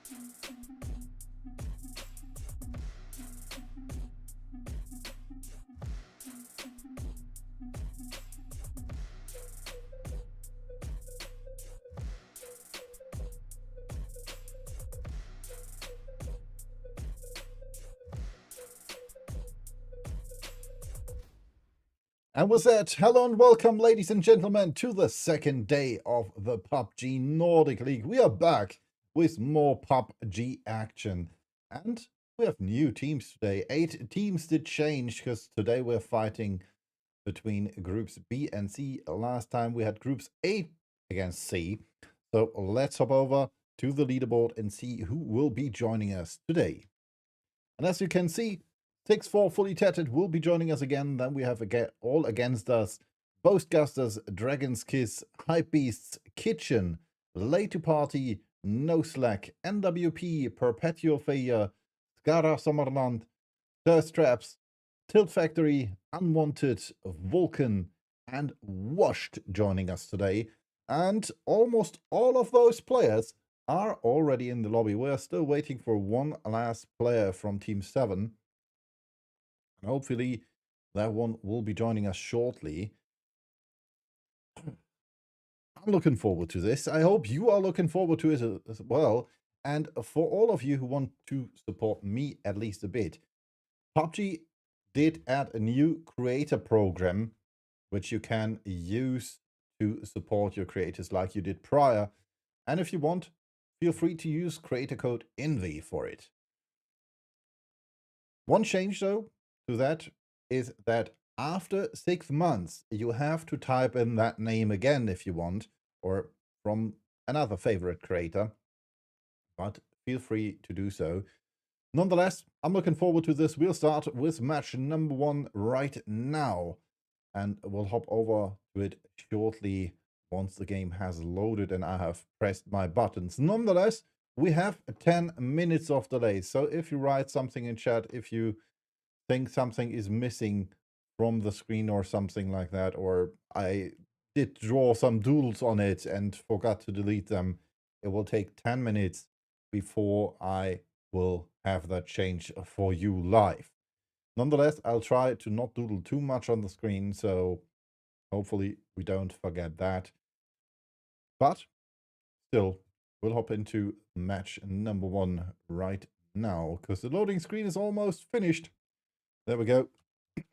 And with that, hello and welcome, ladies and gentlemen, to the second day of the PUBG Nordic League. We are back with more PUBG action. And we have new teams today. 8 teams did change, because today we're fighting between groups B and C. Last time we had groups A against C. So let's hop over to the leaderboard and see who will be joining us today. And as you can see, 6-4 fully tatted will be joining us again. Then we have all against us: Boastgusters, Dragon's Kiss, Hypebeasts, Kitchen, Late to Party, No Slack, NWP, Perpetual Failure, Skara Sommerland, Thirst Traps, Tilt Factory, Unwanted, Vulcan, and Washed joining us today. And almost all of those players are already in the lobby. We're still waiting for one last player from Team 7. And hopefully that one will be joining us shortly. I'm looking forward to this. I hope you are looking forward to it as well. And for all of you who want to support me at least a bit, PUBG did add a new creator program which you can use to support your creators like you did prior. And if you want, feel free to use creator code ENVY for it. One change though to that is that after 6 months, you have to type in that name again if you want, or from another favorite creator, but feel free to do so. Nonetheless, I'm looking forward to this. We'll start with match number 1 right now, and we'll hop over to it shortly once the game has loaded and I have pressed my buttons. Nonetheless, we have 10 minutes of delay, so if you write something in chat, if you think something is missing from the screen or something like that, or I did draw some doodles on it and forgot to delete them, it will take 10 minutes before I will have that change for you live. Nonetheless, I'll try to not doodle too much on the screen, so hopefully we don't forget that. But still, we'll hop into match number 1 right now, because the loading screen is almost finished. There we go.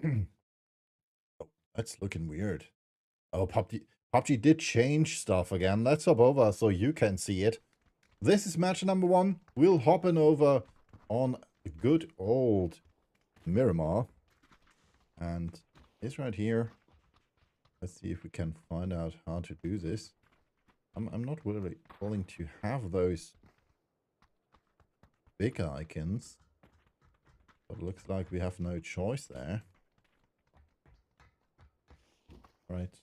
Oh, that's looking weird. Oh, PUBG did change stuff again. Let's hop over so you can see it. This is match number 1. We'll hop in over on good old Miramar. And it's right here. Let's see if we can find out how to do this. I'm not really willing to have those big icons. But it looks like we have no choice there. Right.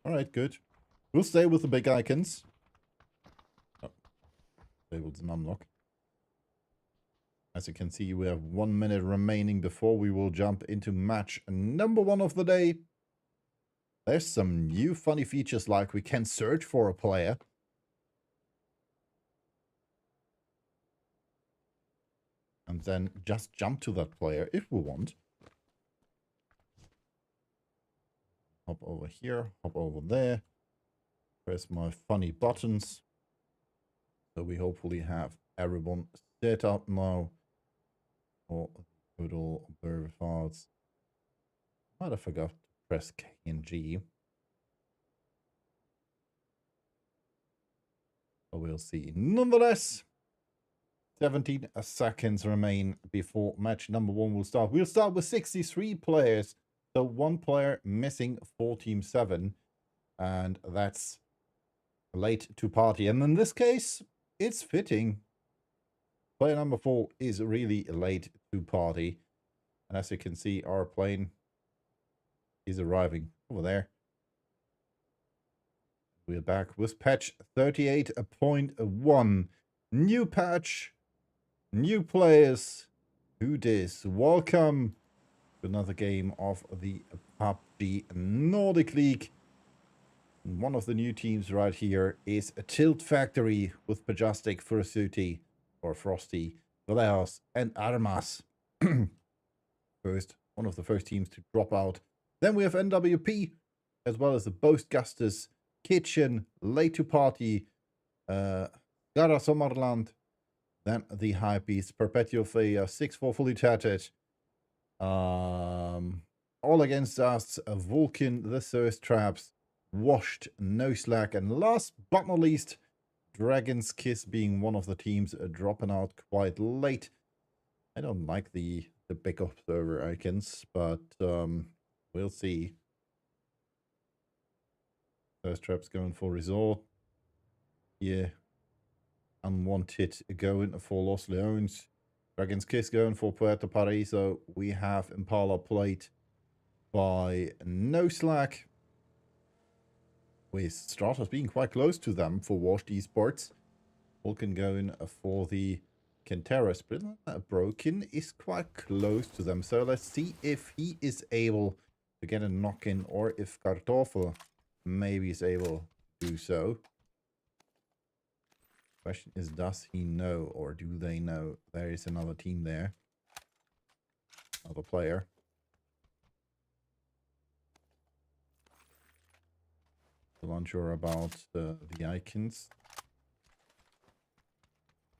Alright, good. We'll stay with the big icons. Oh, stay with the numlock. As you can see, we have 1 minute remaining before we will jump into match number 1 of the day. There's some new funny features, like we can search for a player. And then just jump to that player if we want. Hop over here, hop over there. Press my funny buttons. So we hopefully have everyone set up now for good old verifieds. Might have forgot to press K and G. But we'll see. Nonetheless, 17 seconds remain before match number 1 will start. We'll start with 63 players. So 1 player missing for Team 7. And that's late to party. And in this case, it's fitting. Player number 4 is really late to party. And as you can see, our plane is arriving over there. We're back with patch 38.1. New patch. New players. Who dis? Welcome to another game of the PUBG Nordic League. One of the new teams right here is a Tilt Factory with Pajastic, Fursuti, or Frosty, Valeos, and Armas. One of the first teams to drop out. Then we have NWP, as well as the Boast Gustus, Kitchen, Late to Party, Gara Sommerland, then the Hypebeast, Perpetual Failure, 6-4 Fully Tatted, All Against Us, Vulcan, The Thirst Traps, Washed, No Slack, and last but not least, Dragon's Kiss being one of the teams dropping out quite late. I don't like the big observer icons, but we'll see. Thirst Traps going for Resort. Yeah. Unwanted going for Los Leones. Dragon's Kiss going for Puerto Paraiso. We have Impala Plate by No Slack, with Stratos being quite close to them for Washed Esports. Vulcan going for the Kenteras, but Broken is quite close to them. So let's see if he is able to get a knock-in, or if Kartoffel maybe is able to do so. Question is, does he know, or do they know there is another team there? Another player. Still unsure about the icons.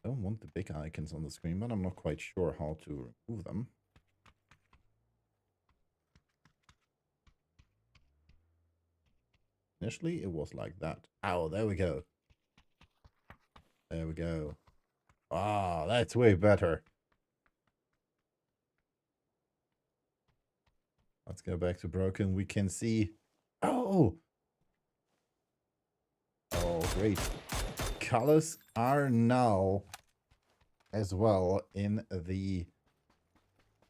I don't want the big icons on the screen, but I'm not quite sure how to remove them. Initially, it was like that. Oh, there we go. There we go. Ah, that's way better. Let's go back to Broken. We can see... Oh! Oh, great. Colors are now as well in the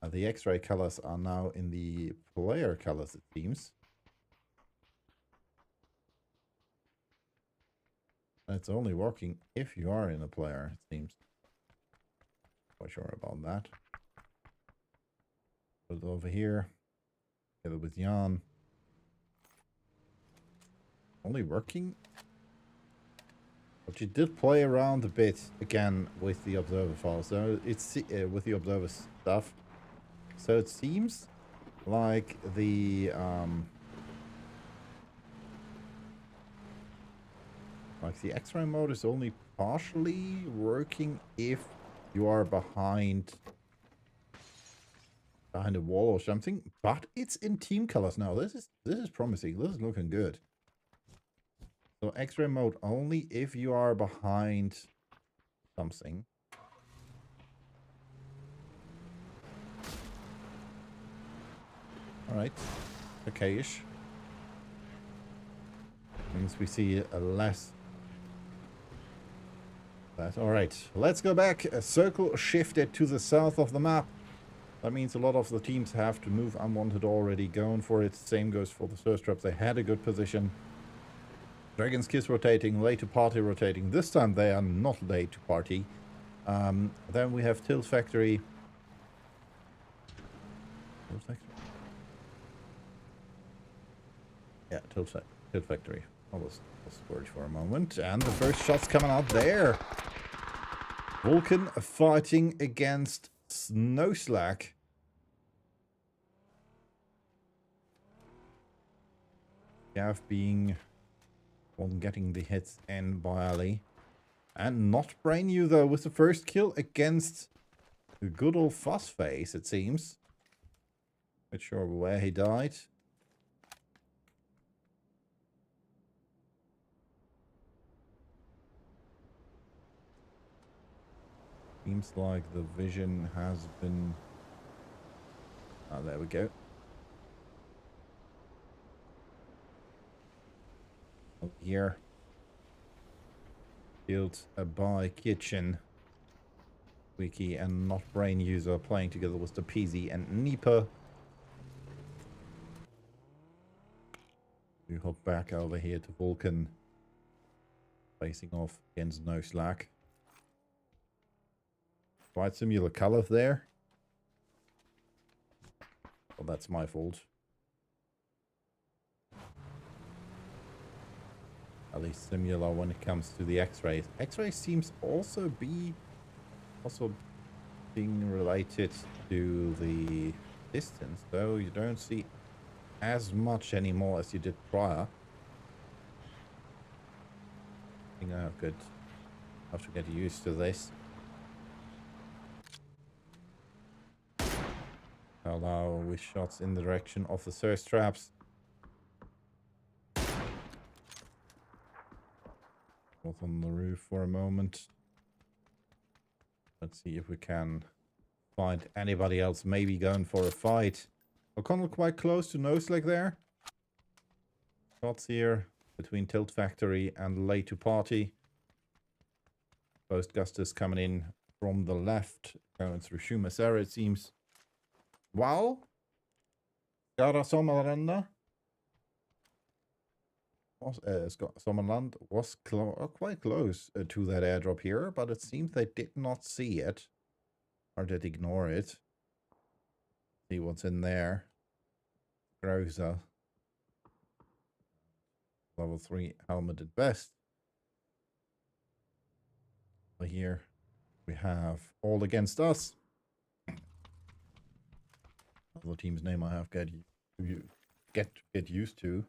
X-ray colors are now in the player colors, it seems. It's only working if you are in a player, it seems. Quite sure about that. Put it over here, together with Jan. Only working. But you did play around a bit again with the observer file, so it's with the observer stuff. So it seems like the X-ray mode is only partially working if you are behind a wall or something. But it's in team colors now. This is promising. This is looking good. So X-ray mode only if you are behind something. Alright. Okay-ish. Means we see a less... Alright, let's go back. A circle shifted to the south of the map. That means a lot of the teams have to move unwanted already, going for it. Same goes for the Thirst Traps. They had a good position. Dragon's Kiss rotating, Late to Party rotating. This time they are not late to party. Then we have Tilt Factory. Tilt Factory? Yeah, Tilt Factory. I was worried for a moment. And the first shot's coming out there. Vulcan fighting against Snow Slack. Gav being one getting the hits in by Ali. And not Brain You though with the first kill against the good old Fussface, it seems. Not sure where he died. Seems like the vision has been... Oh, there we go. Up here. Killed by Kitchen. Wiki and Not Brain User playing together with the PZ and Nipa. We hop back over here to Vulcan. Facing off against No Slack. Quite similar color there. Well, that's my fault. fairly similar when it comes to the X-rays. X-ray seems also being related to the distance, though you don't see as much anymore as you did prior. I think I have to get used to this. Allow with shots in the direction of the thirst traps. Both on the roof for a moment. Let's see if we can find anybody else maybe going for a fight. O'Connell quite close to Noseleg there. Shots here between Tilt Factory and Late to Party. Both Gustus coming in from the left, going through Schumacher, it seems. Wow. Skara Sommerlanda. Sommerland was quite close to that airdrop here, but it seems they did not see it. Or did ignore it. See what's in there. Groza. Level 3 helmet at best. But here we have all against us. The team's name I have get used to.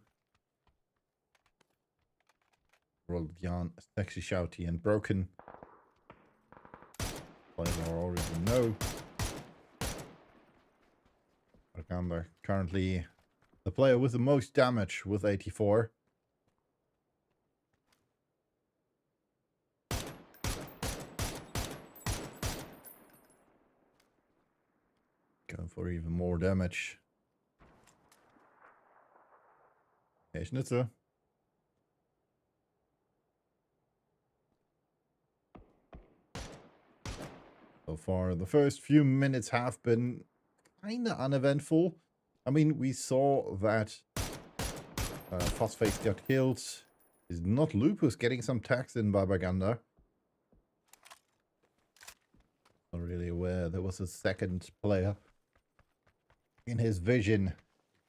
Jan, Sexy Shouty and Broken. Players I already know. Arganda currently the player with the most damage with 84. Going for even more damage. Hey, Schnitzel. So far, the first few minutes have been kind of uneventful. I mean, we saw that Phosphate got killed. Is not Lupus getting some tax in by Baganda? Not really aware there was a second player in his vision.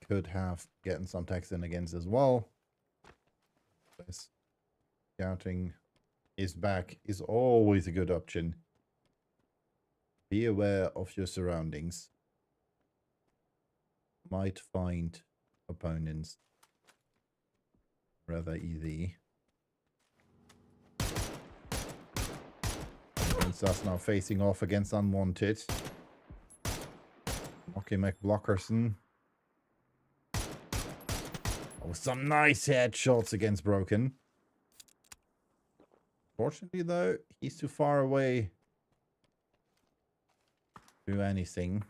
Could have gotten some tax in against as well. This scouting is back is always a good option. Be aware of your surroundings. Might find opponents rather easy. Princess now facing off against Unwanted. Mocky McBlockerson. Oh, some nice headshots against Broken. Fortunately, though, he's too far away to do anything.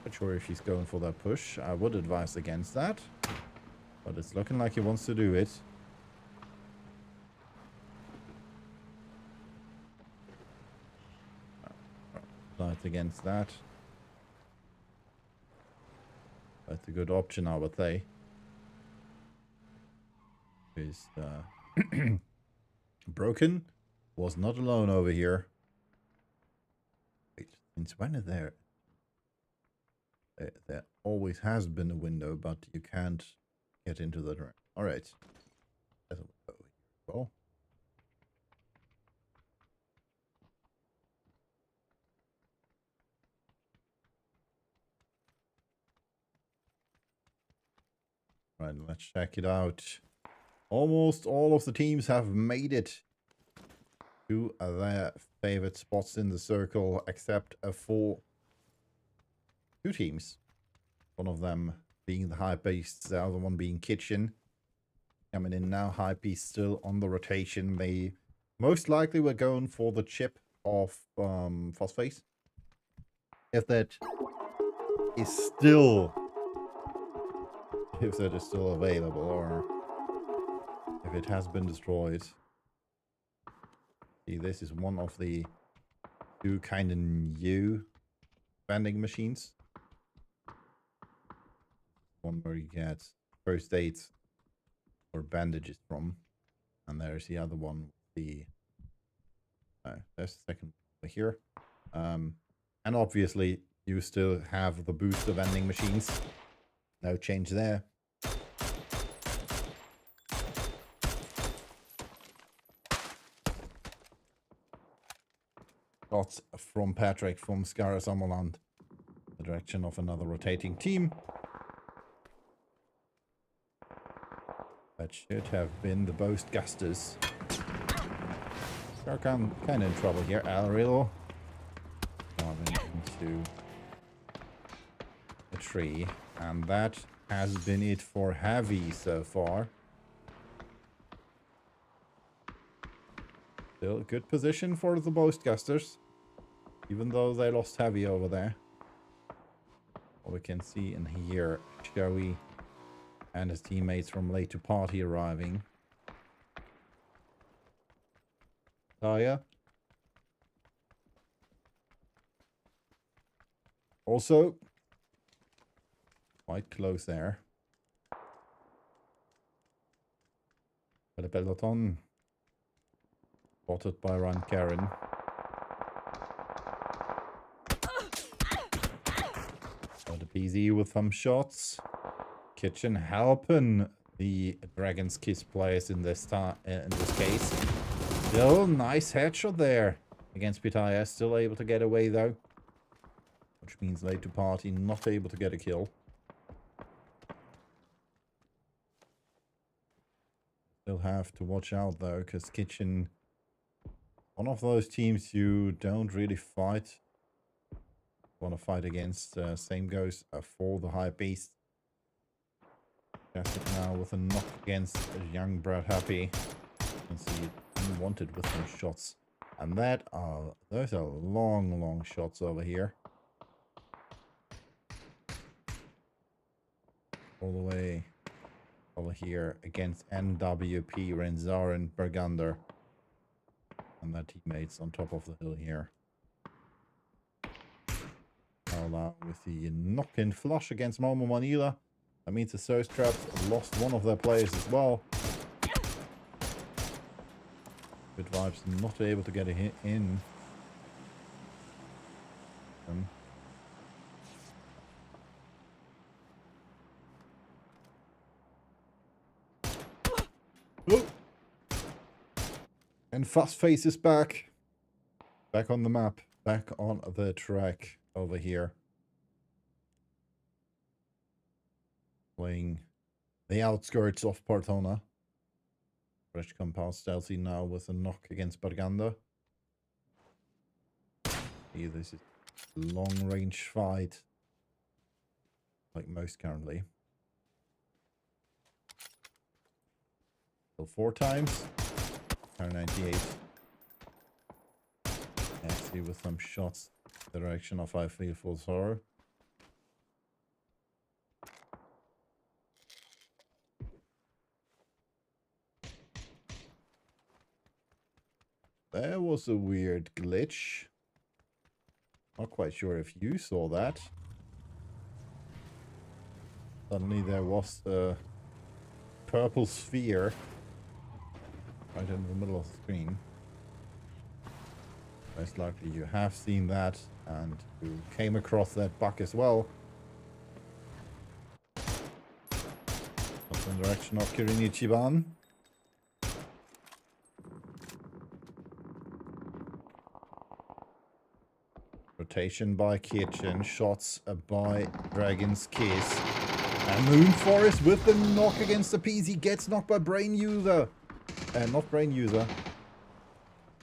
Not sure if he's going for that push. I would advise against that. But it's looking like he wants to do it. Light against that. That's a good option, I would say. Is Broken was not alone over here. Wait, since when is there? There always has been a window, but you can't get into the room. All right. There's a window here as well. Right, let's check it out. Almost all of the teams have made it to their favorite spots in the circle, except for two teams. One of them being the High Beasts, the other one being Kitchen. Coming in now, High Beast still on the rotation. They most likely were going for the chip of Phosphate. If that is still available, or if it has been destroyed. See, this is one of the two kind of new vending machines. One where you get first aid or bandages from, and there's the other one. There's the second over here, and obviously you still have the booster vending machines. No change there. Shots from Patrick from Skara Sommerland. The direction of another rotating team. That should have been the Boastgusters. They're kind of in trouble here. Alrilo driving into a tree. And that has been it for Heavy so far. Still a good position for the Boastgusters. Even though they lost Heavy over there. What we can see in here, Joey and his teammates from Late to Party arriving. Taya. Also, quite close there. But a peloton spotted by Ron Karen. Got a PZ with some shots. Kitchen helping the Dragon's Kiss players in this case. Still nice headshot there against Pitaya. Still able to get away though. Which means Late to Party not able to get a kill. Still have to watch out though, because Kitchen, one of those teams you don't really want to fight against. Same goes for the High Beast. Just now with a knock against young Brad Happy. You can see it unwanted with some shots. And those are long shots over here. All the way over here against NWP, Renzar and Burgunder. And their teammates on top of the hill here. Now with the knock-in flush against Momo Manila. That means the Surge Traps lost one of their players as well. Good Vibes not able to get a hit in. Oh. And Fussface is back. Back on the map. Back on the track over here. Playing the outskirts of Partona. Fresh come past Stealthy now with a knock against Barganda. Yeah, this is a long range fight. Like most currently. Kill 4 times. Power 98. Actually with some shots in the direction of I Feel Full Sorrow. There was a weird glitch. Not quite sure if you saw that. Suddenly there was a purple sphere right in the middle of the screen. Most likely you have seen that and you came across that bug as well. That's in the direction of Kirini Chiban. Rotation by Kitchen, shots by Dragon's Kiss. And Moonforest with the knock against the PZ gets knocked by Brain User. Not Brain User.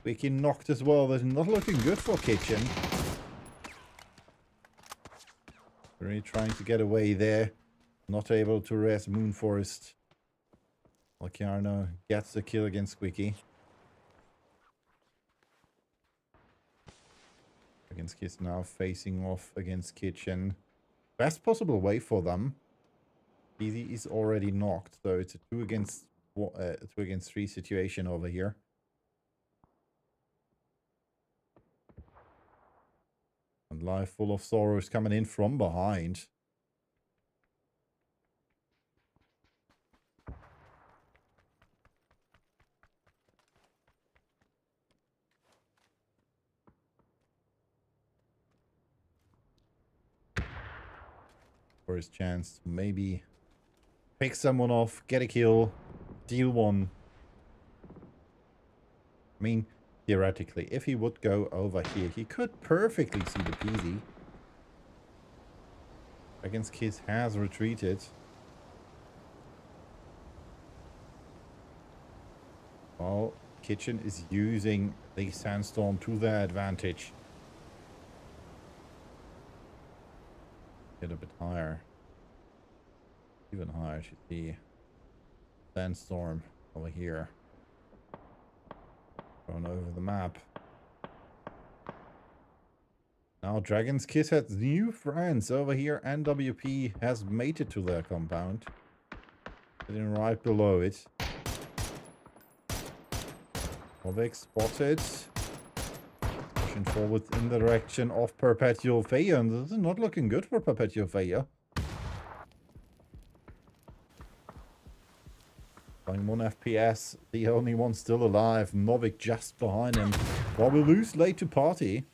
Wiki knocked as well. That's not looking good for Kitchen. Really trying to get away there. Not able to res Moonforest. Lakiarno gets the kill against Squeaky. Against Kiss now facing off against Kitchen. Best possible way for them. Easy is already knocked, so it's a 2 against 3 situation over here. And Life Full of Sorrow is coming in from behind. for his chance to maybe pick someone off, get a kill, steal one. I mean, theoretically, if he would go over here, he could perfectly see the PZ. Dragon's Kiss has retreated. Well, Kitchen is using the Sandstorm to their advantage. Get a bit higher. Even higher should be Sandstorm over here. Going over the map. Now Dragon's Kiss has new friends over here. NWP has made it to their compound. Sitting right below it. Novik spotted. Pushing forward in the direction of Perpetual Fire. And this is not looking good for Perpetual Fire. Playing 1 FPS. The only one still alive. Novik just behind him. Well, we lose late to party.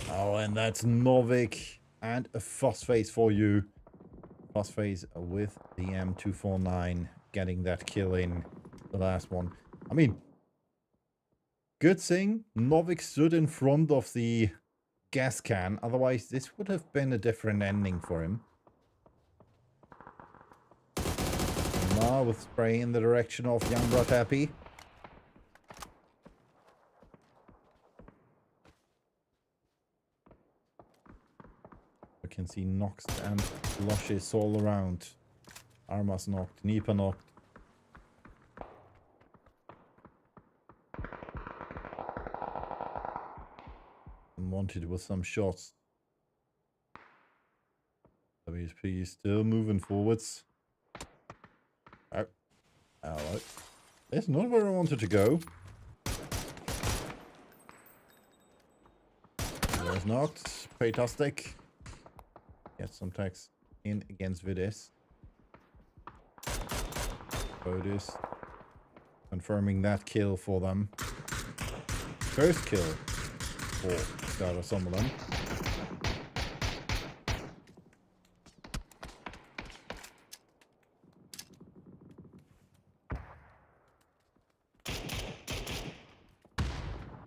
Oh, and that's Novik and a Phosphase for you. Phosphase with the M249 getting that kill in the last one. I mean, good thing Novik stood in front of the gas can. Otherwise, this would have been a different ending for him. Now with spray in the direction of Youngblood Happy. You can see knocks and flushes all around. Arma's knocked, Nipa knocked. And wanted with some shots. WSP is still moving forwards. Oh. Alright. That's not where I wanted to go. Was knocked. Fantastic. Get some tags in against Vides. Bodis. Confirming that kill for them. First kill for out of some of them.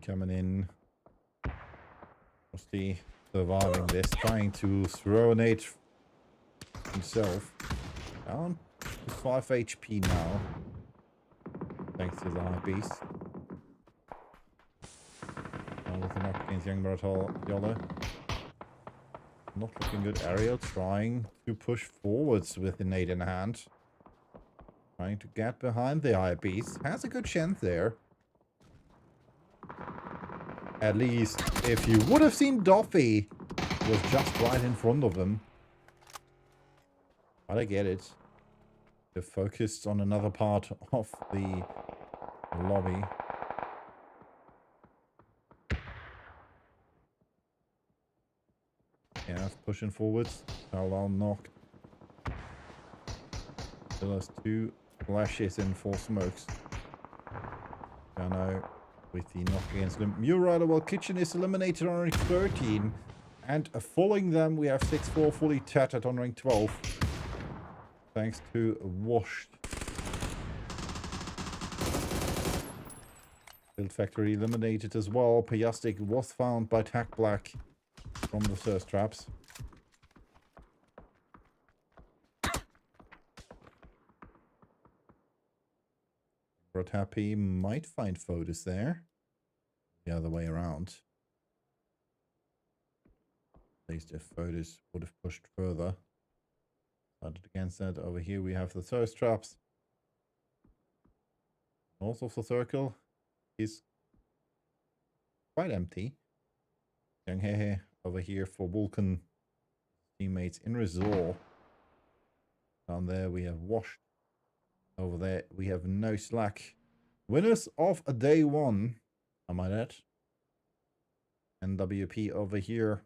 Coming in. Rusty surviving this, trying to throw a nade himself. Down to 5 HP now. Thanks to the high beast. With the knock against Young Bartol Yolo. Not looking good. Ariel trying to push forwards with the nade in hand. Trying to get behind the high beast. Has a good chance there. At least, if you would have seen Doffy, was just right in front of him. But I get it. They're focused on another part of the lobby. Yeah, pushing forwards. Carlisle knocked. Still has 2 flashes in 4 smokes. Gano with the knock against them. Murata, while Kitchen is eliminated on rank 13. And following them, we have 6-4 fully tattered on rank 12. Thanks to Washed. Build Factory eliminated as well. Payastic was found by Tac Black from the thirst traps. But Happy might find Fotis there. The other way around. At least if Fotis would have pushed further. Started against that. Over here we have the thirst traps. North of the circle is quite empty. Young Hehe over here for Vulcan teammates in Resort. Down there we have Washed. Over there we have No Slack. Winners of a day 1. Am I that? NWP over here.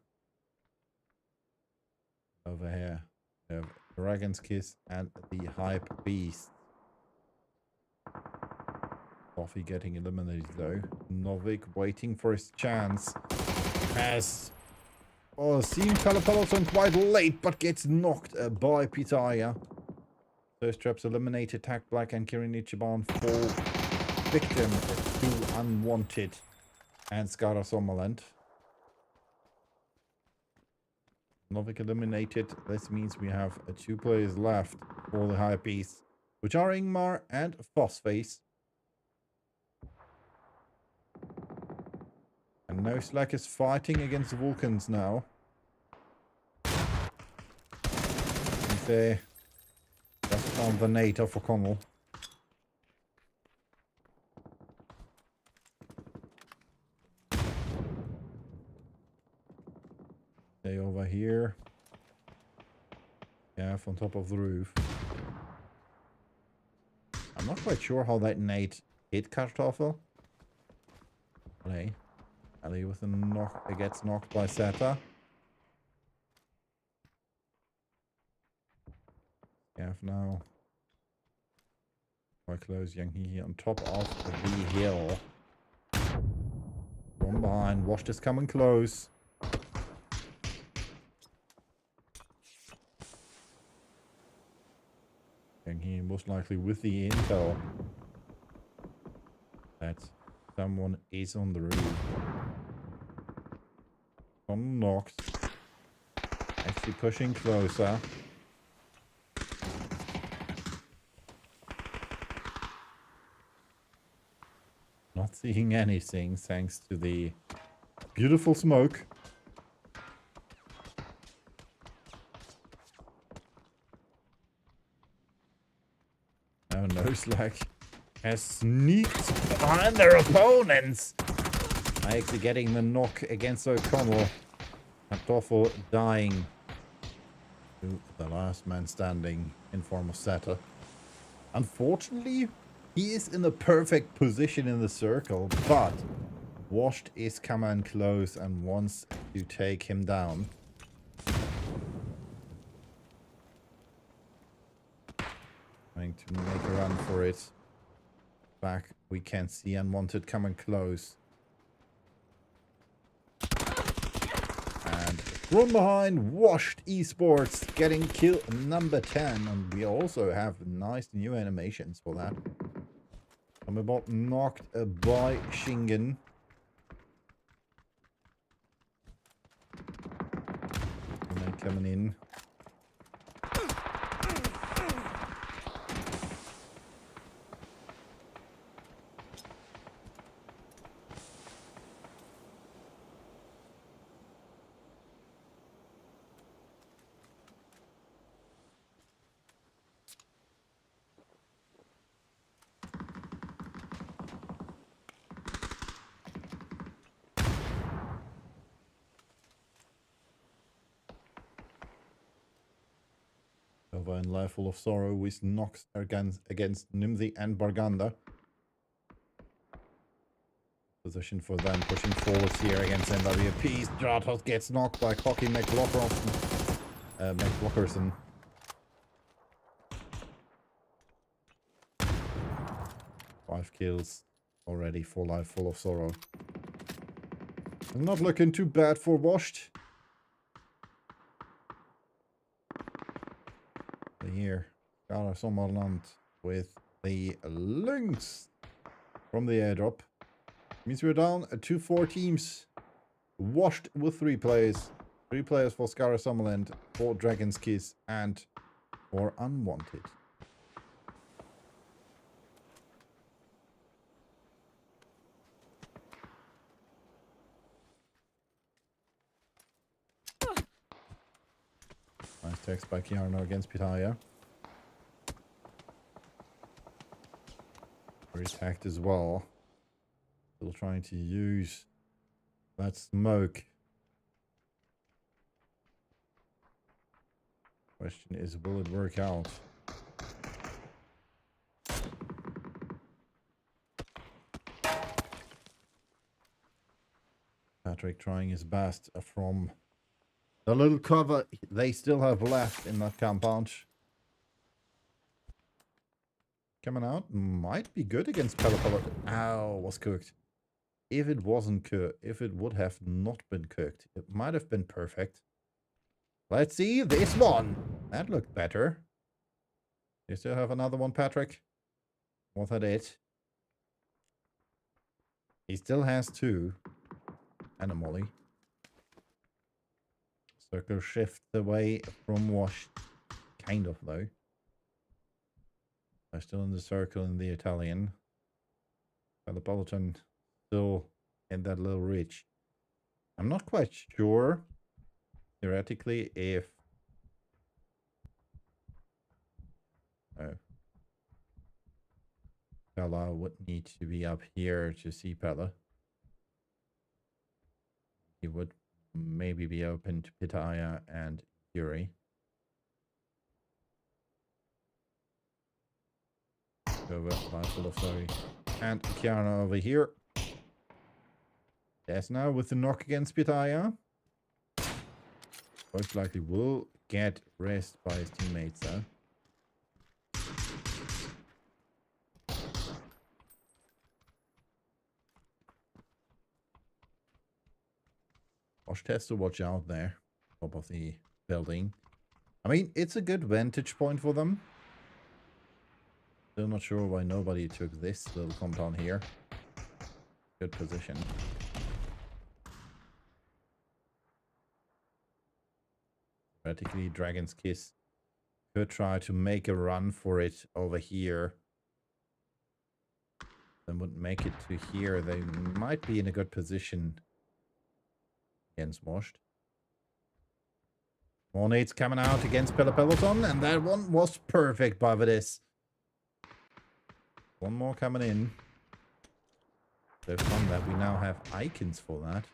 Over here we have Dragon's Kiss and the Hype Beast. Coffee getting eliminated though. Novik waiting for his chance. Has seen Peloton quite late, but gets knocked by Pitaya. Thirst traps eliminated. Tag Black and Kirin Ichiban fall victim to Unwanted and Skara Sommerland. Novik eliminated. This means we have 2 players left for the high piece, which are Ingmar and Phosphase. And No Slack is fighting against the Vulcans now. He's there. Just found the NATO for Connell. Stay over here. Yeah, on top of the roof. I'm not quite sure how that nade hit Kartoffel. Play. Ali with a knock, gets knocked by Seta. Gav now. Quite close, Young Hee on top of the hill. From behind, Washed is coming close. Young Hee most likely with the intel that someone is on the roof. Someone knocked. Actually pushing closer. Not seeing anything thanks to the beautiful smoke. Oh no, Slack has sneaked behind their opponents. Actually getting the knock against O'Connell. Kartoffel dying to the last man standing in form of Seta. Unfortunately, he is in the perfect position in the circle, but Washed is coming close and wants to take him down. Trying to make a run for it. Back, we can see Unwanted coming close. And from behind, Washed Esports getting kill number 10. And we also have nice new animations for that. I'm about knocked by Shingen. And then coming in. Over in Life Full of Sorrow with knocks against Nimzi and Barganda. Position for them pushing forwards here against NWP. Stratos gets knocked by Cocky McLaughlin. 5 kills already for Life Full of Sorrow. Not looking too bad for Washed. Here, Skara Sommerland with the Lynx from the airdrop. Means we're down to 4 teams. Washed with 3 players. 3 players for Skara Sommerland, 4 Dragon's Kiss, and 4 Unwanted. Nice text by Kiarno against Pitaya. Very attacked as well. Still trying to use that smoke. Question is, will it work out? Patrick trying his best from the little cover they still have left in that compound. coming out might be good against Pelipelot. Ow, was cooked. If it wasn't cooked, if it would have not been cooked, it might have been perfect. Let's see this one. That looked better. You still have another one, Patrick? Was that it? He still has two. And a molly. Circle shift away from washed. Kind of, though. I'm still in the circle in the Italian. Metropolitan still in that little ridge. I'm not quite sure, theoretically, if... Pella would need to be up here to see Pella. He would maybe be open to Pitaya and Yuri. Go with full of Zoe. And Kiana over here. Yes, now with the knock against Pitaya. Most likely will get rest by his teammates though. Bosch has to watch out there. Top of the building. I mean, it's a good vantage point for them. Still not sure why nobody took this little compound here. Good position. Practically, Dragon's Kiss could try to make a run for it over here. Then would make it to here. They might be in a good position against Washed. More nades coming out against Peloton, and that one was perfect by Vadis. One more coming in. So fun that we now have icons for that.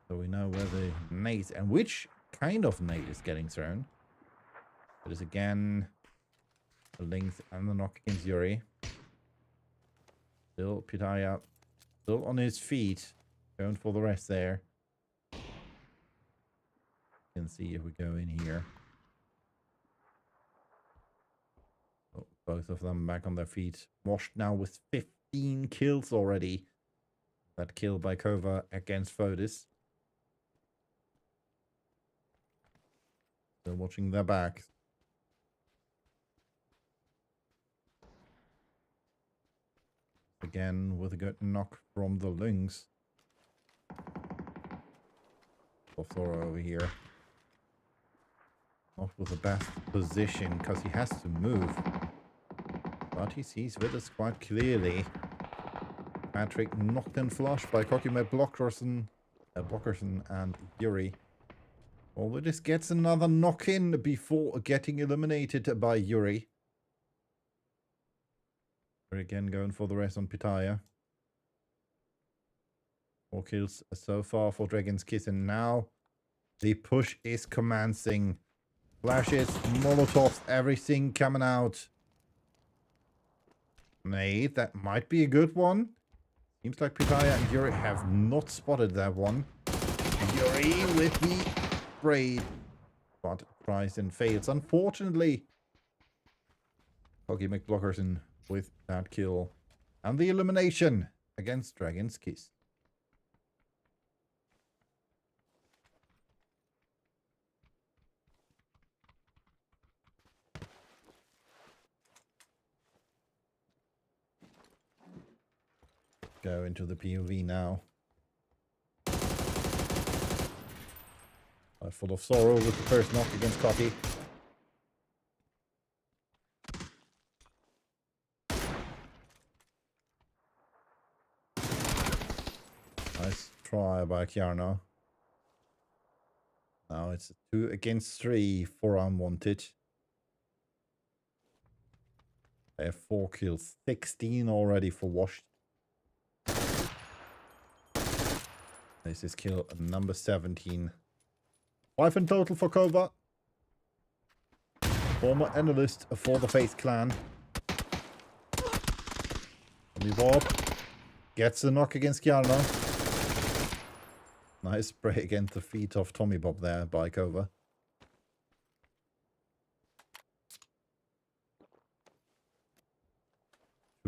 So we know where the nade and which kind of nade is getting thrown. It is again the length and the knock against Yuri. Still Pitaya, still on his feet. Going for the rest there. You can see if we go in here. Oh, both of them back on their feet. Washed now with 15 kills already. That kill by Kova against Fodis. Still watching their backs. Again with a good knock from the Lynx. Thora over here. Not with the best position because he has to move. But he sees Vidas quite clearly. Patrick knocked and flushed by Kokumet Blockerson and Yuri. Well, Vidas gets another knock in before getting eliminated by Yuri. We're again going for the rest on Pitaya. 4 kills so far for Dragon's Kiss, and now the push is commencing. Flashes, Molotovs, everything coming out. Nade, that might be a good one. Seems like Pitaya and Yuri have not spotted that one. Yuri with the braid, but tries and fails. Unfortunately, Poggy McBlockerson with that kill and the elimination against Dragon's Kiss. Go into the POV now. Full of sorrow with the first knock against Cocky. Nice try by Kiarno. Now it's 2 against 3 for Unwanted. They have 4 kills, 16 already for Washed. This is kill number 17. 5 in total for Kova. Former analyst for the Face Clan. Tommy Bob gets the knock against Kiarno. Nice spray against the feet of Tommy Bob there by Kova.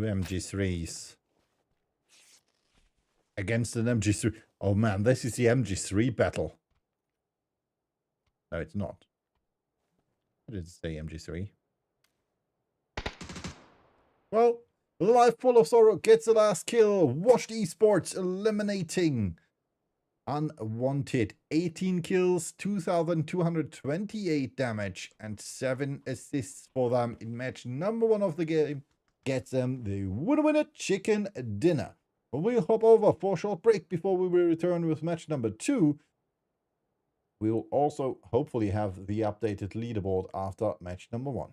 Two MG3s. Against an MG3. Oh man, this is the MG3 battle. No, it's not. What did it say, MG3? Well, Life Full of Sorrow gets the last kill. Washed Esports eliminating Unwanted. 18 kills, 2,228 damage, and 7 assists for them in match number 1 of the game. Gets them the winner chicken dinner. We'll hop over for a short break before we will return with match number 2. We'll also hopefully have the updated leaderboard after match number 1.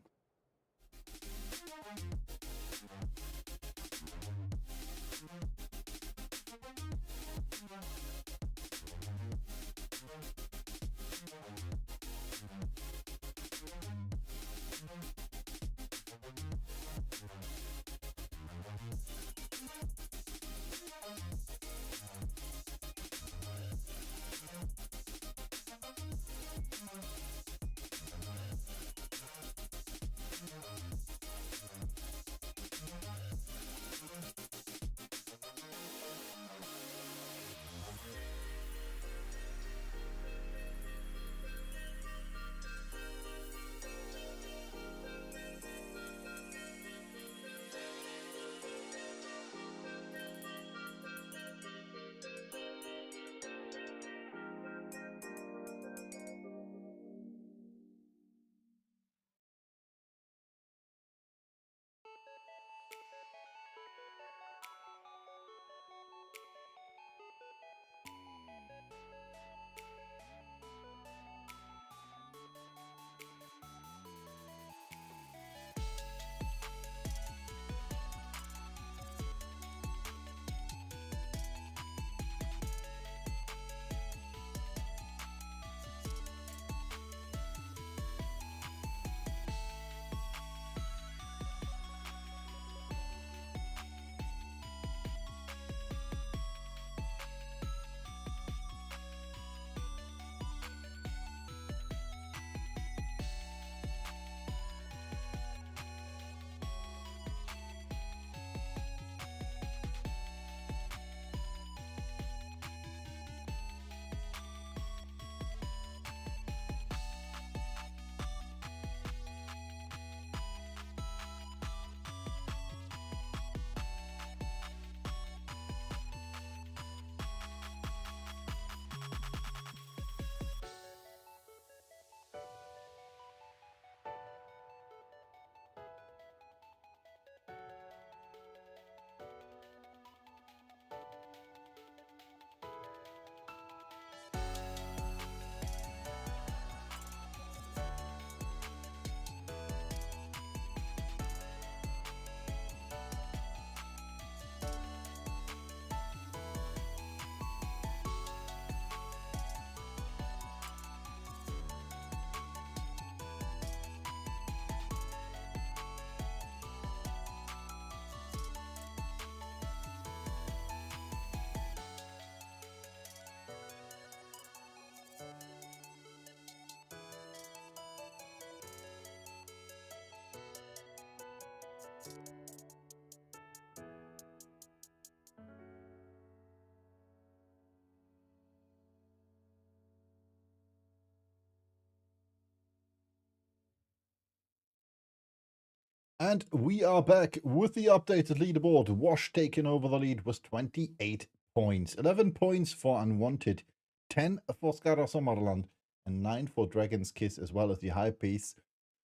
And we are back with the updated leaderboard. Wash taking over the lead with 28 points. 11 points for Unwanted, 10 for Skara Sommerland, and 9 for Dragon's Kiss, as well as the high pace.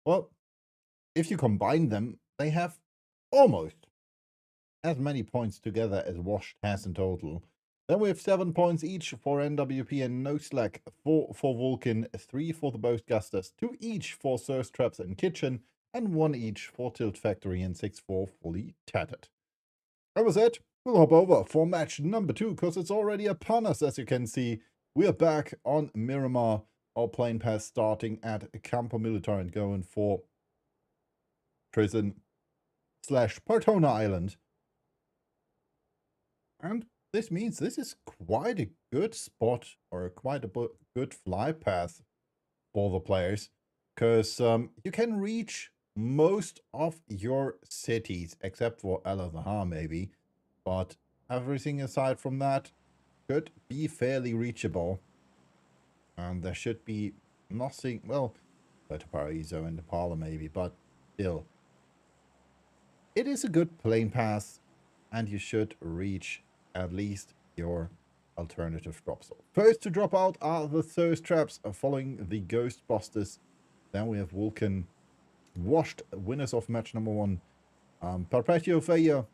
Well, if you combine them, they have almost as many points together as Wash has in total. Then we have 7 points each for NWP and No Slack, 4 for Vulcan, 3 for the Boastgusters, 2 each for Thirst Traps and Kitchen, and 1 each for Tilt Factory and 6 for Fully Tattered. That was it. We'll hop over for match number 2, because it's already upon us, as you can see. We are back on Miramar, our plane pass starting at Campo Militar and going for prison/Partona Island. And this means this is quite a good spot, or quite a good fly path for the players, because you can reach most of your cities, except for El Azhar maybe, but everything aside from that should be fairly reachable. And there should be nothing, well, to Paraiso and Impala maybe, but still. It is a good plane pass, and you should reach at least your alternative drop zone. First to drop out are the thirst traps following the Ghostbusters. Then we have Vulcan, washed winners of match number 1. Perpetual Failure,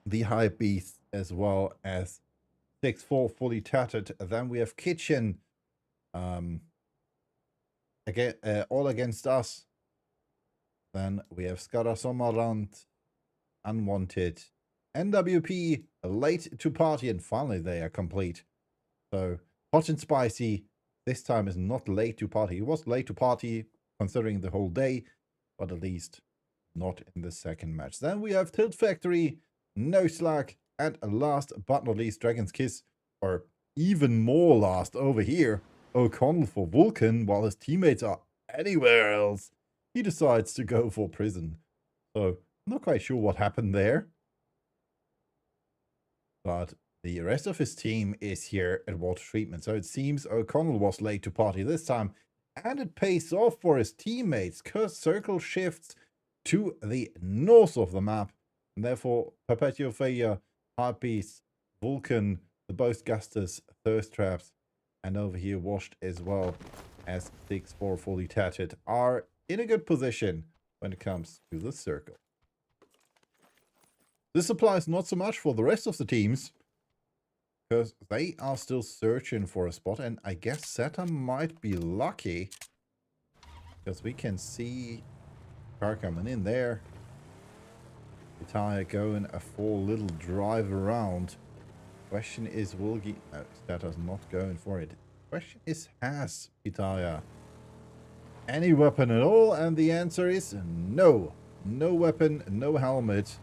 the High Beast, as well as 6-4 fully tattered. Then we have Kitchen, again, all against us. Then we have Skara Sommarland, Unwanted, NWP, late to party, and finally they are complete. So hot and spicy this time is not late to party. It was late to party considering the whole day, but at least not in the second match. Then we have Tilt Factory, No Slack, and last but not least Dragon's Kiss, or even more last over here, O'Connell for Vulcan, while his teammates are anywhere else. He decides to go for prison. So I'm not quite sure what happened there. But the rest of his team is here at water treatment. So it seems O'Connell was late to party this time. And it pays off for his teammates, because Circle shifts to the north of the map. And therefore, Perpetual Failure, Heartbeast, Vulcan, the Boast Gustus, Thirst Traps, and over here Washed as well as 6-4 fully tattered are in a good position when it comes to the circle. This applies not so much for the rest of the teams, because they are still searching for a spot, and I guess Zeta might be lucky, because we can see car coming in there. Pitaya going a full little drive around. Question is, will he... No, Zeta's not going for it. Question is, has Pitaya any weapon at all? And the answer is no. No weapon, no helmet.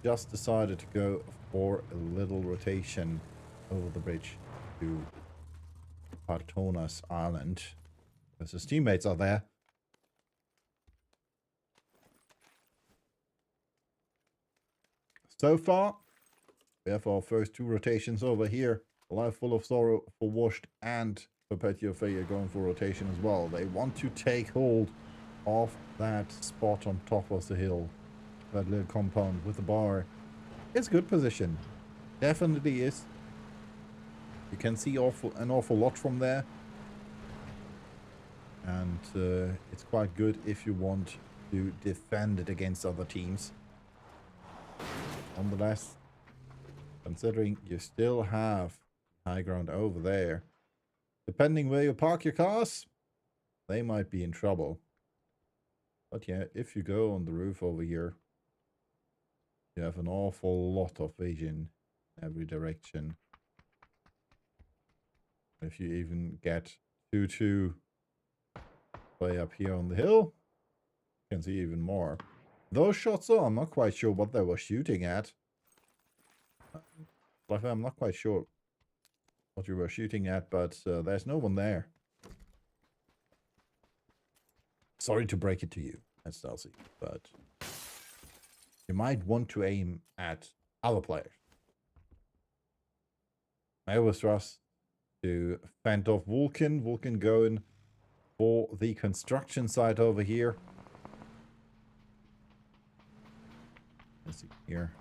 Just decided to go for a little rotation over the bridge to Partonas Island, because his teammates are there. So far, we have our first 2 rotations over here. Life Full of Sorrow for Washed and Perpetual Failure going for rotation as well. They want to take hold of that spot on top of the hill. That little compound with the bar. It's a good position. Definitely is. You can see an awful lot from there. And it's quite good if you want to defend it against other teams. Nonetheless, considering you still have high ground over there, depending where you park your cars, they might be in trouble. But yeah, if you go on the roof over here, you have an awful lot of vision in every direction. If you even get 2-2 play up here on the hill, you can see even more. Those shots, though, I'm not quite sure what they were shooting at. I'm not quite sure what you were shooting at, but there's no one there. Sorry to break it to you, that's Darcy, but you might want to aim at other players. I always trust to fend off Vulcan. Vulcan going for the construction site over here. Let's see here.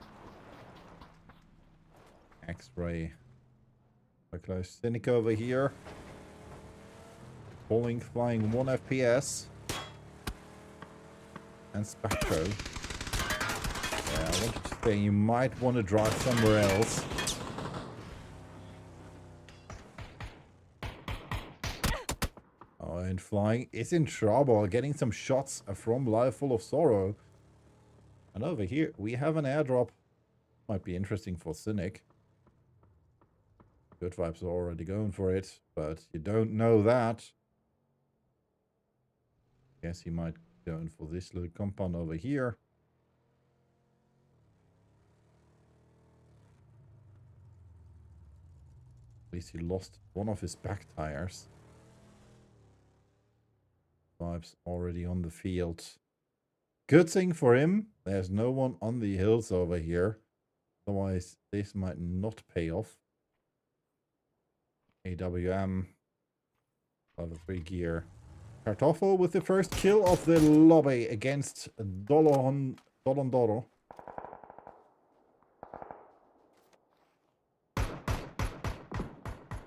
X-ray. Close. Cynic over here. Flying 1 FPS. And Spectro. Yeah, I wanted to say you might want to drive somewhere else. Oh, and Flying is in trouble. Getting some shots from Life Full of Sorrow. And over here, we have an airdrop. Might be interesting for Cynic. Good Vibes are already going for it, but you don't know that. Guess he might go in for this little compound over here. At least he lost one of his back tires. Vibes already on the field. Good thing for him, there's no one on the hills over here. Otherwise, this might not pay off. AWM. Level 3 gear. Kartoffel with the first kill of the lobby against Dolondoro.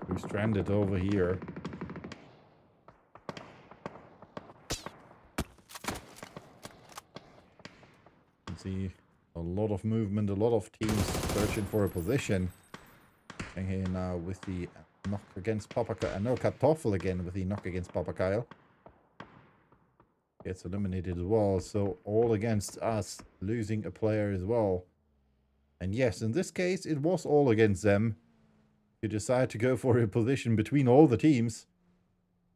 Who's stranded over here. You can see a lot of movement, a lot of teams searching for a position. And here now with the knock against Papakyle. No, Kartoffel again with the knock against Papakyle. Gets eliminated as well. So all against us, losing a player as well. And yes, in this case, it was all against them. You decide to go for a position between all the teams.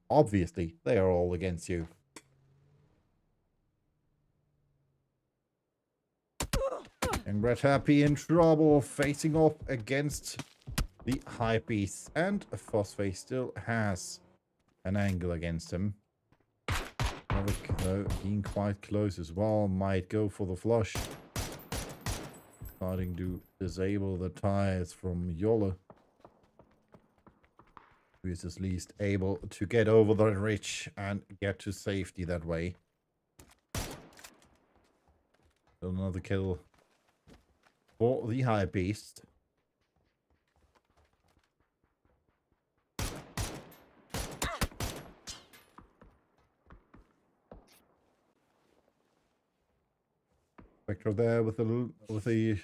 Obviously, they are all against you. And Red Happy in trouble, facing off against the High Beast. And Phosphate still has an angle against him. Though, being quite close as well, might go for the flush. Starting to disable the tires from Yolle. Who is at least able to get over the ridge and get to safety that way. Still another kill for the High Beast. Vector there with the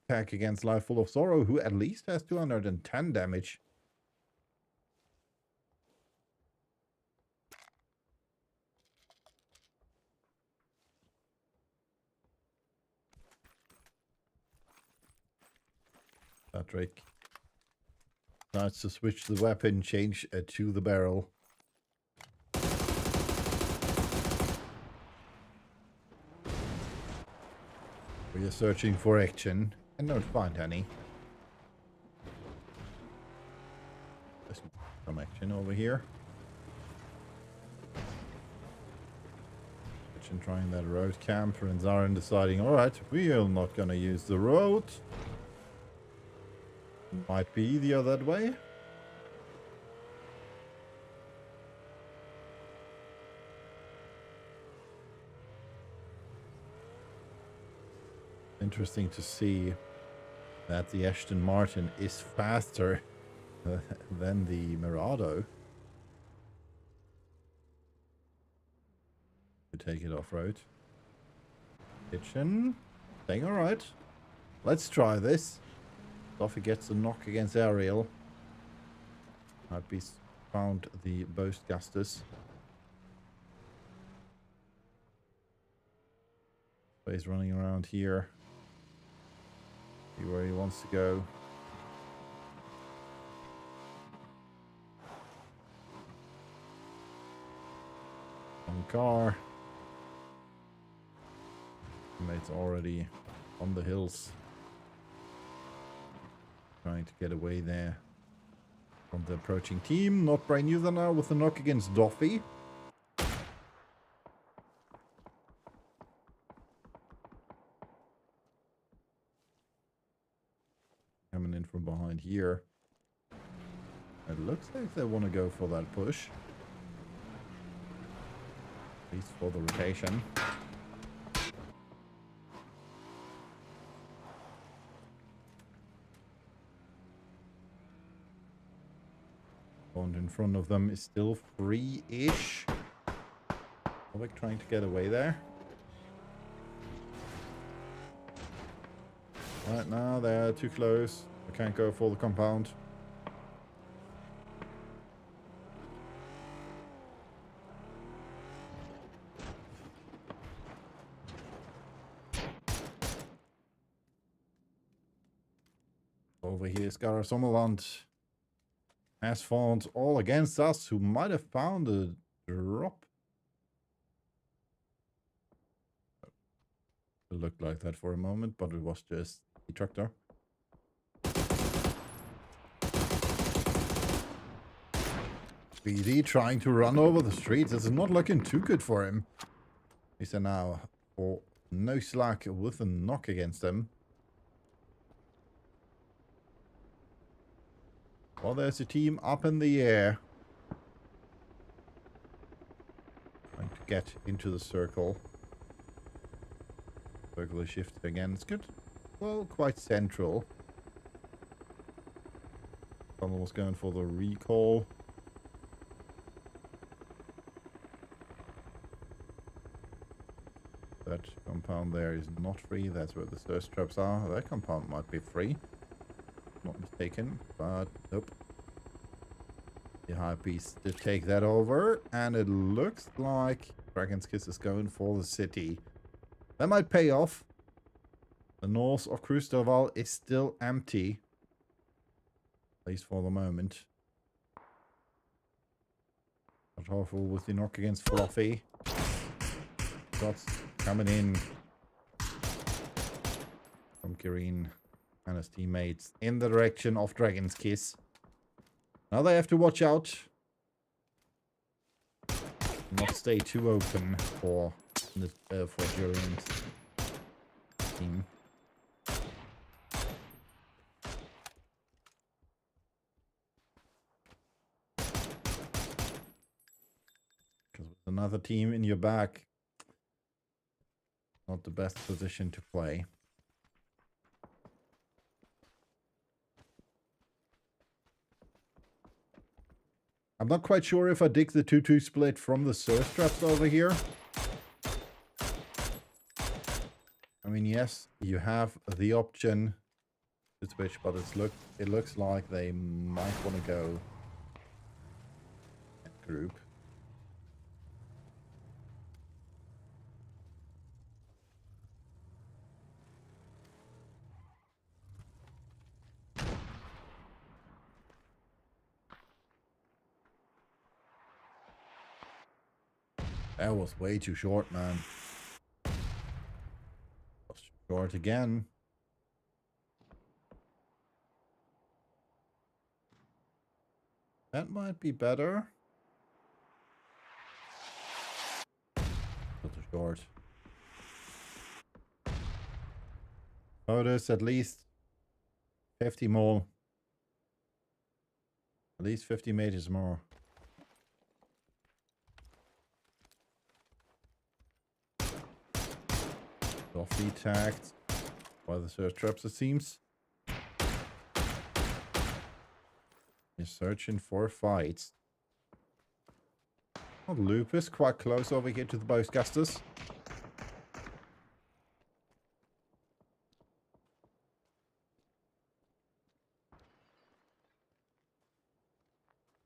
pack against Life Full of Sorrow, who at least has 210 damage. Patrick starts to switch the weapon, change to the barrel. We are searching for action and don't find any. There's some action over here. Action trying that road camp. And Zarin deciding, alright, we are not gonna use the road. Might be easier that way. Interesting to see that the Aston Martin is faster than the Mirado. To take it off-road. Kitchen. Saying alright. Let's try this. Duffy gets a knock against Ariel. Might be found the Boast Gustus. So he's running around here. See where he wants to go. One car. Teammates already on the hills. Trying to get away there from the approaching team. Not brand new now with the knock against Duffy. Coming in from behind here. It looks like they want to go for that push. At least for the rotation. Bond in front of them is still free-ish. Novik trying to get away there. Right now, they're too close. They can't go for the compound. Over here, Skara Sommerland has found all against us, who might have found a drop. It looked like that for a moment, but it was just the tractor. BD trying to run over the streets. This is not looking too good for him. He's now for no slack with a knock against them. Well, there's a team up in the air. Trying to get into the circle. Circle is shifted again. It's good. Well, quite central. Someone was going for the recall. That compound there is not free. That's where the thirst traps are. That compound might be free. Not mistaken, but nope. The high piece did take that over, and it looks like Dragon's Kiss is going for the city. That might pay off. The north of Crustoval is still empty. At least for the moment. Not awful with the knock against Fluffy. Shots coming in from Kirin and his teammates in the direction of Dragon's Kiss. Now they have to watch out. Not stay too open for Julian's team. Because with another team in your back, not the best position to play. I'm not quite sure if I dig the 2-2 split from the surf traps over here. I mean, yes, you have the option to switch, but it looks like they might want to go group. That was way too short, man. Was short again. That might be better. Still too short. Oh, there's at least 50 more. At least 50 meters more. Softly tagged by the search traps, it seems. He's searching for fights. Oh, Lupus quite close over here to the Bowscasters.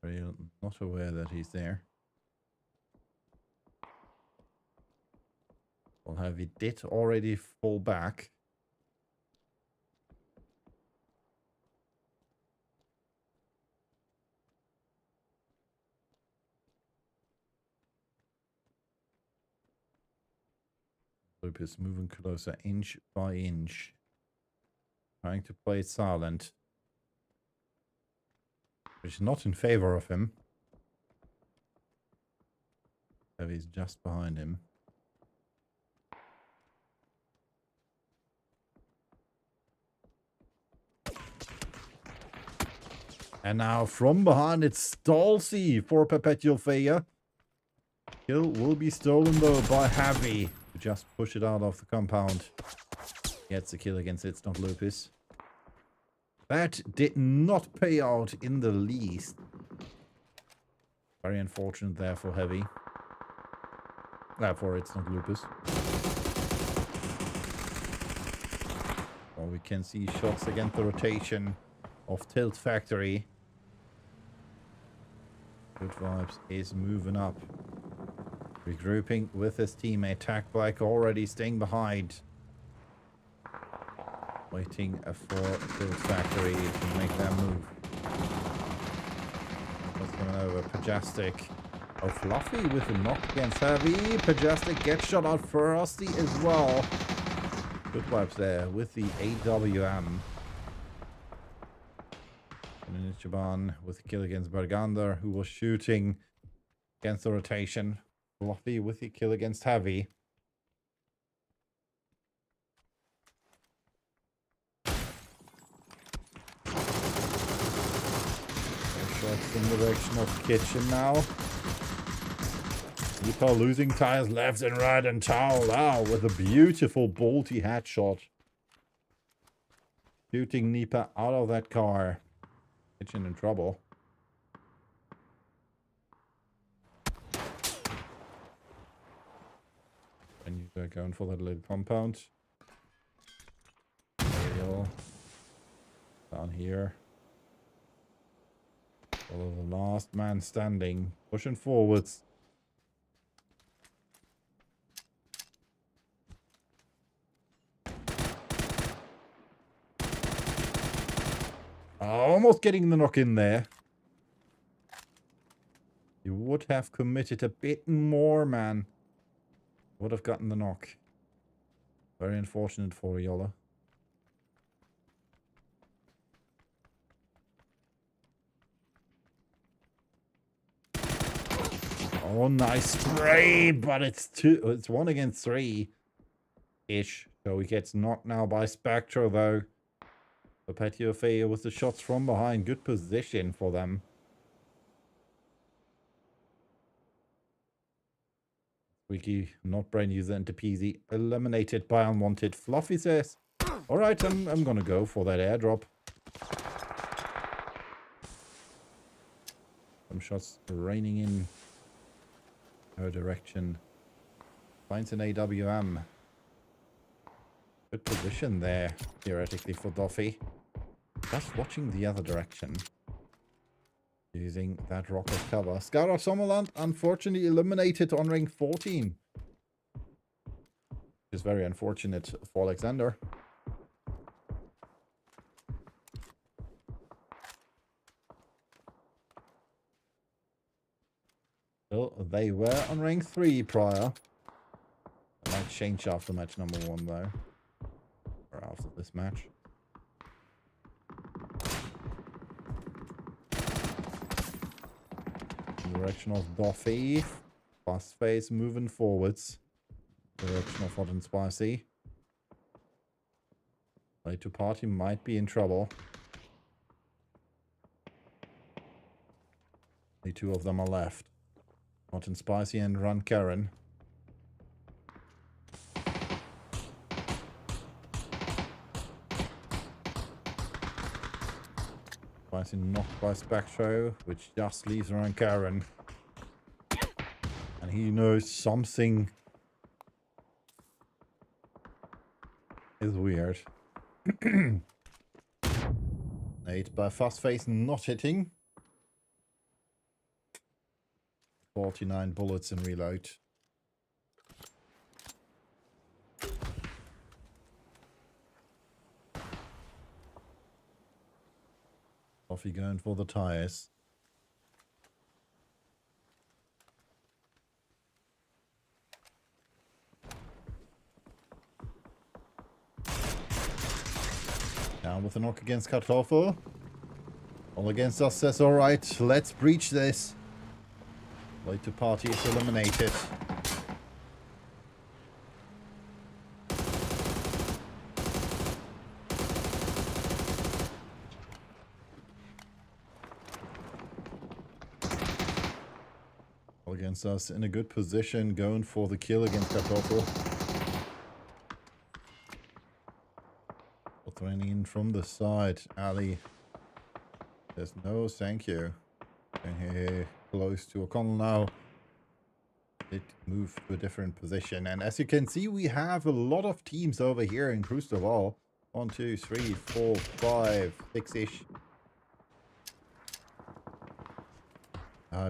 Really not aware that he's there. Well, Heavy did already fall back. Lupus moving closer inch by inch. Trying to play it silent. Which is not in favor of him. Heavy's just behind him. And now from behind it's Stalsy for Perpetual Failure. Kill will be stolen though by Heavy. Who just push it out of the compound. Gets the kill against It's Not Lupus. That did not pay out in the least. Very unfortunate there for Heavy. For It's Not Lupus. Well, we can see shots against the rotation of Tilt Factory. Good Vibes is moving up. Regrouping with his teammate. Tack Black already staying behind. Waiting for Tilt Factory to make that move. What's coming over? Pajastic. Oh, Fluffy with a knock against Heavy. Pajastic gets shot out Frosty as well. Good Vibes there with the AWM. And Nichiban with a kill against Bergander, who was shooting against the rotation. Fluffy with the kill against Heavy. That's in the direction of kitchen now. Nipa losing tires left and right, and Tao now with a beautiful bolty headshot. Shooting Nipa out of that car. Kitchen in trouble. And you're going for that little compound. Radial. Down here. Follow the last man standing. Pushing forwards. Almost getting the knock in there. You would have committed a bit more, man. Would have gotten the knock. Very unfortunate for Yola. Oh, nice spray, but it's 1 against 3-ish. So he gets knocked now by Spectre, though. Petio Fair with the shots from behind. Good position for them. Squeaky, not brain user, and Peasy eliminated by unwanted. Fluffy says, alright, I'm gonna go for that airdrop. Some shots raining in her direction. Finds an AWM. Good position there, theoretically, for Duffy. Just watching the other direction. Using that rock as cover. Scout of Sommerland, unfortunately eliminated on rank 14. Which is very unfortunate for Alexander. Well, they were on rank 3 prior. That might change after match number 1, though. Or after this match. Direction of Duffy. Fast face moving forwards. Direction of Hot and Spicy. Late to party might be in trouble. The 2 of them are left. Hot and Spicy and Run Karen. Spicy knocked by Spectro, which just leaves Run Karen. And he knows something is weird. 8 by Fast Face not hitting. 49 bullets in reload. Coffee going for the tires. Down with a knock against Kartoffel. All against us says, alright, let's breach this. Late to party is eliminated. All against us in a good position, going for the kill against Kartoffel. Running in from the side. Ali says no, thank you. Okay, close to O'Connell now. It moved to a different position. And as you can see, we have a lot of teams over here in Crucible. 1, 2, 3, 4, 5, 6-ish.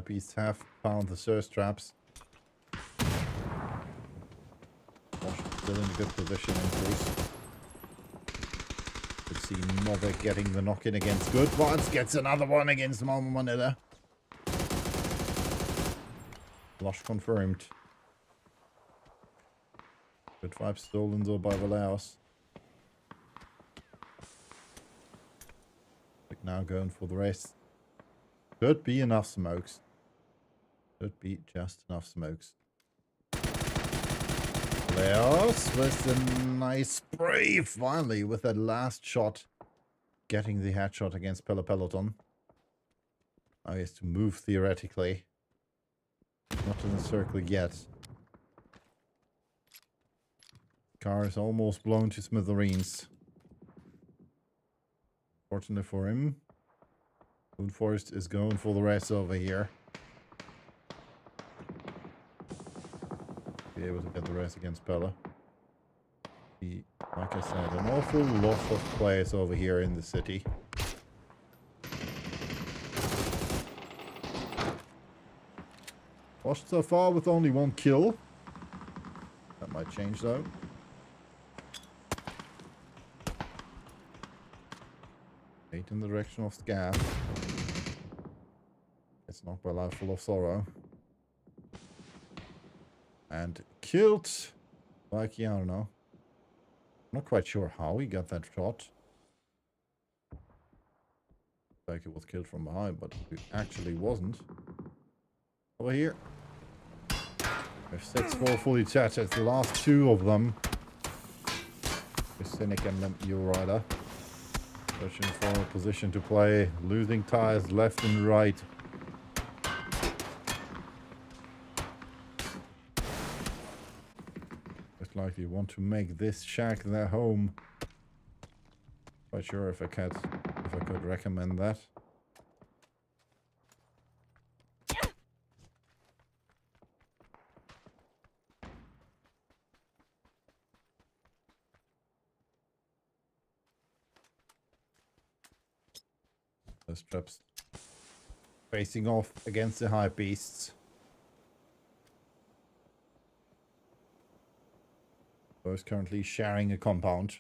Beasts have found the Surge traps. Still in a good position in Cruise. Could see Novik getting the knock-in against Good Vibes. Gets another one against Mama Manila. Flush confirmed. Good Vibes stolen though by Valaos. Like now going for the rest. Could be enough smokes. Could be just enough smokes. Leos with a nice spray finally with that last shot. Getting the headshot against Peloton. Now he has to move theoretically. Not in the circle yet. Car is almost blown to smithereens. Fortunately for him, Moonforest is going for the rest over here. Be able to get the rest against Pella. Like I said, an awful lot of players over here in the city. Washed so far with only 1 kill. That might change though. Eight in the direction of Scav. It's knocked by Life Full of Sorrow. And killed like, yeah, I don't know. I'm not quite sure how he got that shot. Like it was killed from behind, but it actually wasn't. Over here. There's 6-4 fully tattered. The last 2 of them. With Cynic and Urider. Searching for a position to play. Losing tires left and right. Most likely want to make this shack their home. Quite sure if I could recommend that. Those traps facing off against the high beasts. Both currently sharing a compound.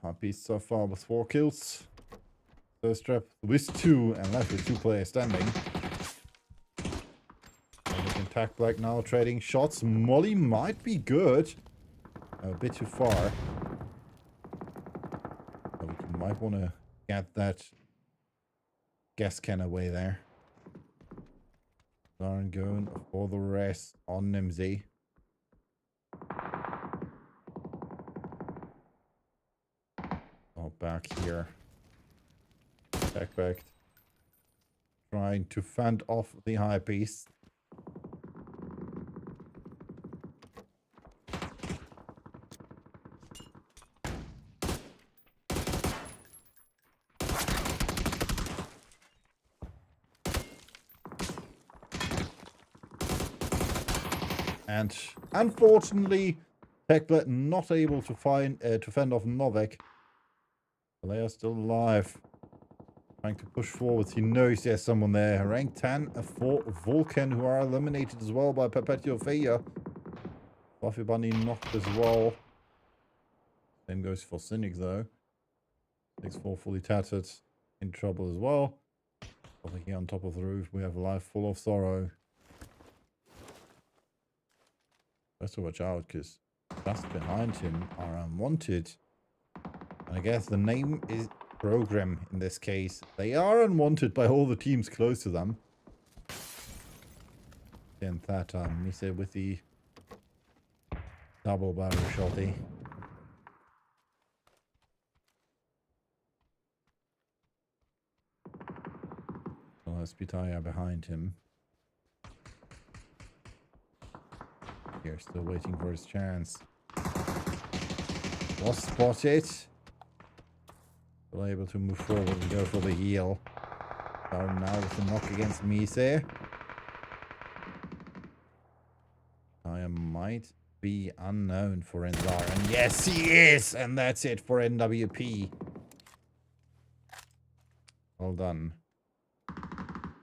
High beasts so far with 4 kills. Thirst trap with 2 and left with 2 players standing. Attack Black now trading shots. Molly might be good. A bit too far. But we might want to get that gas can away there. Lauren going for the rest on Nimsy. Oh, back here. Attack back. Trying to fend off the high beast. And unfortunately, Techblack not able to fend off Novak. They are still alive. Trying to push forward. He knows there's someone there. Rank 10 for Vulcan, who are eliminated as well by Perpetual Failure. Fluffy Bunny knocked as well. Same goes for Cynic though. 6-4 fully tattered. In trouble as well. Over here on top of the roof, we have a Life Full of Sorrow. Best to watch out, because just behind him are Unwanted. And I guess the name is Program in this case. They are unwanted by all the teams close to them. And that Mise with the double barrel shotty. Well, has Pitaya behind him. Here, still waiting for his chance. Was spotted. Still able to move forward and go for the heal. Now with the knock against Mise. I might be unknown for Enzar. And yes, he is! And that's it for NWP. Well done.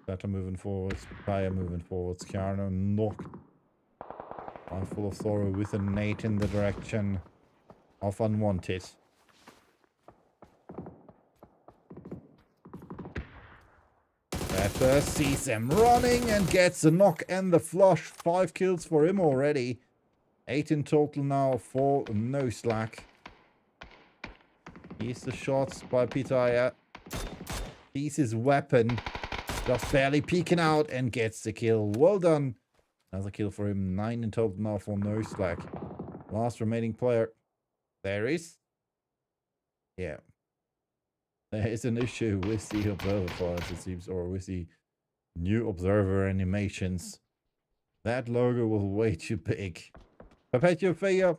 Better moving forwards. Fire moving forwards. Kiarno knocked. Full of Sorrow with a nade in the direction of Unwanted. Pepper sees him running and gets the knock and the flush. 5 kills for him already. 8 in total now for No Slack. Here's the shots by Pitaya. He's his weapon. Just barely peeking out and gets the kill. Well done Another kill for him. 9 in total now for no slack. Last remaining player. There is. Yeah. There is an issue with the observer files, it seems, or with the new observer animations. That logo was way too big. Perpetual failure.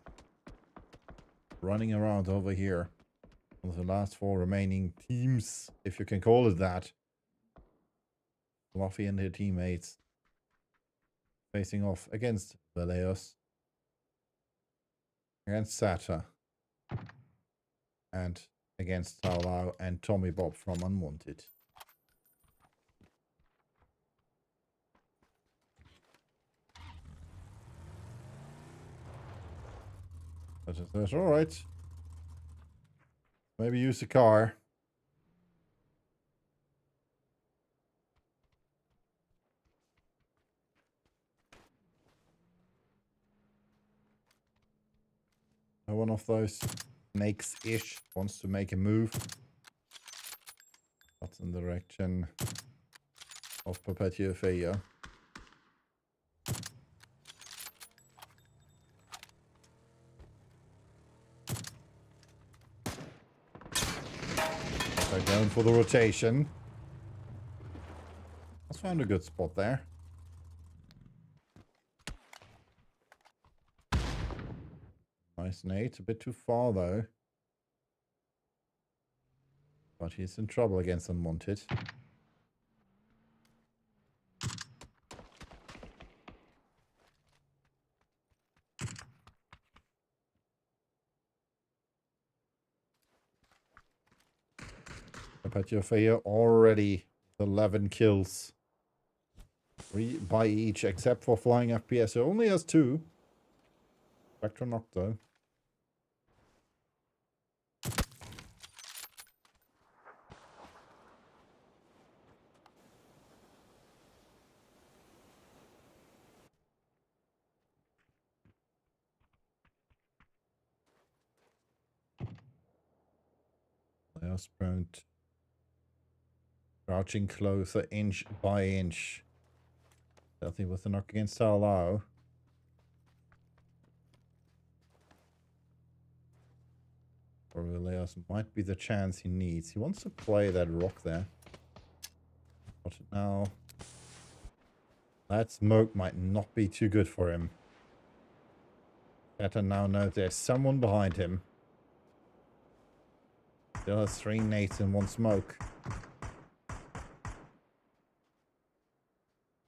Running around over here. One of the last 4 remaining teams, if you can call it that. Fluffy and their teammates. Facing off against Valeos. Against Sata. And against Taolau and Tommy Bob from Unwanted. That's alright. Maybe use the car. One of those snakes-ish wants to make a move. That's in the direction of Perpetua Failure. They're going for the rotation. Let's find a good spot there. Nice Nate, a bit too far though. But he's in trouble against Unwanted. Perpetua Failure already 11 kills. 3 by each, except for Flying FPS. It only has 2. Spectre knocked though. They are sprint. Crouching closer inch by inch. Stealthy with the knock against Taolau. Aurelius might be the chance he needs. He wants to play that rock there. But now that smoke might not be too good for him. Better now knows there's someone behind him. Still has 3 nades and 1 smoke.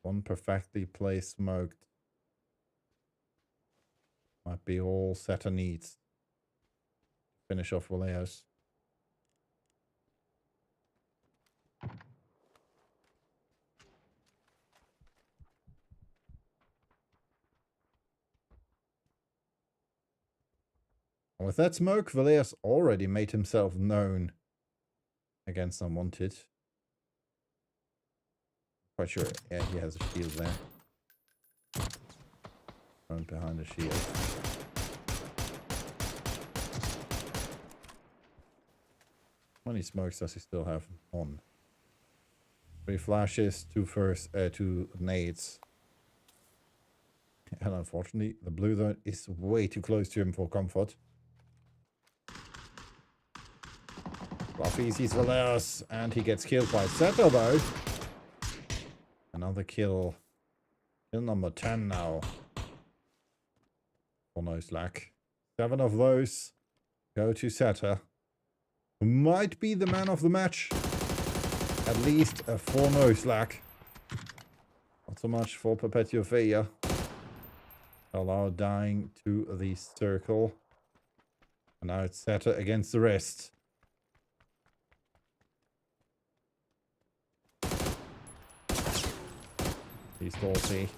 1 perfectly placed smoked. Might be all Seta needs. Finish off Waleos. With that smoke, Valeos already made himself known against Unwanted. Quite sure, yeah, he has a shield there. Thrown behind the shield. How many smokes does he still have on? 3 flashes, 2 nades. And unfortunately, the blue zone is way too close to him for comfort. Fluffy sees Valeos, and he gets killed by Seto though. Another kill. Kill number 10 now. For no slack. 7 of those go to Seta, who might be the man of the match. At least a 4 no slack. Not so much for Perpetua Failure. Allow dying to the circle. And now it's Seta against the rest. He's salty.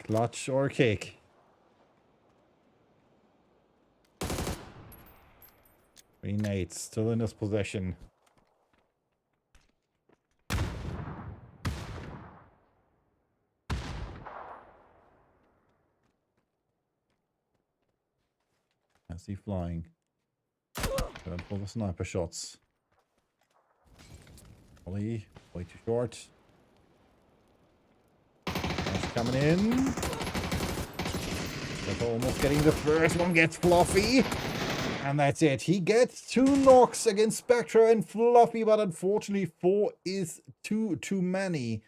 Clutch or kick? Three nades still in his possession. As he flying. Going for the sniper shots. Ollie, way too short. coming in. That's almost getting the first one. Gets Fluffy. And that's it. He gets 2 knocks against Spectra and Fluffy, but unfortunately 4 is too many.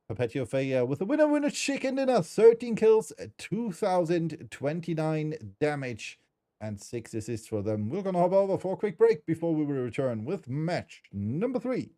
Perpetual Failure with a winner chicken dinner. 13 kills, 2,029 damage, and 6 assists for them. We're going to hop over for a quick break before we will return with match number 3.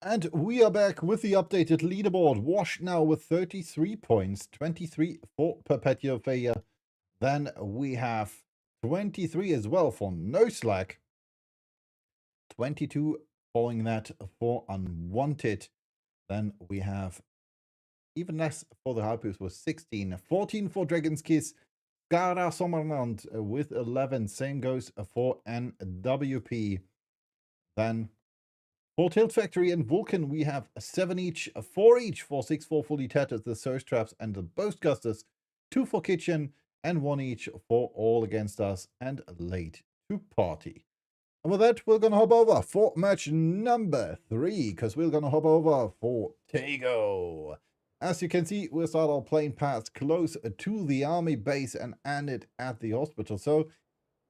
And we are back with the updated leaderboard. Wash now with 33 points, 23 for Perpetual Failure. Then we have 23 as well for No Slack. 22 following that for Unwanted. Then we have even less for the Harpus with 16. 14 for Dragon's Kiss. Gara Sommerland with 11. Same goes for NWP. Then for Tilt Factory and Vulcan, we have 7 each, 4 each for 6-4 Fully Tattered, the Surge Traps, and the Boastgusters, 2 for Kitchen, and 1 each for All Against Us and Late to Party. And with that, we're going to hop over for match number 3, because we're going to hop over for Tego. As you can see, we start our plane path close to the army base and end it at the hospital. So,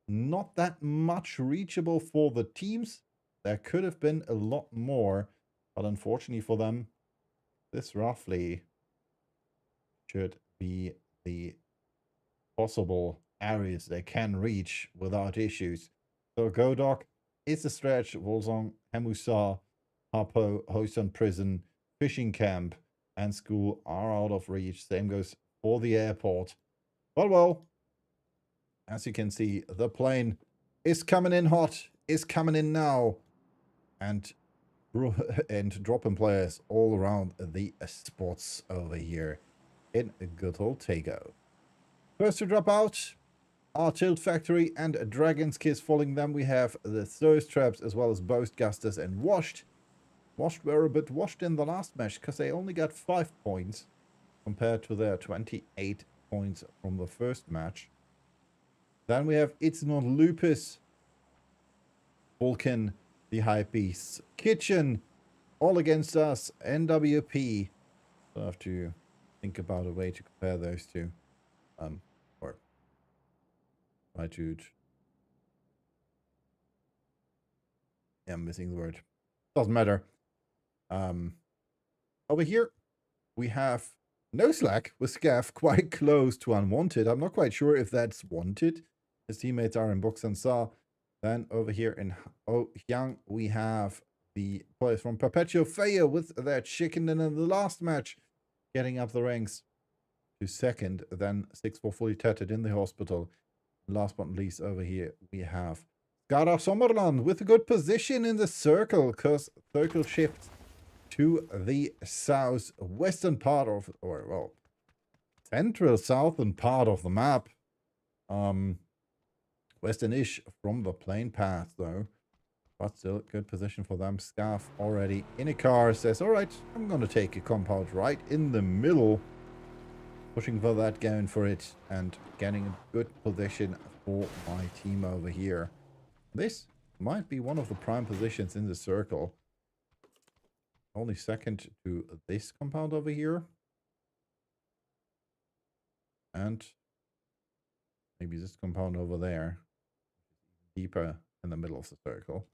not that much reachable for the teams. There could have been a lot more, but unfortunately for them, this roughly should be the possible areas they can reach without issues. So Godok is a stretch, Wolsong, Hemusar, Harpo, Houston Prison, Fishing Camp, and School are out of reach. Same goes for the airport. But well, as you can see, the plane is coming in hot, is coming in now. And dropping players all around the spots over here in good old Tego. First to drop out are Tilt Factory and Dragon's Kiss. Following them, we have the Thirst Traps as well as Boastgusters and Washed. Washed were a bit washed in the last match because they only got 5 points compared to their 28 points from the first match. Then we have It's Not Lupus, Vulcan, the High Beast, Kitchen, all against us, NWP. So I have to think about a way to compare those two. Or try to... Yeah, I'm missing the word. Doesn't matter. Over here, we have No Slack with Scav quite close to unwanted. I'm not quite sure if that's wanted. His teammates are in Box and Saw. Then over here in Oh Hyang, we have the players from Perpetual Fail with their chicken. And in the last match, getting up the ranks to second. Then 6-4 fully tatted in the hospital. Last but not least, over here, we have Skara Sommerland with a good position in the circle, because circle shifts to the southwestern part of, or well, central southern part of the map. Western-ish from the plane path, though. But still, good position for them. Scarf already in a car says, all right, I'm going to take a compound right in the middle. Pushing for that, going for it, and getting a good position for my team over here. This might be one of the prime positions in the circle. Only second to this compound over here. And maybe this compound over there. Deeper in the middle of the circle.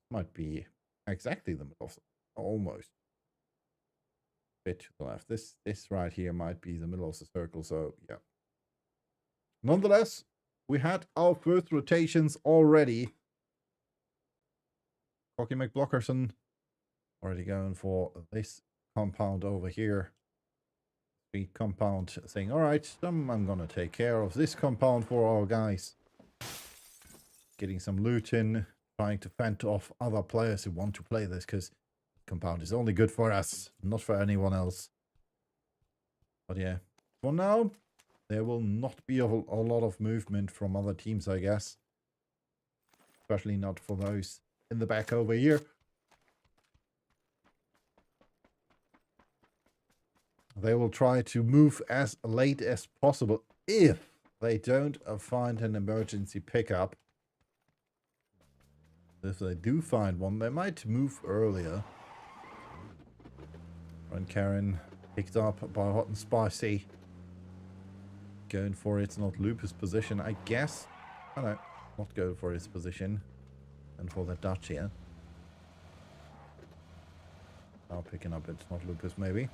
Might be exactly the middle of the, almost. Bit to the left. This right here might be the middle of the circle, so yeah. Nonetheless, we had our first rotations already. Cocky McBlockerson already going for this compound over here. Street compound saying, all right, I'm going to take care of this compound for our guys. Getting some loot in, trying to fend off other players who want to play this, because compound is only good for us, not for anyone else. But yeah, for now, there will not be a lot of movement from other teams, I guess. Especially not for those in the back over here. They will try to move as late as possible if they don't find an emergency pickup. If they do find one, they might move earlier. When Karen picked up by Hot and Spicy. Going for It's Not Lupus position, I guess. I don't know, not going for his position. And for the Dutch here. Now picking up It's Not Lupus maybe.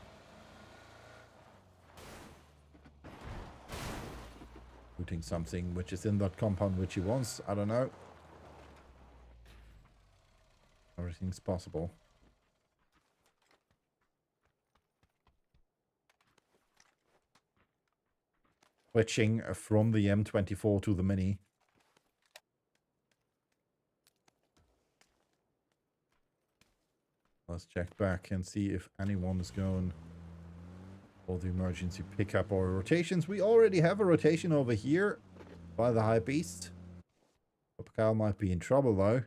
Looting something which is in that compound which he wants. I don't know. Everything's possible. Switching from the M24 to the Mini. Let's check back and see if anyone is going for the emergency pickup or rotations. We already have a rotation over here by the High Beast. Popcal might be in trouble though.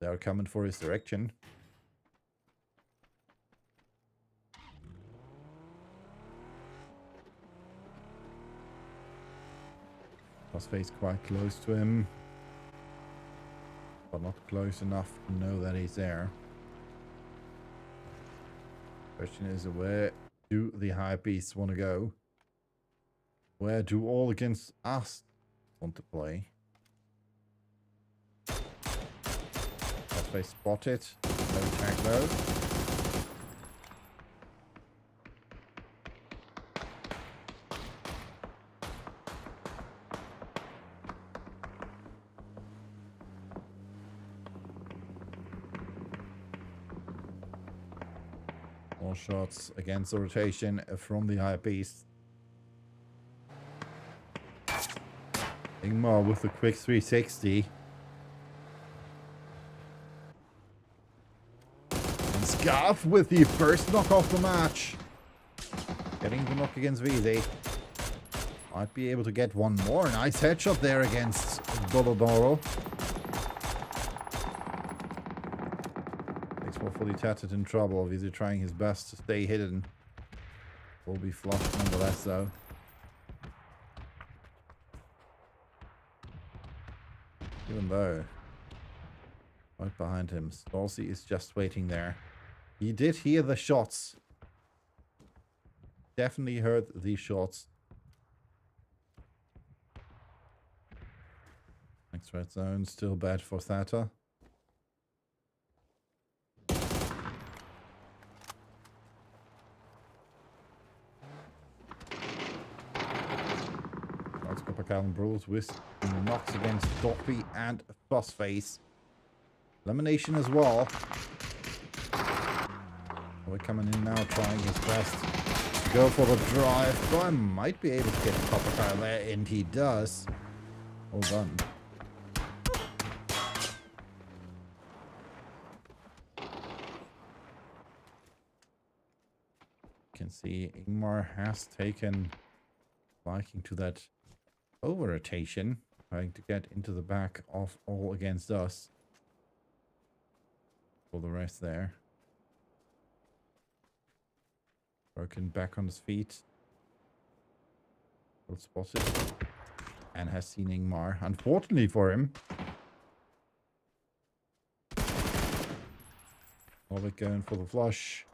They're coming for his direction. Face quite close to him, but not close enough to know that he's there. Question is, where do the High Beasts want to go? Where do all against us want to play? Face spotted. No tag though. More shots against the rotation from the High Beast. Ingmar with a quick 360. And Scarf with the first knock off the match. Getting the knock against VZ. Might be able to get one more. Nice headshot there against Dolodoro. Fully tattered in trouble. Obviously trying his best to stay hidden. Will be flushed nonetheless though. Even though, right behind him, Stalsy is just waiting there. He did hear the shots. Definitely heard the shots. Next red zone, still bad for Thata. Calvin Brawls with knocks against Doppy and Fussface. Elimination as well. We're coming in now, trying his best to go for the drive. But I might be able to get Coppertail there, and he does. Well done. You can see Ingmar has taken liking to that over rotation, trying to get into the back of all against us. For the rest there. Broken back on his feet. Well spotted. And has seen Ingmar. Unfortunately for him. Orbit going for the flush.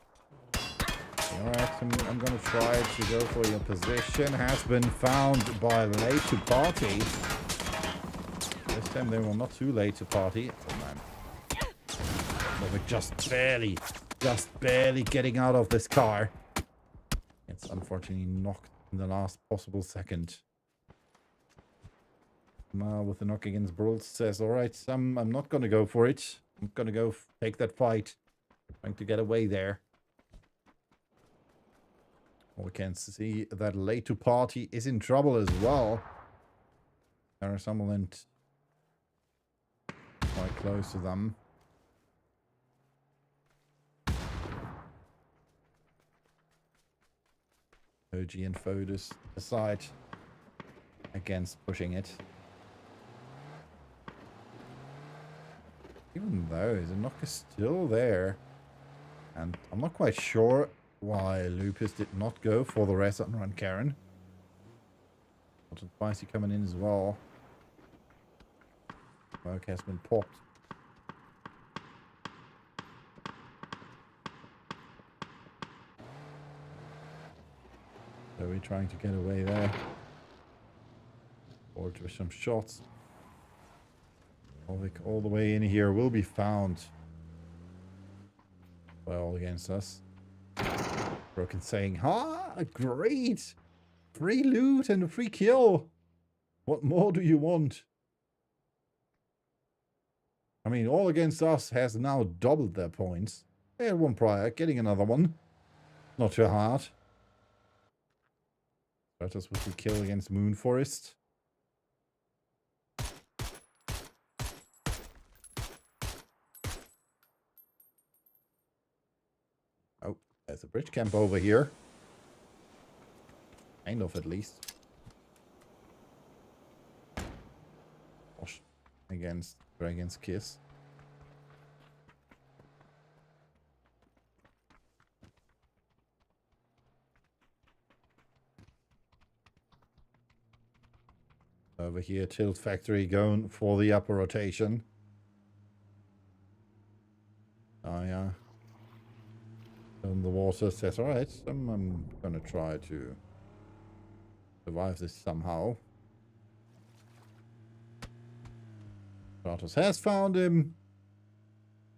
Alright, I'm gonna try to go for your position. Has been found by late to party. This time they were not too late to party. Oh man. Orbit just barely getting out of this car. It's unfortunately knocked in the last possible second. Ma with the knock against Brulz says, alright, I'm not gonna go for it. I'm gonna go take that fight. Trying to get away there. We can see that late to party is in trouble as well. Sunderland quite close to them. OG and Fodus decide against pushing it. Even though the knock is still there. And I'm not quite sure why Lupus did not go for the rest and run Karen. But Spicy coming in as well. Smoke has been popped. So we're trying to get away there. Or to some shots. All the way in here will be found. Well, against us. Broken saying, great! Free loot and a free kill! What more do you want? I mean, all against us has now doubled their points. They had one prior, getting another one. Not too hard. That was with the kill against Moon Forest. Oh, there's a bridge camp over here. Kind of, at least. Gosh. Against Dragon's Kiss. Over here, Tilt Factory going for the upper rotation. Oh, yeah. The water says, alright, I'm gonna try to survive this somehow. Stratos has found him.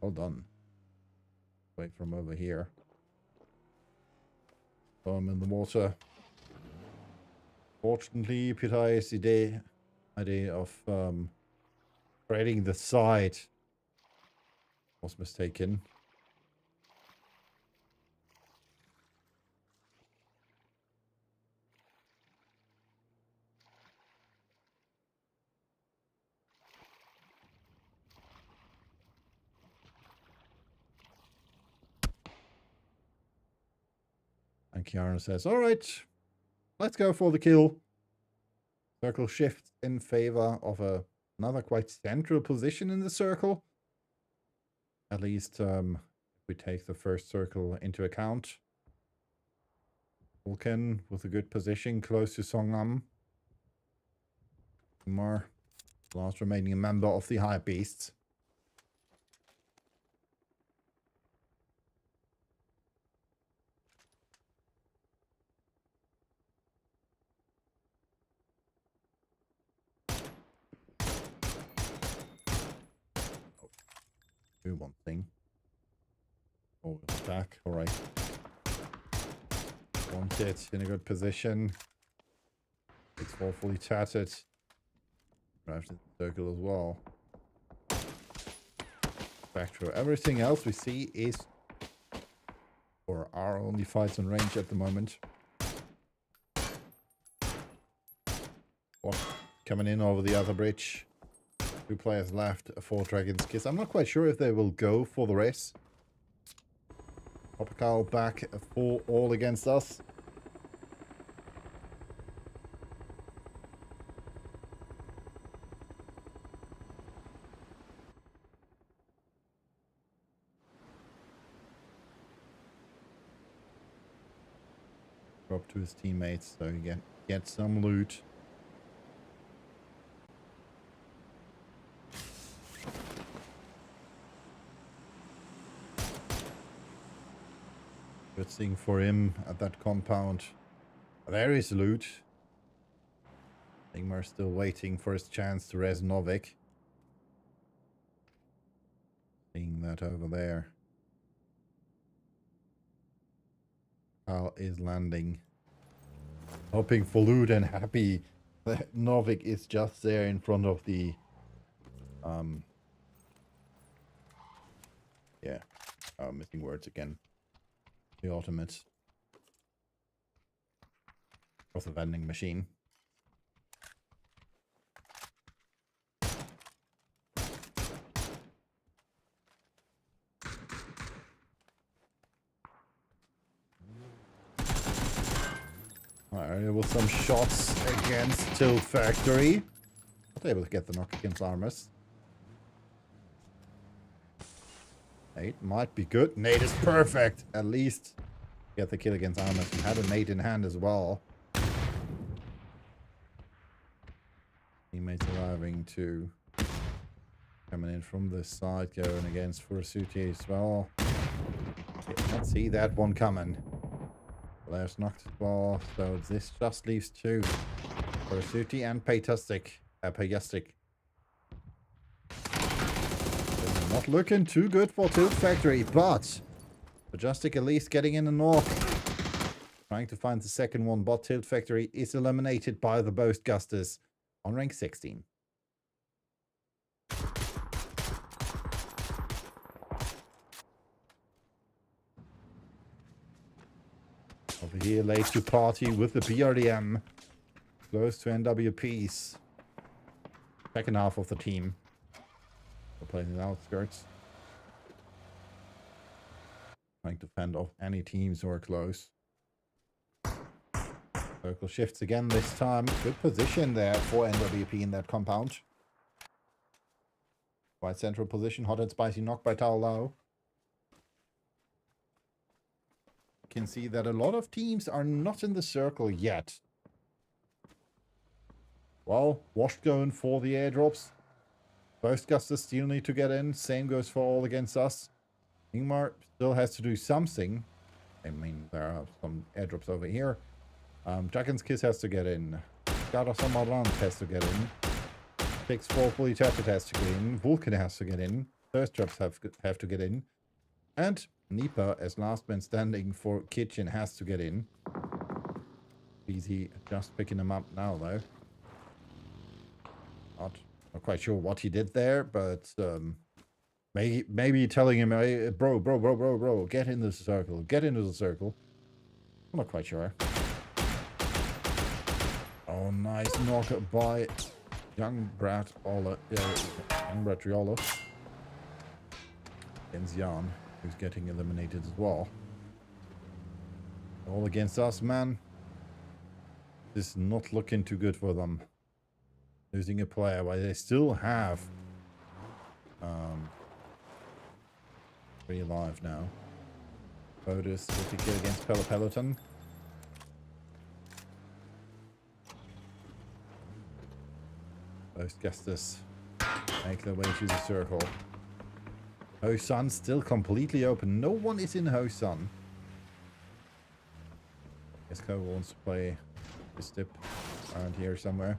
Well done. Wait from over here. Throw him in the water. Fortunately, Pitai's idea of spreading the side was mistaken. And Kiara says, alright, let's go for the kill. Circle shifts in favor of another quite central position in the circle. At least if we take the first circle into account. Vulcan with a good position close to Songnam. Mar Last remaining member of the High Beasts. Do one thing. Oh, back. All right. Wanted in a good position. It's all fully tattered. Drives in the circle as well. Back through. Everything else we see is, or are only fights on range at the moment. Coming in over the other bridge. 2 players left. 4 Dragon's Kiss. I'm not quite sure if they will go for the rest. Hopper back for all against us. Drop to his teammates so he get some loot. Good thing for him at that compound. There is loot. Ingmar still waiting for his chance to res Novik. Seeing that over there. Carl is landing. Hoping for loot and happy that Novik is just there in front of the missing words again. The ultimate of the vending machine. Alright, with some shots against Tilt Factory. Not able to get the knock against Armus. Nade might be good. Nade is perfect. At least get the kill against Armus. He had a nade in hand as well. Teammates arriving too. Coming in from this side, going against Fursuti as well. Did not see that one coming. There's knocked as well, so this just leaves 2. Fursuti and Payastic. Not looking too good for Tilt Factory, but Majestic at least getting in the knock. Trying to find the second one, but Tilt Factory is eliminated by the Boast Gusters on rank 16. Over here, late to party with the BRDM. Close to NWPs. Second half of the team. Playing in the outskirts. Trying to fend off any teams who are close. Circle shifts again this time. Good position there for NWP in that compound. Quite central position. Hot and spicy knock by Tao Lao. Can see that a lot of teams are not in the circle yet. Well, Wash going for the airdrops. Both Gusters still need to get in. Same goes for all against us. Ingmar still has to do something. I mean, there are some airdrops over here. Dragon's Kiss has to get in. Garasamarant has to get in. Pix 4 fully tatted has to get in. Vulcan has to get in. Thirst traps have to get in. And Nipa, as last man standing for Kitchen, has to get in. Easy, just picking them up now, though. Not quite sure what he did there, but maybe telling him, hey, bro, get in the circle. Get into the circle. I'm not quite sure. Oh, nice knock by young Brad Ola. Young Brad Riola. Against Jan, who's getting eliminated as well. All against us, man. This is not looking too good for them. Losing a player, but they still have 3 alive now. Bodus with the kill against Peloton. Both guesses make their way to the circle. Hosan still completely open. No one is in Hosan. Esco wants to play this tip around here somewhere.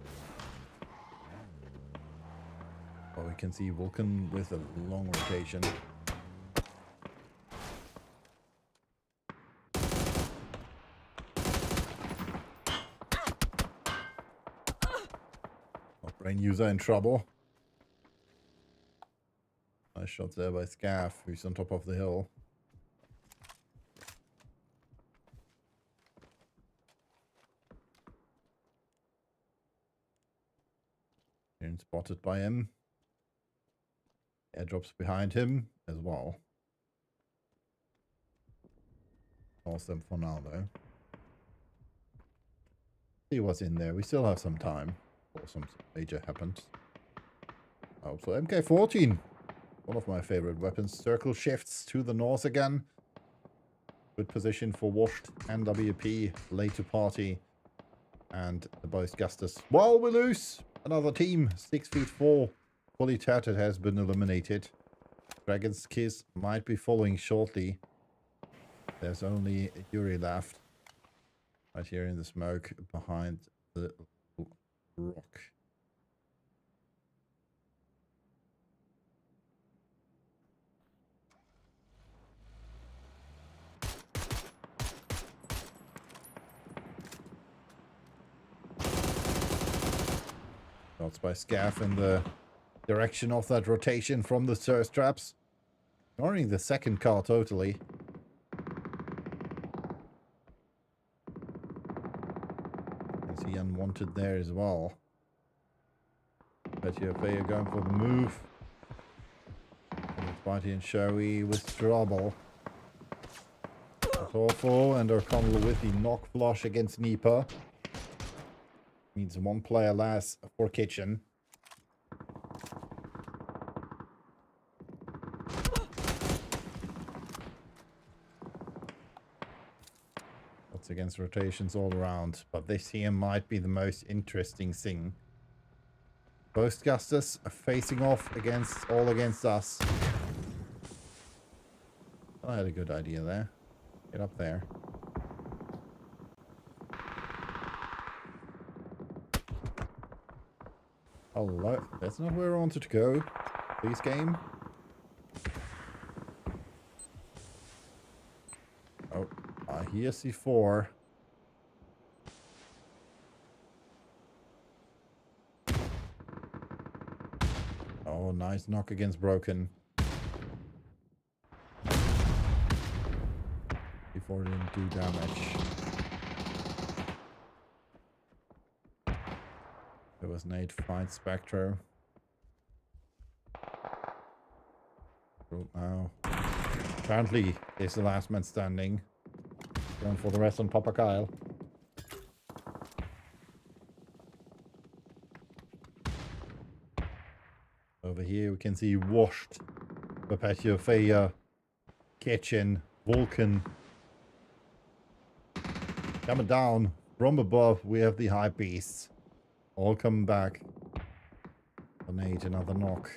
But we can see Vulcan with a long rotation. Brain user in trouble. Nice shot there by Scaff, who's on top of the hill. Being spotted by him. Airdrops behind him as well. Lost them for now though. See what's in there. We still have some time. Or something major happens. Oh, so MK14. One of my favorite weapons. Circle shifts to the north again. Good position for Washed and WP. Late to party. And the both Gustus. Well, we lose. Another team. 6'4". Fully tattered has been eliminated. Dragon's Kiss might be following shortly. There's only Yuri left. Right here in the smoke behind the rock. Shots by Scaff in the direction of that rotation from the thirst traps. Ignoring the second car totally. I see unwanted there as well. But you're going for the move. Party and Showy with trouble. That's awful. And O'Connell with the knock flush against Nipa. Means one player less for Kitchen. Lots against rotations all around. But this here might be the most interesting thing. Both Gustus are facing off all against us. I had a good idea there. Get up there. Hello. That's not where I wanted to go. Please, game. Oh, I hear C4. Oh, nice knock against Broken. Before it didn't do damage. There was Nate fight Spectro. Now, apparently, is the last man standing. Going for the rest on Papa Kyle. Over here we can see Washed, Perpetua Faya, Kitchen, Vulcan. Coming down from above, we have the High Beasts. All coming back. Nate, another knock.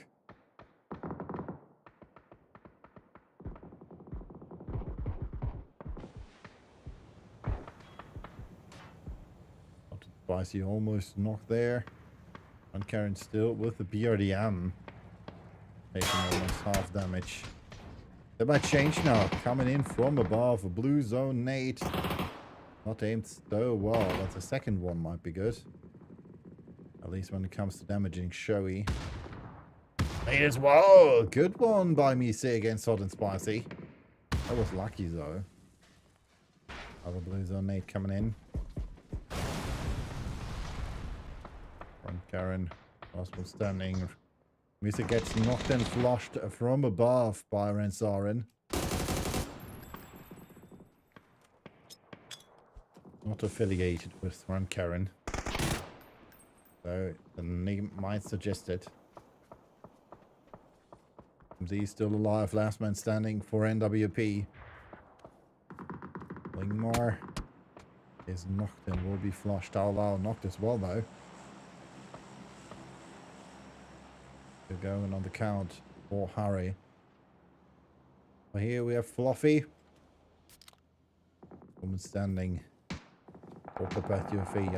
Spicy almost knocked there. And Karen still with the BRDM. Taking almost half damage. That might change now. Coming in from above. A blue zone nade. Not aimed so well. That's the second one might be good. At least when it comes to damaging Showy. Nade as well. Good one by me, say, against Hot and Spicy. That was lucky though. Other blue zone nade coming in. Karen, last one standing. Misa gets knocked and flushed from above by Ransarin. Not affiliated with Karen. So the name might suggest it. MZ still alive, last man standing for NWP. Lingmar is knocked and will be flushed. Al knocked as well though. We're going on the count for Harry. But here we have Fluffy. Woman standing. Up at your feet.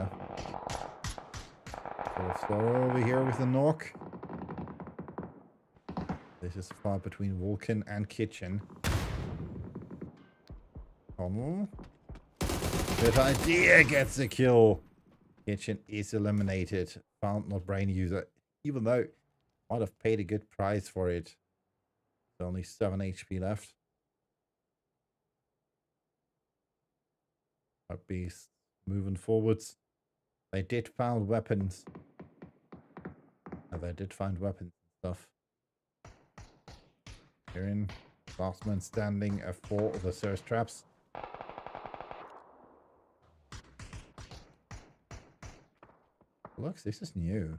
So over here with the knock. This is a fight between Vulcan and Kitchen. Good idea, gets a kill. Kitchen is eliminated. Found not brain user. Even though might have paid a good price for it. There's only 7 HP left. That beast moving forwards. They did find weapons. They did find weapons and stuff. Here in. Last man standing for the thirst traps. Looks, this is new.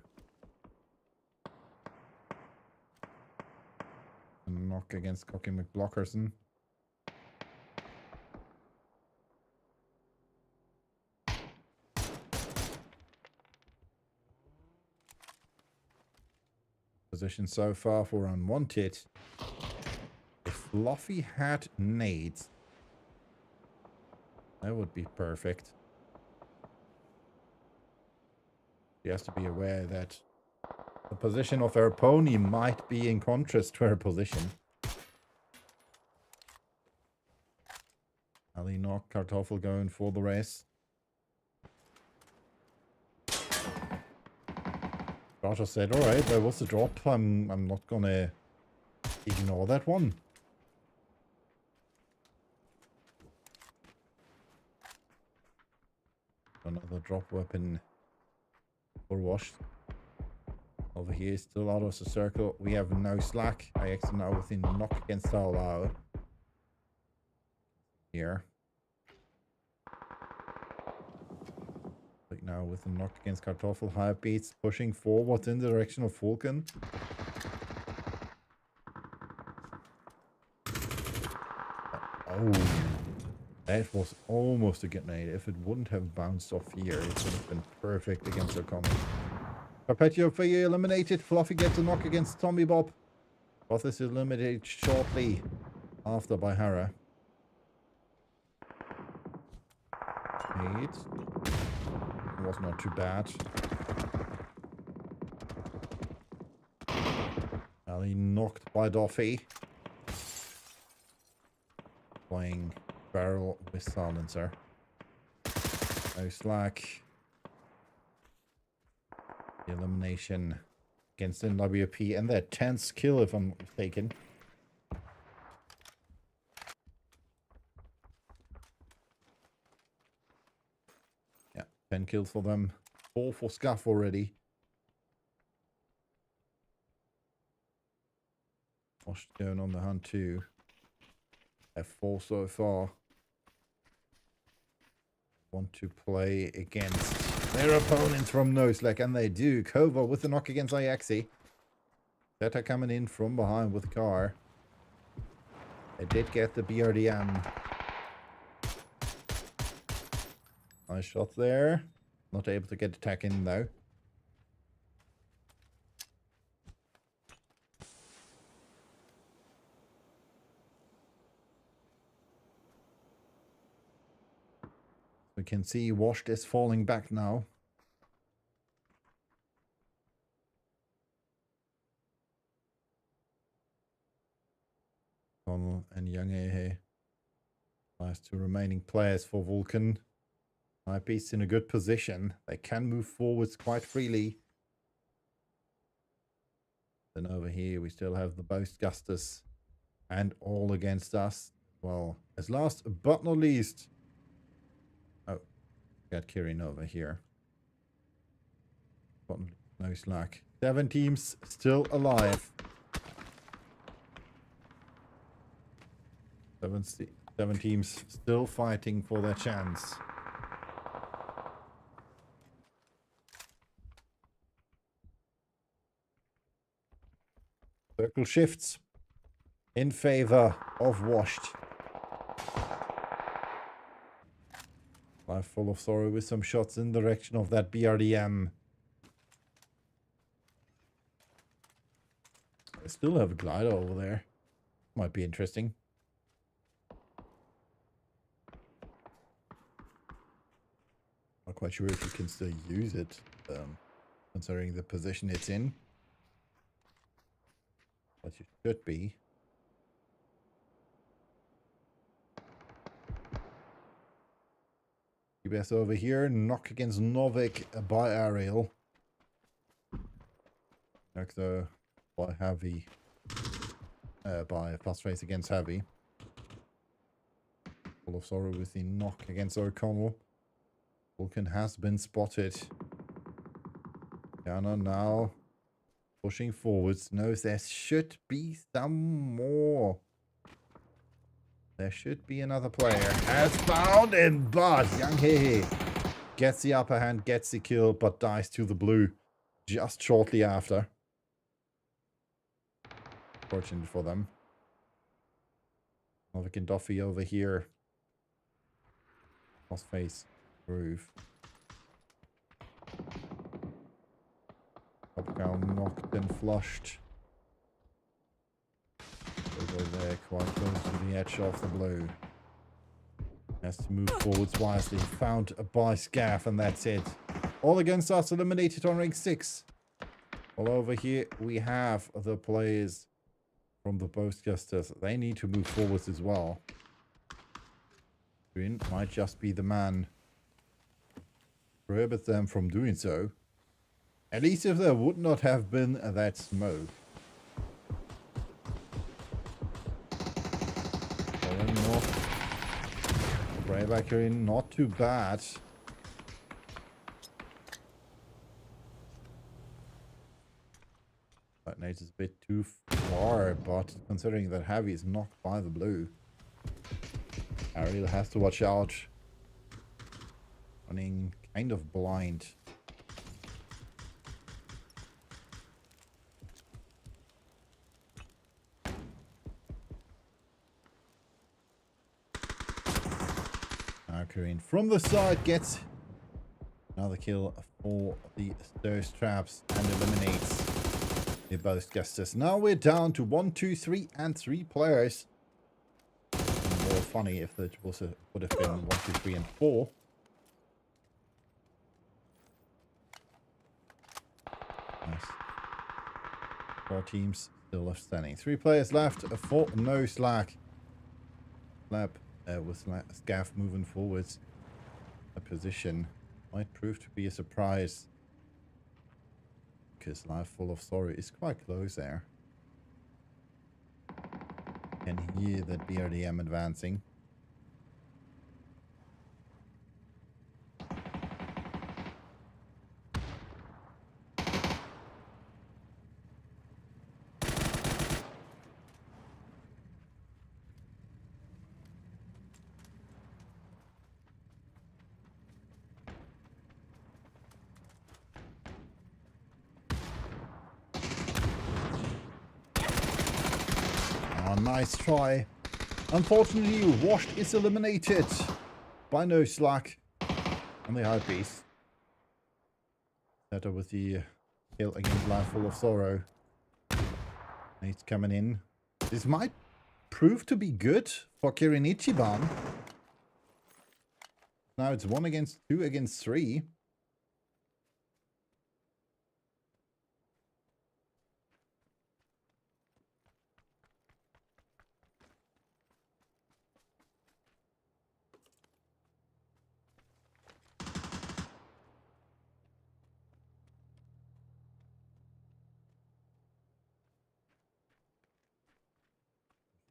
A knock against Cocky McBlockerson. Position so far for unwanted. If Fluffy had nades, that would be perfect. She has to be aware that the position of her pony might be in contrast to her position. Ali knock, Kartoffel going for the race. Roger said, alright, there was a drop. I'm not gonna ignore that one. Another drop weapon for washed. Over here, still out of the circle. We have no slack. I actually now within knock against our here. Like now with the knock against Kartoffel, high beats pushing forward in the direction of Vulcan. Oh, that was almost a grenade. If it wouldn't have bounced off here, it would have been perfect against her combo. Perpetual Fire eliminated. Fluffy gets a knock against Tommy Bob. Both is eliminated shortly after by Hera. It was not too bad. Ali knocked by Duffy. Playing barrel with silencer. No slack. The elimination against NWP and their 10th kill if I'm mistaken. Yeah, 10 kills for them. 4 for Scuff already. Washed going on the hunt too. F4 so far. Want to play against their opponents from no slack, and they do. Kova with the knock against Iaxi. Zeta coming in from behind with the car. They did get the BRDM. Nice shot there. Not able to get attack in though. We can see Washed is falling back now. Connell and Young here. Last 2 remaining players for Vulcan. Eyepiece in a good position. They can move forwards quite freely. Then over here we still have the Boast Gustus and all against us. Well, as last but not least. Oh, got Kirin over here. But no slack. 7 teams still alive. 7 teams still fighting for their chance. Circle shifts in favor of Washed. Life full of sorrow with some shots in the direction of that BRDM. still have a glider over there. Might be interesting. Not quite sure if you can still use it, considering the position it's in. But you should be. UBS over here. Knock against Novik by aerial. Next by heavy. By fast race against heavy. Full of sorrow with the knock against O'Connell. Vulcan has been spotted. Ghana now pushing forwards. Knows there should be some more. There should be another player. Has found him, but Young Hehe gets the upper hand, gets the kill, but dies to the blue just shortly after. Fortunate for them. Novik and Duffy over here. Cross face groove. Top down, knocked and flushed. Over there, quite close to the edge of the blue. Has to move forwards wisely. Found by Scaff, and that's it. All against us, eliminated on ring 6. Well, over here we have the players from the Boastcasters. They need to move forwards as well. Green might just be the man to prohibit them from doing so. At least if there would not have been that smoke. Greyback in, not too bad. That Nate is a bit too far, but considering that Heavy is knocked by the blue, Ariel has to watch out. Running kind of blind. Karin from the side gets another kill for the thirst traps and eliminates the Boastcasters. Now we're down to 1, 2, 3, and 3 players. More funny if it was would have been 1, 2, 3, and 4. Nice. 4 teams still left standing. 3 players left. 4 no slack. Slap. With Scaff moving forwards, a position might prove to be a surprise because Life Full of Sorrow is quite close there. Can hear that BRDM advancing. Nice try. Unfortunately, Washed is eliminated by no slack on the high piece. Set up with the kill against Life Full of Sorrow. Nate's coming in. This might prove to be good for Kirin Ichiban. Now it's 1 against 2 against 3.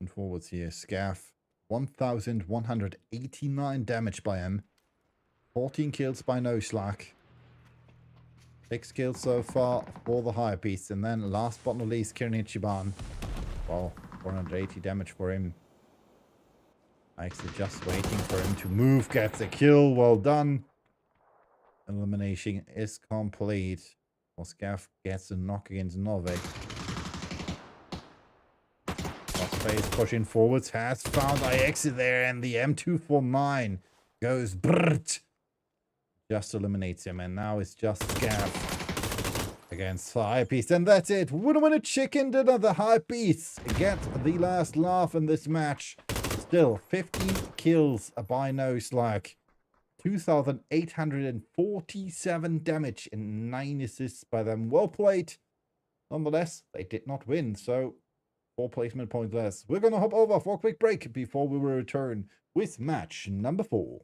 Forwards here. Scaff, 1,189 damage by him. 14 kills by no slack. 6 kills so far for the higher piece. And then last but not least, Kirin Ichiban. Well, 480 damage for him. Actually just waiting for him to move. Gets a kill. Well done. Elimination is complete. Well, Scaff gets a knock against Novik. Face pushing forwards, has found IXi there, and the M249 goes brrrt. Just eliminates him, and now it's just Scaff against Hypebeast, and that's it. Winner chicken dinner. The Hypebeast get the last laugh in this match. Still, 15 kills by no slack. 2,847 damage and 9 assists by them. Well played. Nonetheless, they did not win, so 4 placement points less. We're going to hop over for a quick break before we will return with match number 4.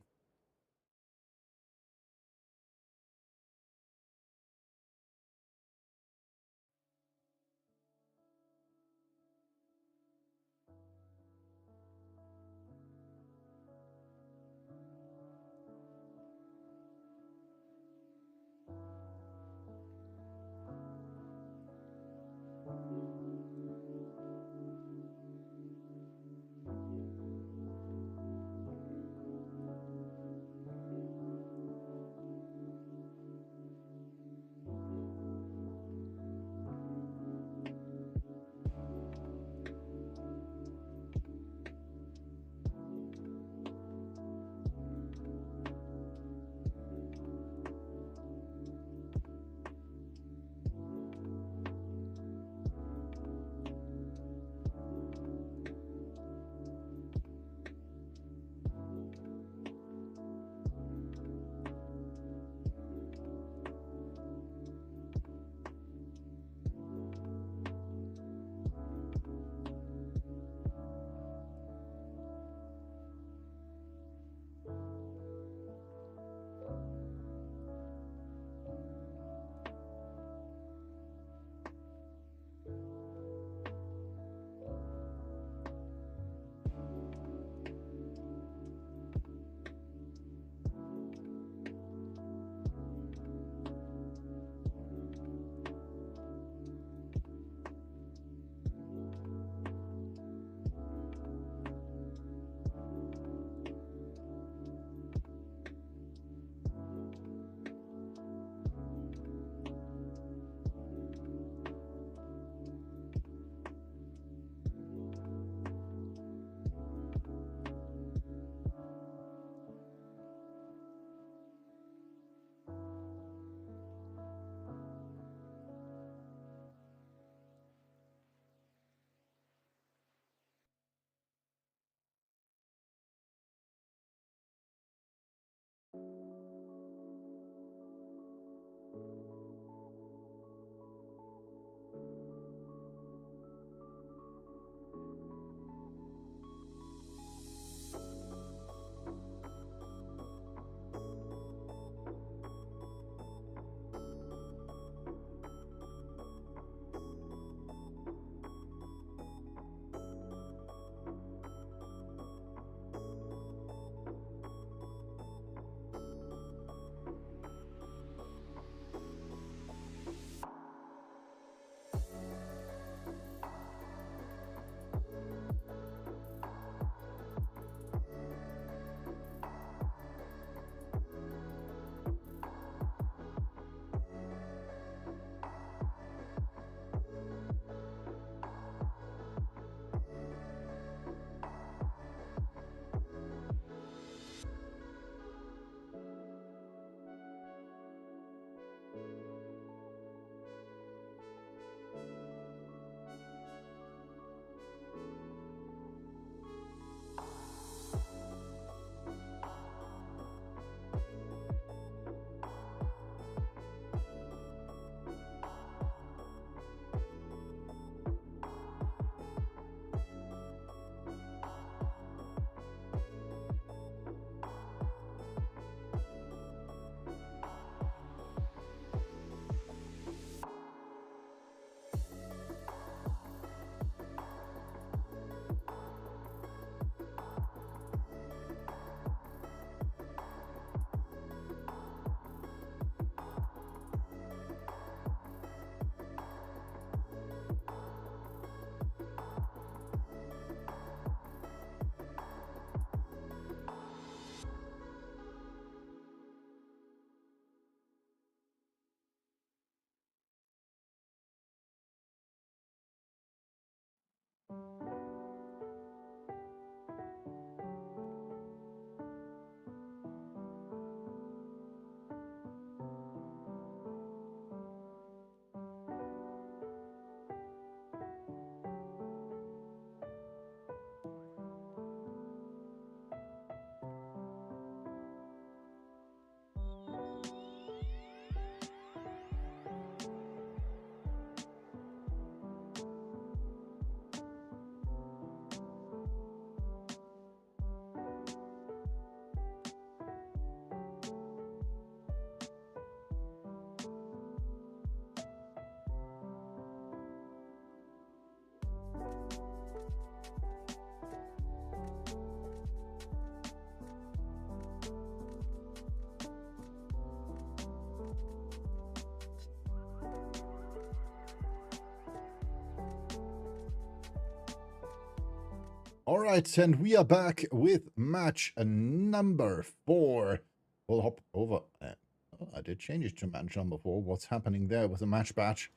Alright, and we are back with match number 4. We'll hop over. Oh, I did change it to match number 4. What's happening there with the match batch?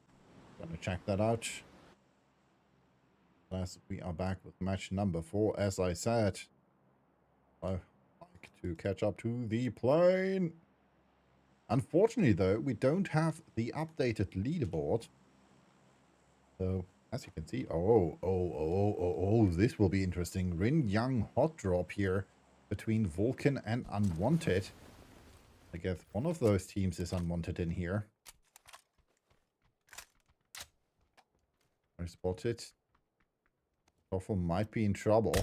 Gonna check that out. As we are back with match number 4, as I said. I like to catch up to the plane. Unfortunately, though, we don't have the updated leaderboard. So, as you can see, this will be interesting. Rin Yang hot drop here between Vulcan and Unwanted. I guess one of those teams is Unwanted in here. I spotted. Toffel might be in trouble.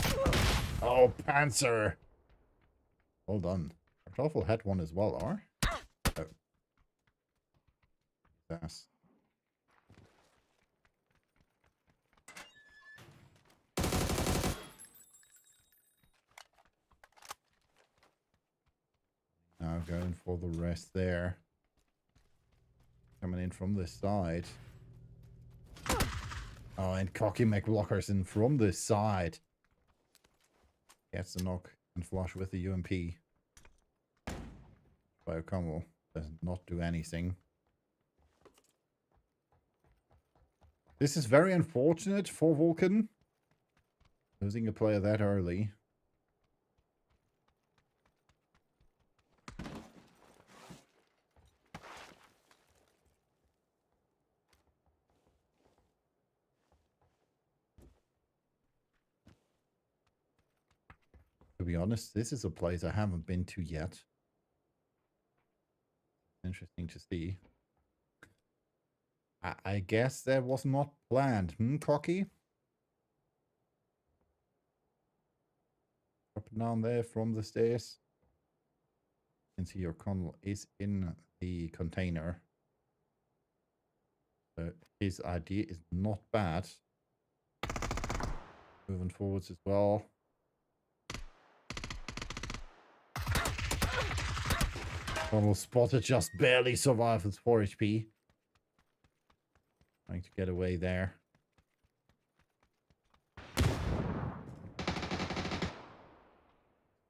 Oh, Panzer! Well done. Toffel had one as well, or? Oh. Yes. Now going for the rest there. Coming in from this side. Oh, and Cocky McLockerson from this side. Gets the knock and flush with the UMP. Biocombo does not do anything. This is very unfortunate for Vulcan. Losing a player that early. To be honest, this is a place I haven't been to yet. Interesting to see. I guess that was not planned. Cocky? Up and down there from the stairs. You can see your Connell is in the container. So his idea is not bad. Moving forwards as well. Connell spotted, just barely survived with 4 HP. Trying to get away there.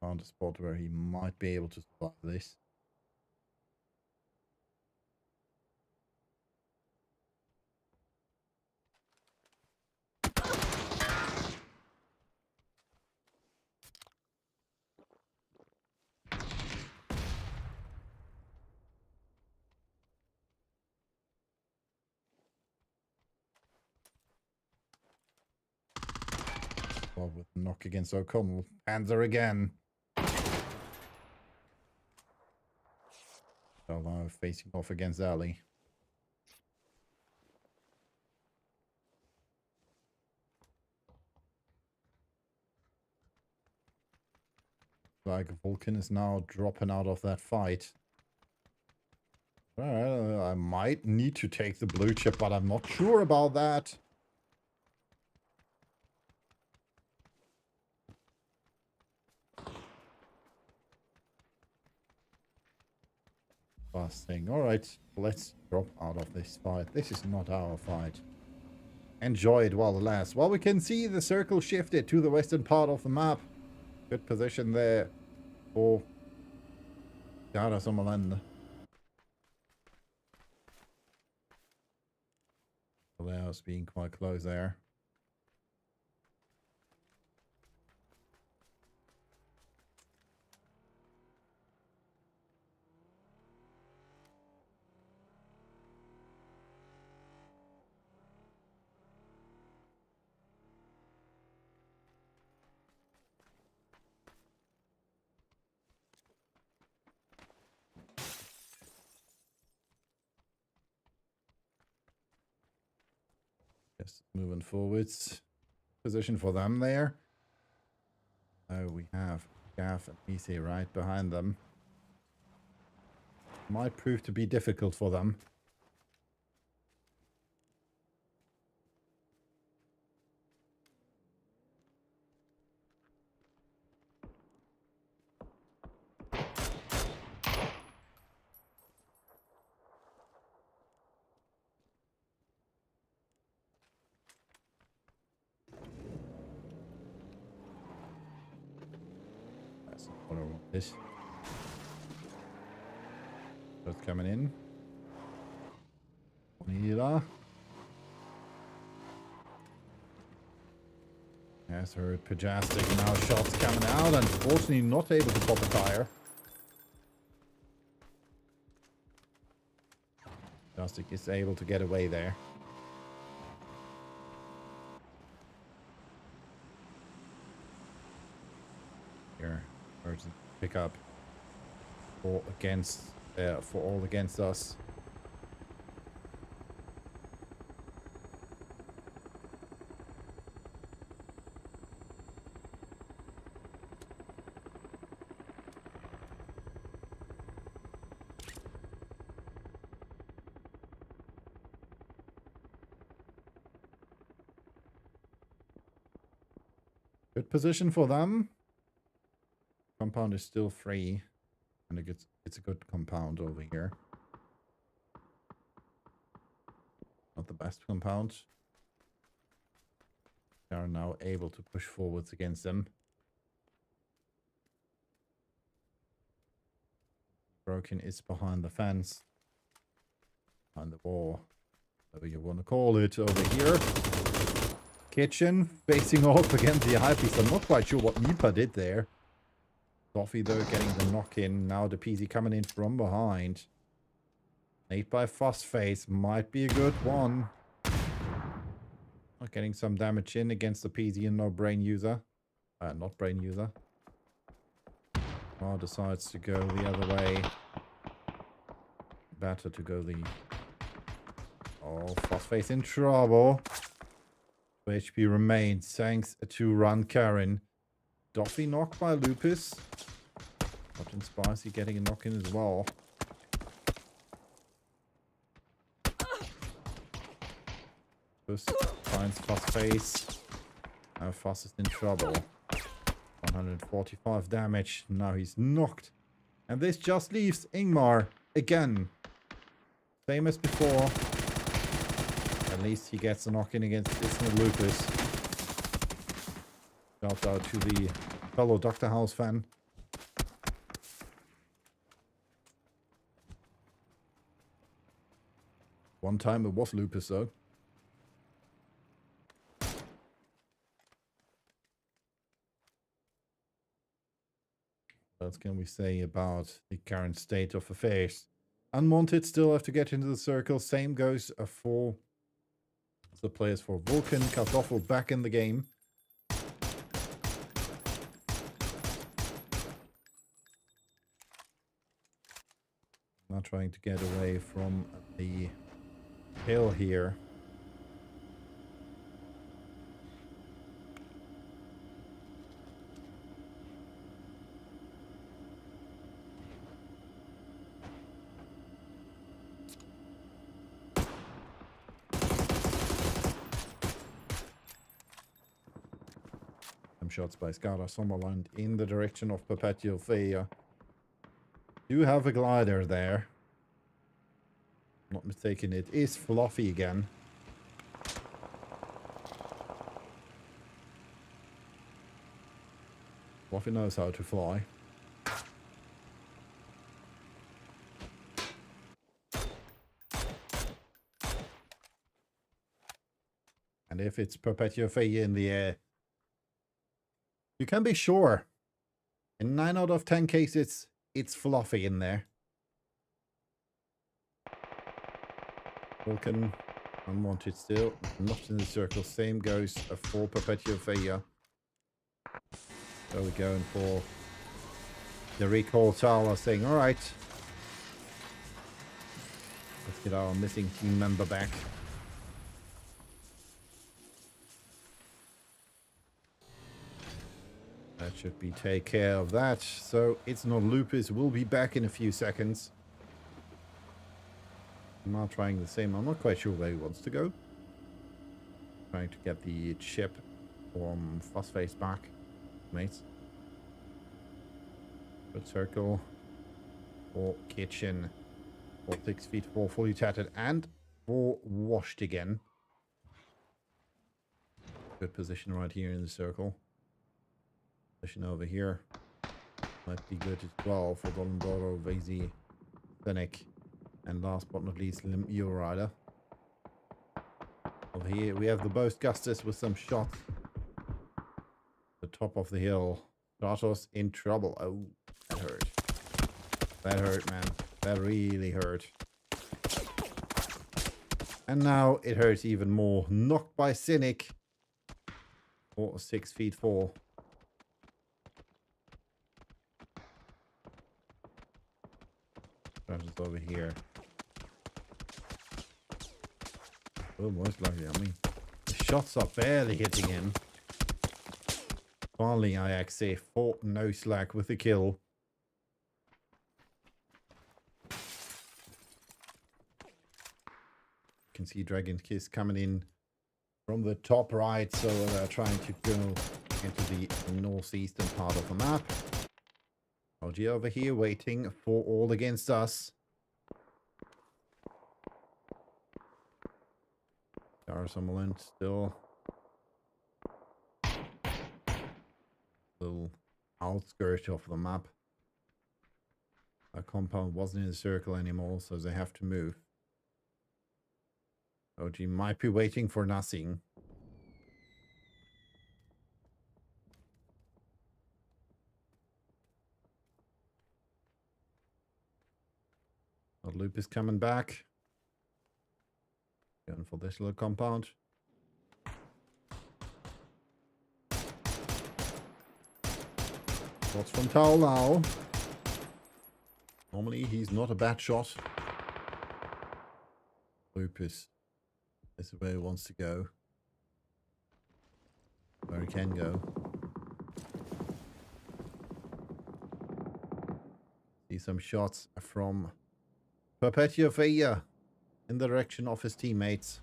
Found a spot where he might be able to survive this. Well, with knock against O'Connell. Panzer again. So now facing off against Ali. Like Vulcan is now dropping out of that fight. I might need to take the blue chip, but I'm not sure about that. Fast thing. Alright, let's drop out of this fight. This is not our fight. Enjoy it while it lasts. Well, we can see the circle shifted to the western part of the map. Good position there for Gara Sommerland. The layout's being quite close there. Just moving forwards. Position for them there. Oh, we have Gaff and Mise right behind them. Might prove to be difficult for them. That's not what I wanted. That's coming in. Bonita. Yes, her Pajastic now shots coming out. Unfortunately, not able to pop a tire. Pajastic is able to get away there. Here, urgent pickup for all against us. Good position for them. Compound is still free. And it's a good compound over here. Not the best compound. They are now able to push forwards against them. Broken is behind the fence. Behind the wall. Whatever you want to call it over here. Kitchen facing off against the eyepiece. I'm not quite sure what Nipa did there. Toffee though getting the knock in. Now the PZ coming in from behind. Nade by Phosphate might be a good one. Not getting some damage in against the PZ and no brain user. Not brain user. Mar decides to go the other way. Better to go the... Oh, Phosphate in trouble. 2 HP remains thanks to Run Karen. Doffy knocked by Lupus. Captain Spicy getting a knock in as well. Lupus finds Phosphate. Now Foss is in trouble. 145 damage. Now he's knocked. And this just leaves Ingmar again. Same as before. At least he gets a knock in against Dismal Lupus. Shout out to the fellow Dr. House fan. One time it was Lupus though. What can we say about the current state of affairs? Unwanted still have to get into the circle. Same goes for the players for Vulcan. Kartoffel back in the game. Not trying to get away from the hill here. Some shots by Skara Sommerland in the direction of Perpetual Failure. Do have a glider there. Not mistaken, it is Fluffy again. Fluffy knows how to fly. And if it's Perpetual Failure in the air, you can be sure. In 9 out of 10 cases, it's Fluffy in there. Vulcan, unwanted still. Not in the circle. Same goes for Perpetual Failure. So we're going for the recall tower saying, alright. Let's get our missing team member back. That should be take care of that. So it's not Lupus. We'll be back in a few seconds. I'm not trying the same. I'm not quite sure where he wants to go. Trying to get the chip from Phosphate back. Mates. Good circle. For kitchen. For 6 feet 4 fully tattered. And for washed again. Good position right here in the circle. Position over here. Might be good as well for Dolendoro, Vazy, Fennec, and last but not least, Lim Rider. Over here we have the Boast Gustus with some shots. The top of the hill. Stratos in trouble. Oh, that hurt. That hurt, man. That really hurt. And now it hurts even more. Knocked by Cynic. Or 6 feet 4. Stratos over here. Oh, most likely, I mean, the shots are barely hitting him. Finally, I actually fought no slack with the kill. You can see Dragon Kiss coming in from the top right, so they're trying to go into the northeastern part of the map. OG over here waiting for all against us. Summerland still little outskirt of the map. Our compound wasn't in a circle anymore, so they have to move. OG might be waiting for nothing. The loop is coming back. Going for this little compound. Shots from Tal now. Normally he's not a bad shot. Lupus. This is where he wants to go. Where he can go. See some shots from Perpetua Feia in the direction of his teammates.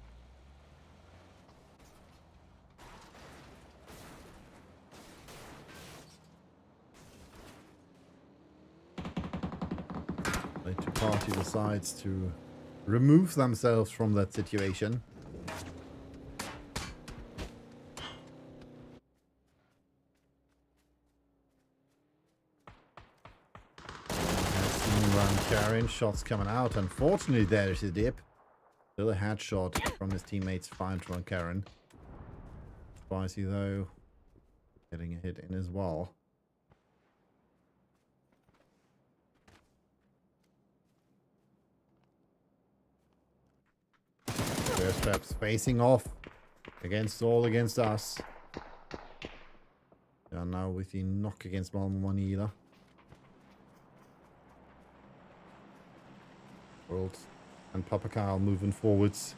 Later party decides to remove themselves from that situation. Karen, shots coming out. Unfortunately, there is a dip. Still a headshot from his teammates fired from Karen. Spicy though, getting a hit in as well. Bear straps facing off against us. They are now with the knock against Malmo either. World and Papa Kyle moving forwards.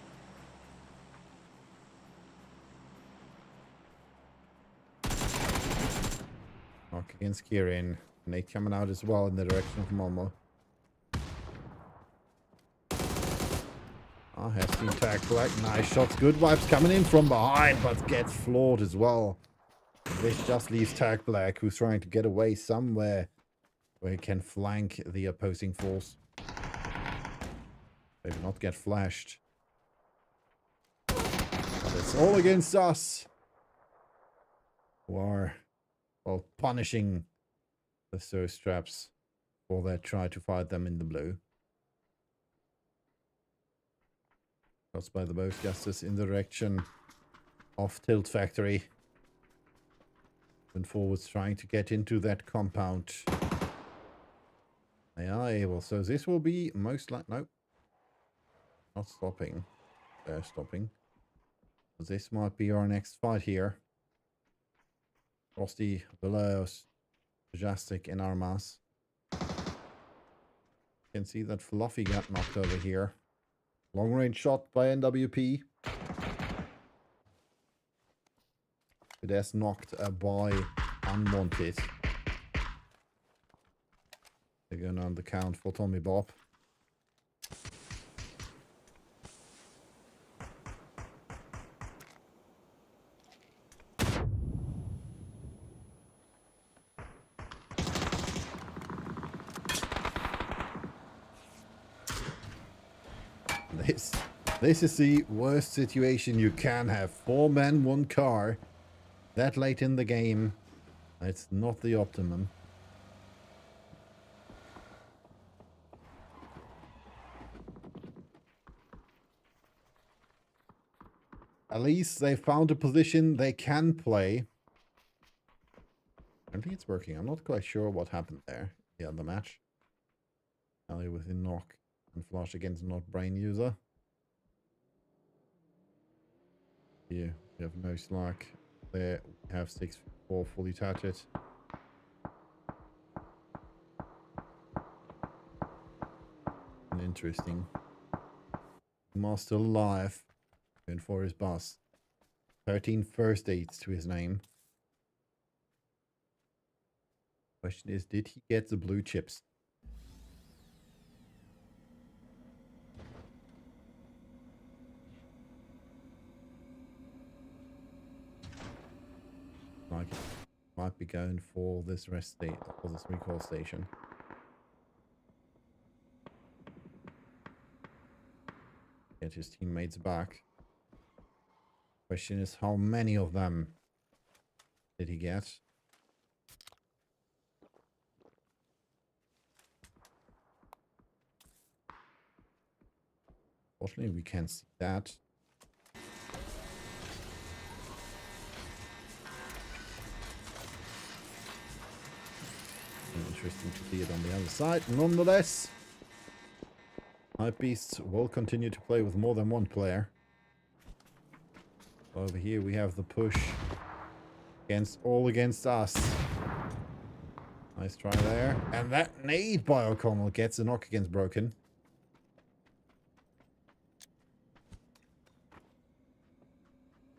Knock against Kieran. Nate coming out as well in the direction of Malmo. Has been tagged black. Nice shots. Good vibes coming in from behind, but gets floored as well. This just leaves Tag Black, who's trying to get away somewhere where he can flank the opposing force. Maybe not get flashed. But it's all against us. Who are, well, punishing the thirst traps for their try to fight them in the blue. Shots by the Boast Gustus in the direction of Tilt Factory. And forwards trying to get into that compound. They are able, so this will be most like nope. Not stopping. They're stopping. So this might be our next fight here. Frosty, Veloz, Majestic, and Armas. You can see that Fluffy got knocked over here. Long range shot by NWP. It has knocked by Unwanted. They're going on the count for Tommy Bob. This is the worst situation you can have. 4 men, 1 car. That late in the game. It's not the optimum. At least they found a position they can play. I think it's working. I'm not quite sure what happened there. The other match. Ali with a knock and flush against not brain user. Here we have no slack. There we have 6-4 fully tatted. And interesting. Master alive. Going for his boss. 13 first aids to his name. Question is, did he get the blue chips? Like, might be going for this rest state, for this recall station. Get his teammates back. Question is, how many of them did he get? Fortunately, we can't see that. Interesting to see it on the other side. Nonetheless, Hype Beasts will continue to play with more than one player. Over here we have the push against us. Nice try there. And that nade by O'Connell gets a knock against Broken.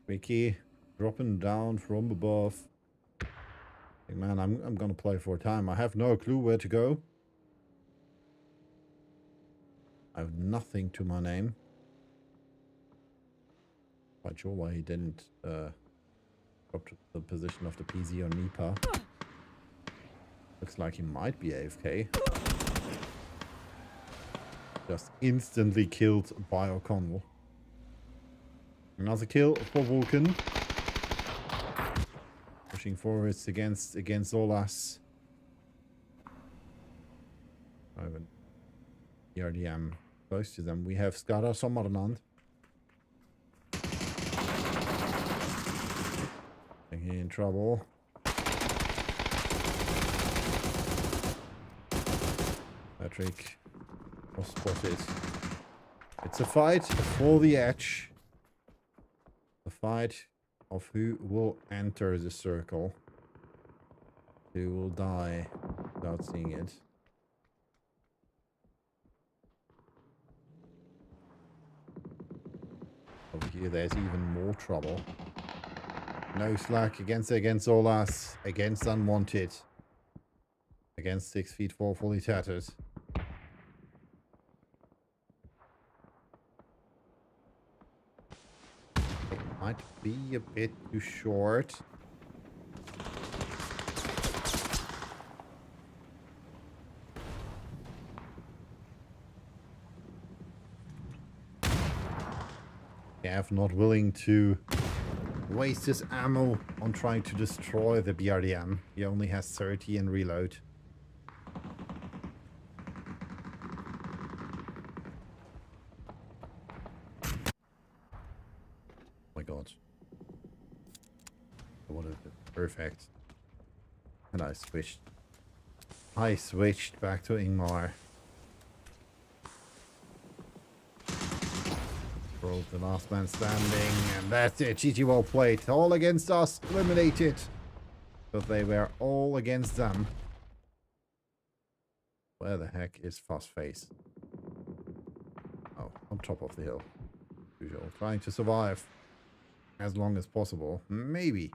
Ricky dropping down from above. Hey man, I'm gonna play for a time. I have no clue where to go. I have nothing to my name. Quite sure why he didn't drop to the position of the PZ on Nipa. Looks like he might be AFK. Just instantly killed by O'Connell. Another kill for Vulcan. Pushing forwards against all us. ERDM close to them. We have Skara Sommarland. He in trouble. Patrick was spotted. It's a fight for the edge. The fight of who will enter the circle. Who will die without seeing it. Over here there's even more trouble. No slack against all us. Against unwanted. Against 6'4" fully tattered. It might be a bit too short. Gav not willing to waste his ammo on trying to destroy the BRDM. He only has 30 in reload. Oh my god. That would have been perfect. And I switched back to Ingmar. Broke the last man standing, and that's it. GG well played. All against us, eliminated. But they were all against them. Where the heck is Fussface? Oh, on top of the hill. Usual. Trying to survive as long as possible. Maybe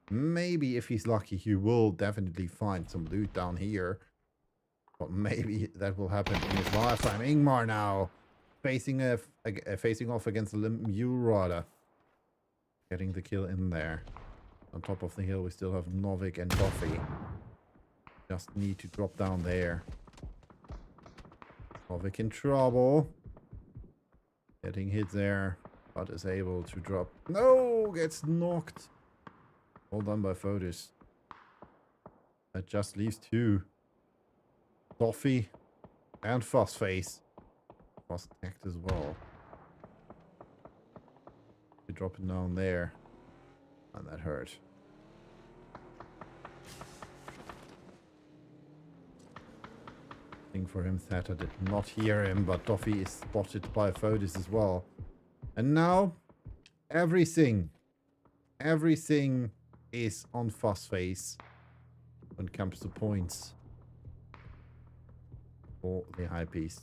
if he's lucky, he will definitely find some loot down here. But maybe that will happen in his lifetime. Ingmar now. Facing off against the Mule Rider. Getting the kill in there. On top of the hill we still have Novik and Buffy. Just need to drop down there. Novik in trouble. Getting hit there. But is able to drop. No! Gets knocked. All done by Fotis. That just leaves two. Buffy and Fussface. Tagged as well. You drop it down there. And that hurt. Thing for him, Theta did not hear him, but Duffy is spotted by Fotis as well. And now, everything is on fast phase when it comes to points for the high piece.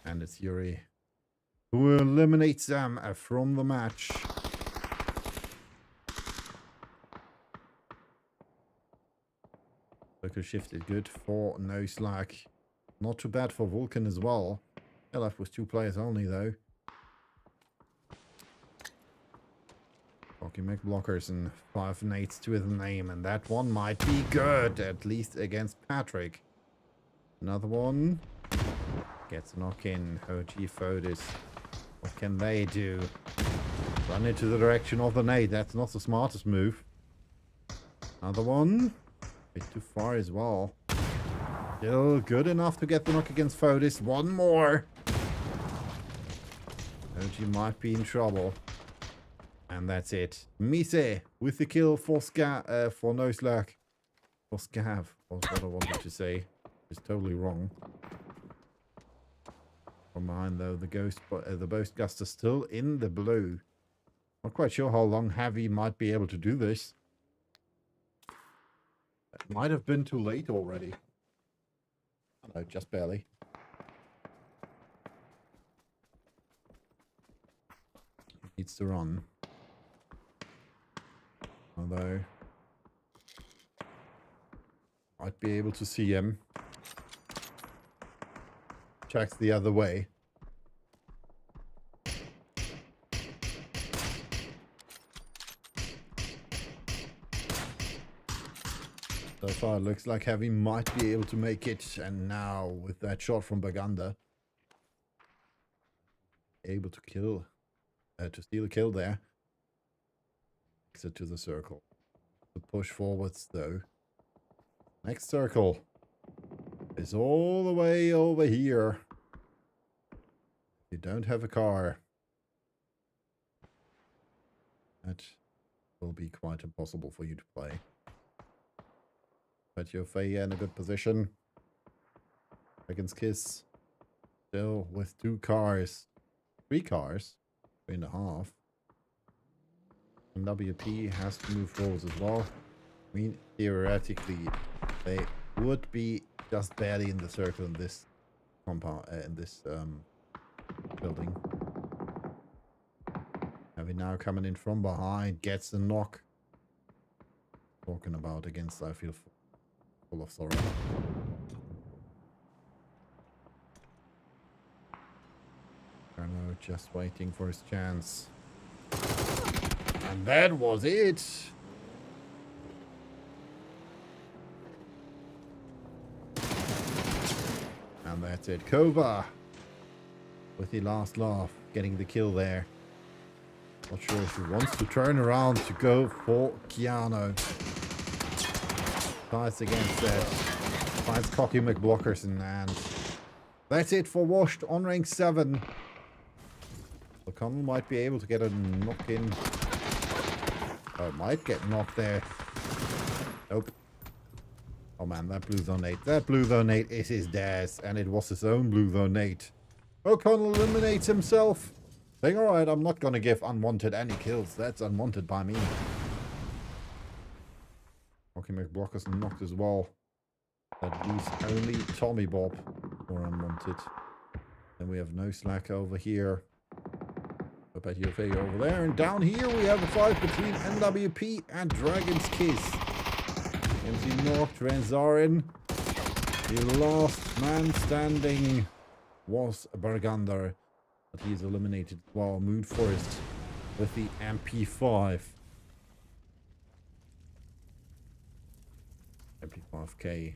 And it's Yuri who eliminates them from the match. Circle shift is good for No Slack. Not too bad for Vulcan as well. They're left with 2 players only though. Hockey make blockers and 5 nades to his name, and that one might be good, at least against Patrick. Another one. Gets a knock in. OG Fotis. What can they do? Run into the direction of the nade. That's not the smartest move. Another one. A bit too far as well. Still good enough to get the knock against Fotis. One more. OG might be in trouble. And that's it. Mise with the kill for for No Slack. For Scav was what I wanted to say. It's totally wrong. From behind though, the Boastguster still in the blue. Not quite sure how long Heavy might be able to do this. It might have been too late already. Oh, no, just barely. Needs to run. Although might be able to see him. Checks the other way. So far it looks like Heavy might be able to make it, and now with that shot from Baganda, able to kill, to steal a kill there. Exit to the circle. To push forwards though. Next circle is all the way over here. You don't have a car. That will be quite impossible for you to play. But you're in a good position. Dragon's Kiss still with 2 cars. 3 cars. 3.5. And WP has to move forwards as well. I mean, theoretically, they would be just barely in the circle in this compound, in this building. Heavy now coming in from behind, gets the knock. Talking about against, I feel full of sorrow. Carlo just waiting for his chance. And that was it. And that's it. Kova with the last laugh, getting the kill there. Not sure if he wants to turn around to go for Keanu. Fights against that. Finds Cocky McBlockerson, and that's it for Washed on rank 7. O'Connell might be able to get a knock in. Oh, might get knocked there. Nope. Oh man, that blue zone 8. That blue zone 8 is his dad's, and it was his own blue zone 8. O'Connell eliminates himself. Saying, alright, I'm not gonna give Unwanted any kills. That's unwanted by me. Okay, McBlockers knocked as well. That leaves only Tommy Bob for Unwanted. Then we have No Slack over here. Up at UFA over there. And down here we have a fight between NWP and Dragon's Kiss. MC knocked Renzarin. The last man standing was Bergander. But he's eliminated while Moon Forest with the MP5. MP5K.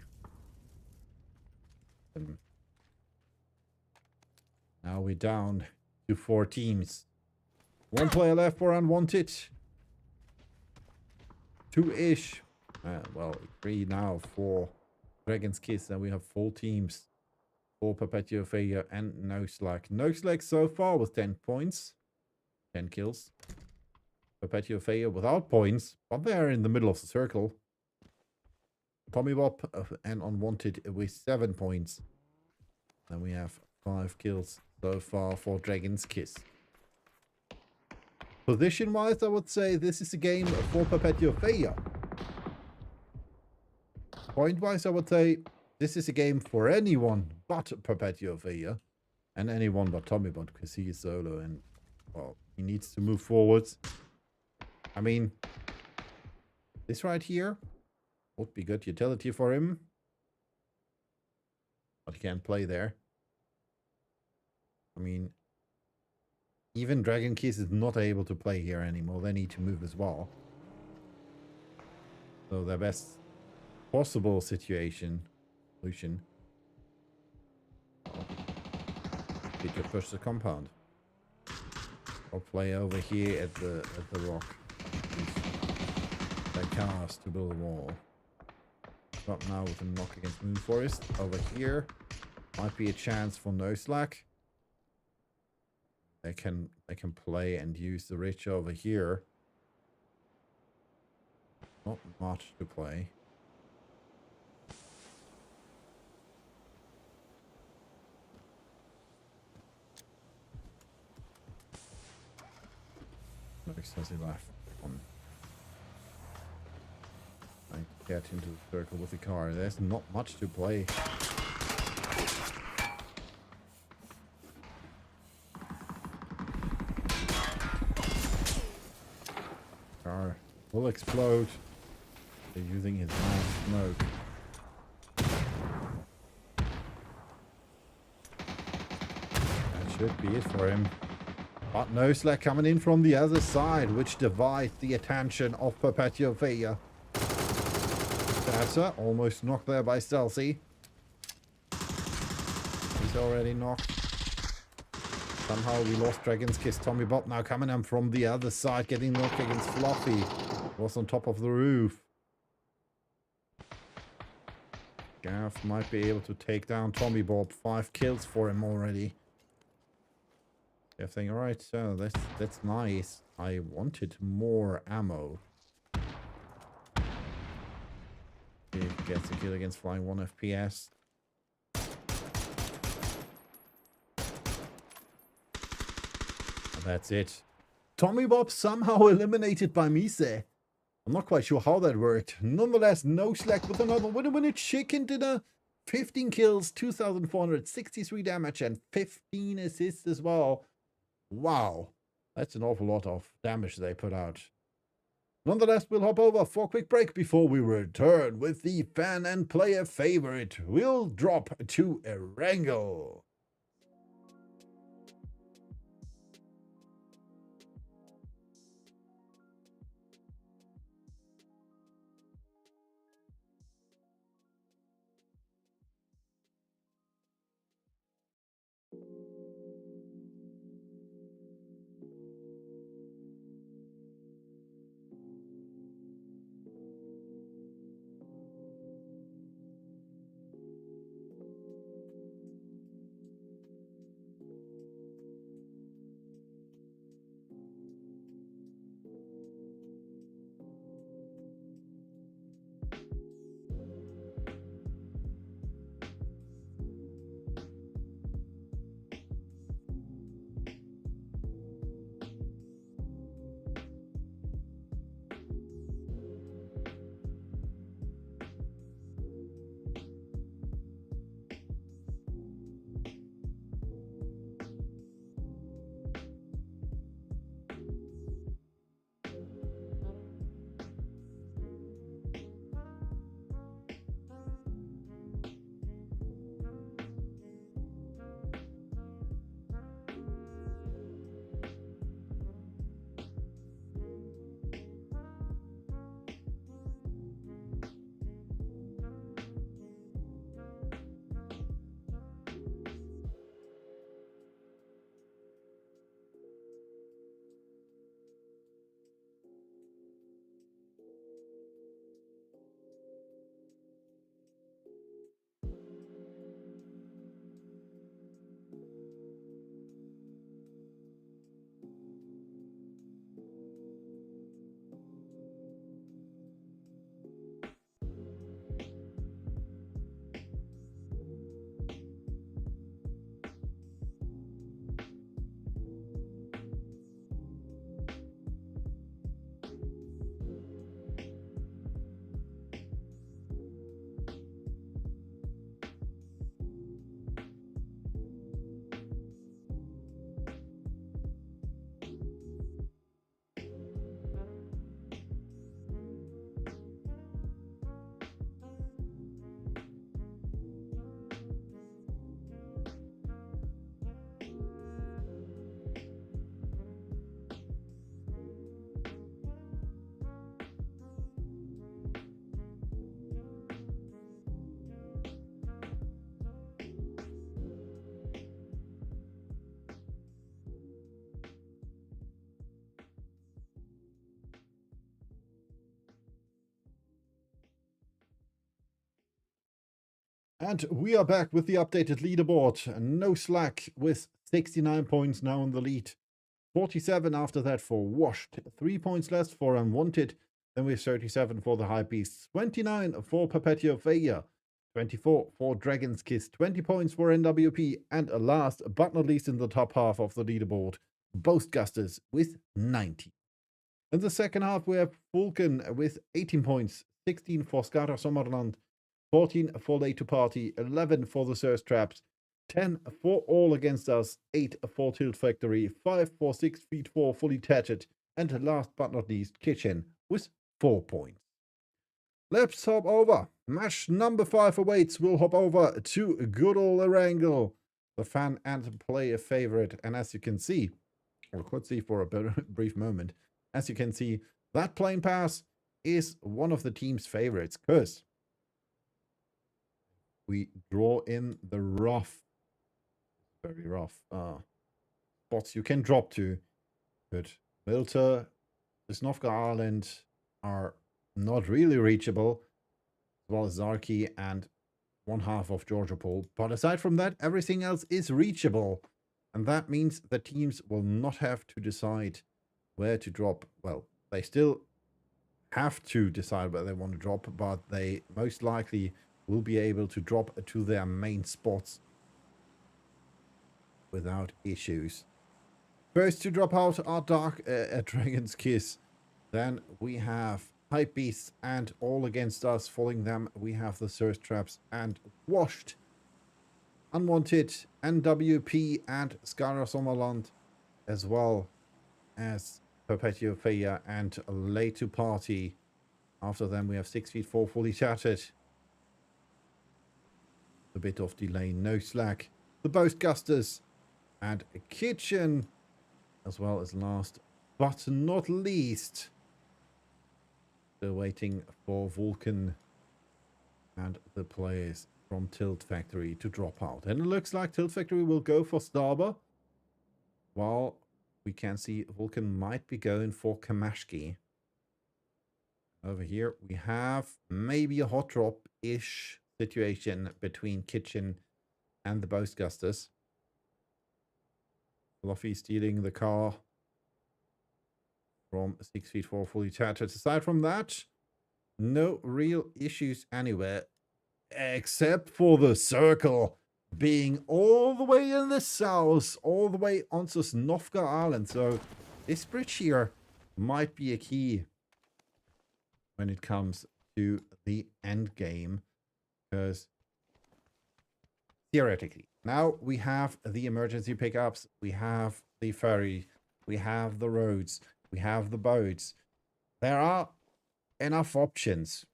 Now we're down to 4 teams. 1 player left for Unwanted. 2-ish Well, 3 now for Dragon's Kiss, and we have 4 teams for Perpetual Failure and No Slack. No Slack so far with 10 points, 10 kills. Perpetual Failure without points, but they're in the middle of the circle. Tommy Bob and Unwanted with 7 points. And we have 5 kills so far for Dragon's Kiss. Position-wise, I would say this is a game for Perpetual Failure. Point-wise, I would say this is a game for anyone but Perpetual Failure. And anyone but Tommy Bot, because he is solo and, well, he needs to move forwards. I mean, this right here would be good utility for him. But he can't play there. I mean, even Dragon Keys is not able to play here anymore. They need to move as well. So their best possible solution. Did you push the compound? Or play over here at the rock. They cast to build a wall. But now with a knock against Moonforest. Over here might be a chance for No Slack. They can play and use the ridge over here. Not much to play. Looks as he left on. I get into the circle with the car. There's not much to play. Car will explode. They're using his last smoke. That should be it for him. But No Slack coming in from the other side, which divides the attention of Perpetual Failure. That's almost knocked there by Stealthy. He's already knocked. Somehow we lost Dragon's Kiss. Tommy Bob now coming in from the other side, getting knocked against Fluffy. Was on top of the roof. Gav might be able to take down Tommy Bob. 5 kills for him already. Gav saying, alright, so that's nice. I wanted more ammo. He gets a kill against flying 1 FPS. And that's it. Tommy Bob somehow eliminated by Mise. I'm not quite sure how that worked. Nonetheless, No Slack with another winner chicken dinner. 15 kills, 2,463 damage, and 15 assists as well. Wow. That's an awful lot of damage they put out. Nonetheless, we'll hop over for a quick break before we return with the fan and player favorite. We'll drop to Erangel. And we are back with the updated leaderboard. No slack with 69 points now in the lead. 47 after that for Washed. 3 points less for Unwanted. Then we have 37 for the High Beasts. 29 for Perpetual Failure. 24 for Dragon's Kiss. 20 points for NWP. And last but not least in the top half of the leaderboard, Boastgusters with 90. In the second half, we have Vulcan with 18 points. 16 for Skara Sommerland. 14 for Late to Party, 11 for the Thirst Traps, 10 for All Against Us, 8 for Tilt Factory, 5 for 6 Feet 4 Fully Tatted, and last but not least, Kitchen with 4 points. Let's hop over. Match number 5 awaits. We'll hop over to good old Erangel, the fan and player favorite. And as you can see, or could see for a brief moment, as you can see, that plane pass is one of the team's favorites, because we draw in the rough, very rough spots you can drop to. But Milter, Snovka Island are not really reachable, as well as Zarki and one half of Georgiopol. But aside from that, everything else is reachable. And that means the teams will not have to decide where to drop. Well, they still have to decide where they want to drop, but they most likely will be able to drop to their main spots without issues. First to drop out are Dragon's Kiss. Then we have Hype Beasts and All Against Us. Following them, we have the Thirst Traps and Washed. Unwanted, NWP and Skara Sommerland, as well as Perpetual Failure and Late to Party. After them, we have 6 Feet 4 Fully Tatted. A bit of delay, no slack. The Boastgusters and Kitchen, as well as last but not least, still waiting for Vulcan and the players from Tilt Factory to drop out. And it looks like Tilt Factory will go for Starber, while we can see Vulcan might be going for Kamashki. Over here we have maybe a hot drop-ish situation between Kitchen and the Boastgusters. Fluffy stealing the car from 6 Feet 4 Fully Tatted. Aside from that, no real issues anywhere, except for the circle being all the way in the south, all the way onto Snovka Island. So this bridge here might be a key when it comes to the end game. Because theoretically, now we have the emergency pickups, we have the ferry, we have the roads, we have the boats. There are enough options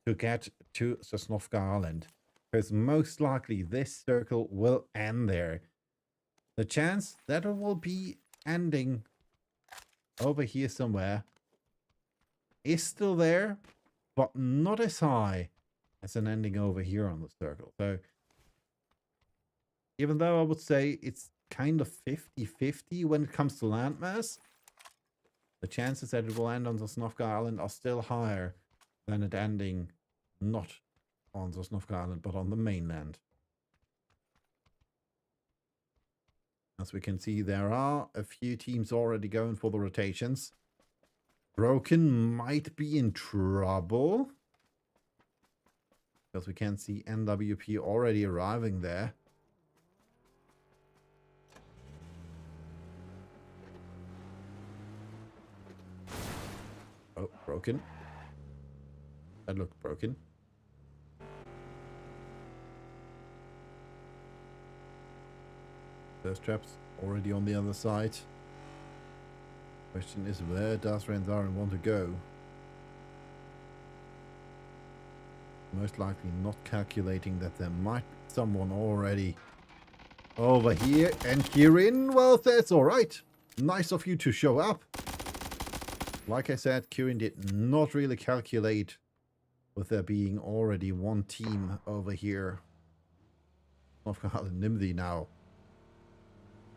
to get to Sosnovka Island, because most likely this circle will end there. The chance that it will be ending over here somewhere is still there, but not as high as an ending over here on the circle. So even though I would say it's kind of 50-50 when it comes to landmass, the chances that it will end on Sosnovka Island are still higher than it ending not on Sosnovka Island but on the mainland. As we can see, there are a few teams already going for the rotations. Broken might be in trouble, because we can see NWP already arriving there. Oh, broken. That looked broken. Those traps already on the other side. Question is, where does Renzaren want to go? Most likely not calculating that there might be someone already over here. And Kirin, well, that's alright. Nice of you to show up. Like I said, Kirin did not really calculate with there being already one team over here. I've got Nimdi now.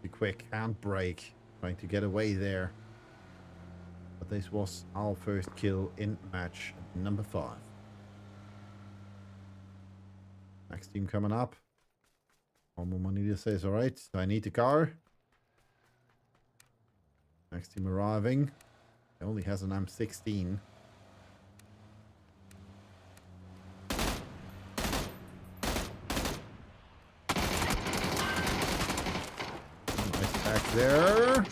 Be quick and break, trying to get away there. But this was our first kill in match number 5. Next team coming up. One more money to say, alright. I need the car. Next team arriving. He only has an M16. Nice back there.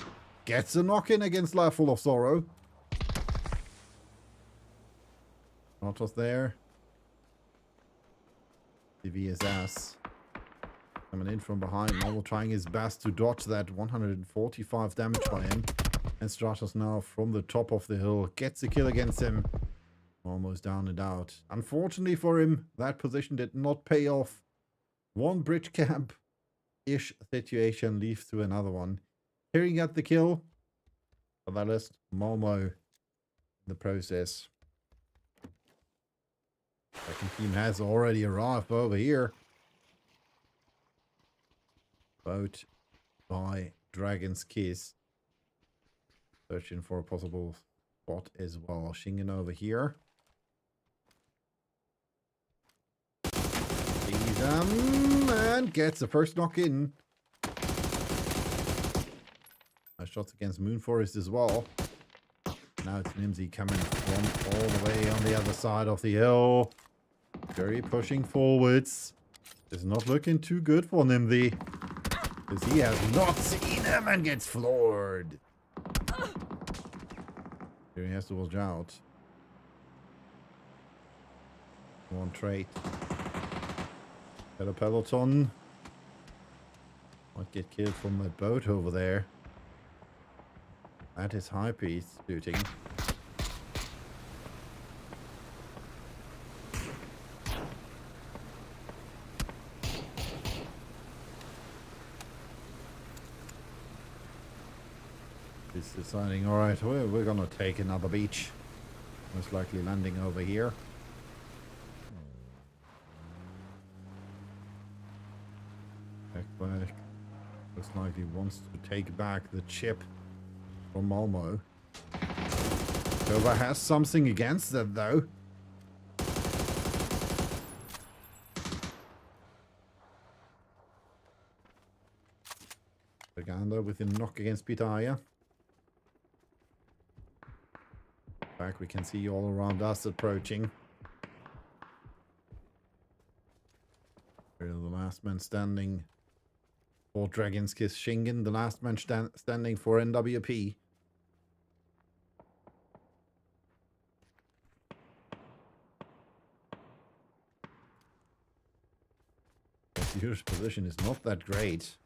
Gets a knock in against Life Full of Sorrow. Not was there. The VSS. Coming in from behind. Marvel trying his best to dodge that 145 damage by him. And Stratos now from the top of the hill gets a kill against him. Almost down and out. Unfortunately for him, that position did not pay off. One bridge camp-ish situation leads to another one. Here he got the kill. But that is Momo in the process. Second team has already arrived over here. Boat by Dragon's Kiss. Searching for a possible spot as well. Shingen over here. Sees him and gets the first knock in. Nice shots against Moonforest as well. Now it's Nimsy coming from all the way on the other side of the hill. Very pushing forwards. It's not looking too good for Nimsy. Because he has not seen him and gets floored. Here he has to watch out. One trait. Got a peloton. Might get killed from that boat over there. That is high piece shooting. He's deciding, alright, we're gonna take another beach. Most likely landing over here. Back. Most likely wants to take back the chip from Malmo. Dover has something against that though. Paganda with a knock against Pitaya. Back we can see all around us approaching. The last man standing for Dragon's Kiss Shingen, the last man standing for NWP. The Irish position is not that great.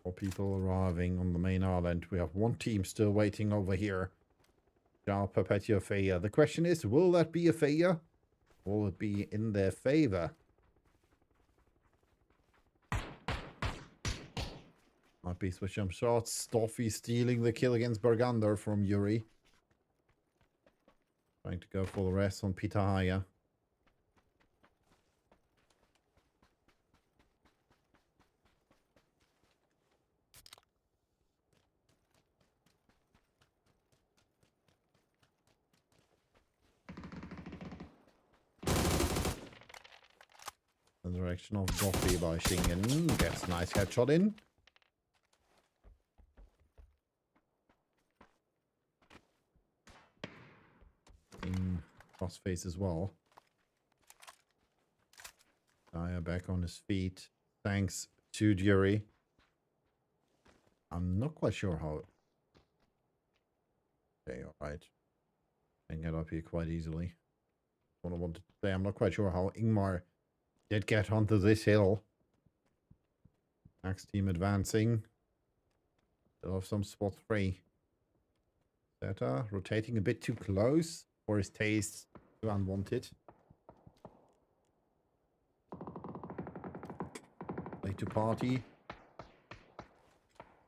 4 people arriving on the main island. We have 1 team still waiting over here. Jar Perpetua failure. The question is, will that be a failure? Will it be in their favor? Might be switch jump shots. Stoffy stealing the kill against Burgunder from Yuri. Trying to go for the rest on Pitahaya. The direction of Doffy by Shingen. Gets a nice headshot in. In crossface as well. Daya back on his feet. Thanks to Yuri. I'm not quite sure how. Okay, alright. Can get up here quite easily. What I wanted to say, I'm not quite sure how Ingmar did get onto this hill. Next team advancing. Still have some spots free. Zeta rotating a bit too close for his taste. Too unwanted. Late to party.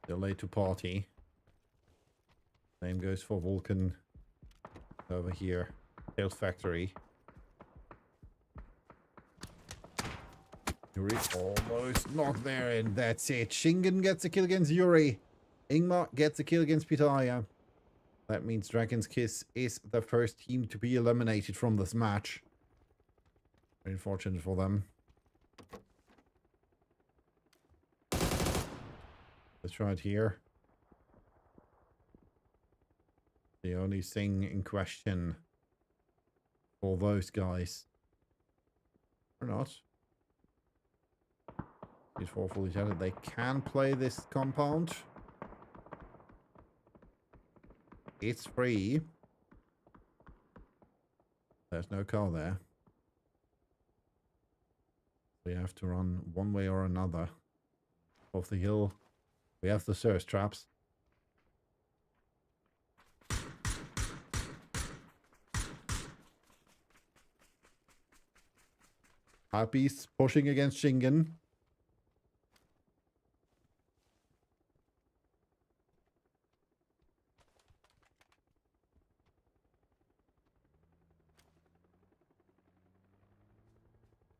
Still late to party. Same goes for Vulcan over here. Tails Factory. Yuri almost not there, and that's it. Shingen gets a kill against Yuri. Ingmar gets a kill against Pitaya. That means Dragon's Kiss is the first team to be eliminated from this match. Very unfortunate for them. Let's try it here. The only thing in question for those guys. Or not. He's fully shattered. They can play this compound. It's free. There's no car there. We have to run one way or another. Off the hill. We have the surge traps. Harpies pushing against Shingen.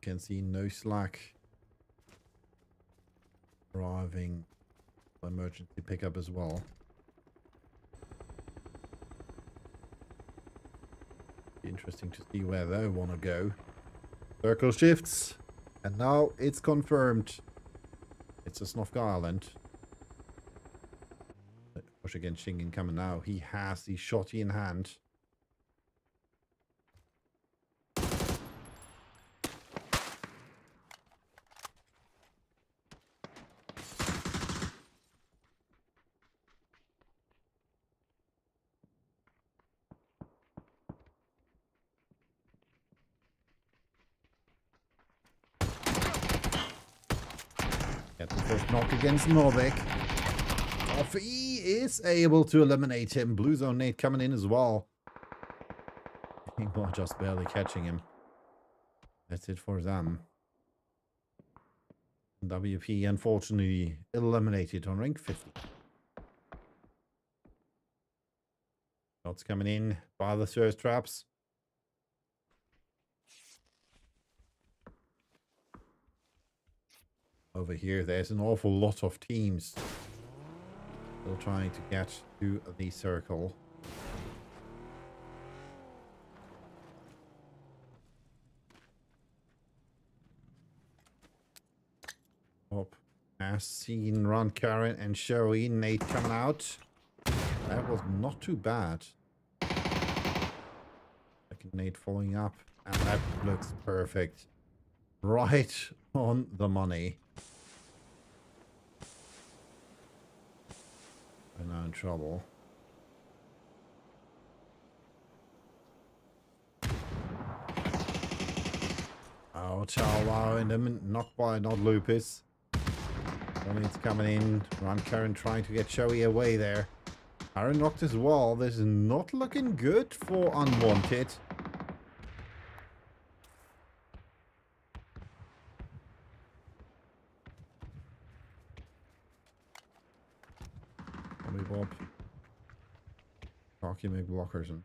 Can see no slack arriving. Emergency pickup as well. Be interesting to see where they want to go. Circle shifts, and now it's confirmed. It's a Snofka Island. Push against Shingen coming now. He has the shotty in hand. Get the first knock against Nordic. He is able to eliminate him. Blue Zone Nate coming in as well. People are just barely catching him. That's it for them. WP unfortunately eliminated on rank 50. Shots coming in by the surge traps. Over here, there's an awful lot of teams still trying to get to the circle. Up. As seen, Ron, Karen, and Sherry. Nate coming out. That was not too bad. Second Nate following up. And that looks perfect. Right on the money. We're now in trouble. Oh, Chow Wow in them. Knocked by not Lupus. It's coming in. Ron Karen trying to get Shoei away there. Aaron knocked as well. This is not looking good for Unwanted. Tommy Bob. Rocky McBlockers. And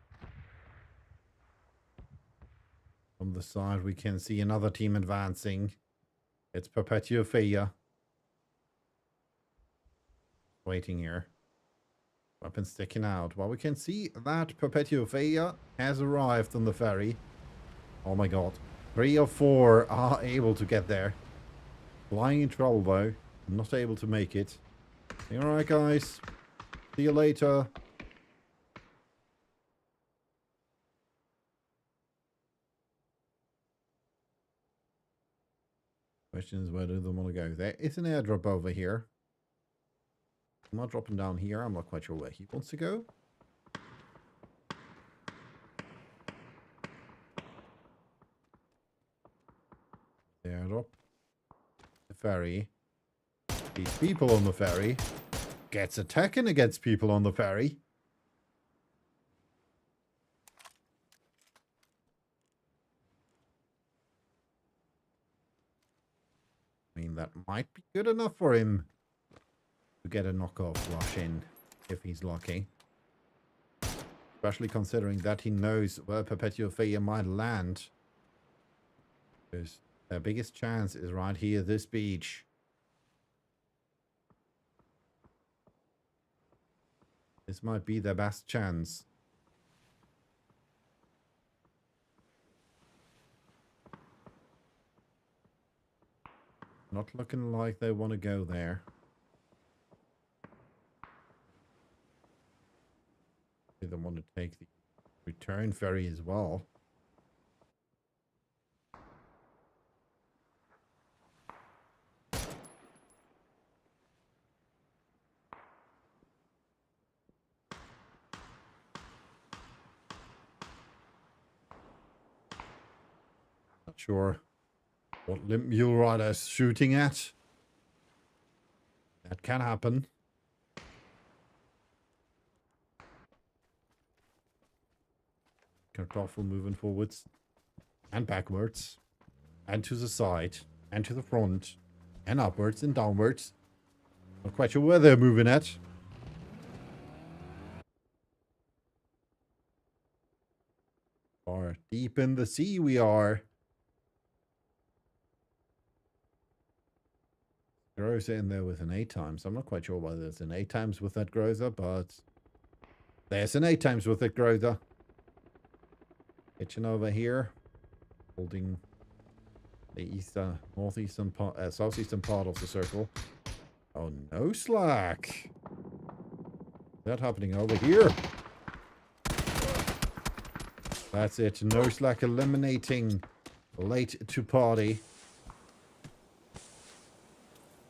from the side we can see another team advancing. It's Perpetua Faya. Waiting here. Weapon sticking out. Well, we can see that Perpetua Faya has arrived on the ferry. Oh my god. 3 of 4 are able to get there. Flying in trouble though. Not able to make it. Alright guys. See you later. Question is, where do they want to go? There is an airdrop over here. I'm not dropping down here. I'm not quite sure where he wants to go. The airdrop. The ferry. These people on the ferry. Gets attacking against people on the ferry. I mean, that might be good enough for him to get a knockoff rush in if he's lucky. Especially considering that he knows where Perpetua Faya might land. Because their biggest chance is right here, this beach. This might be their best chance. Not looking like they want to go there. They want to take the return ferry as well. Not sure what limp mule rider is shooting at. That can happen. Kartoffel moving forwards and backwards and to the side and to the front and upwards and downwards. Not quite sure where they're moving at. Far deep in the sea we are. Groza in there with an 8 times. I'm not quite sure whether there's an 8 times with that Groza, but there's an 8 times with that Groza. Hitching over here, holding the northeastern part, southeastern part of the circle. Oh, no slack. That happening over here. That's it. No slack eliminating late to party.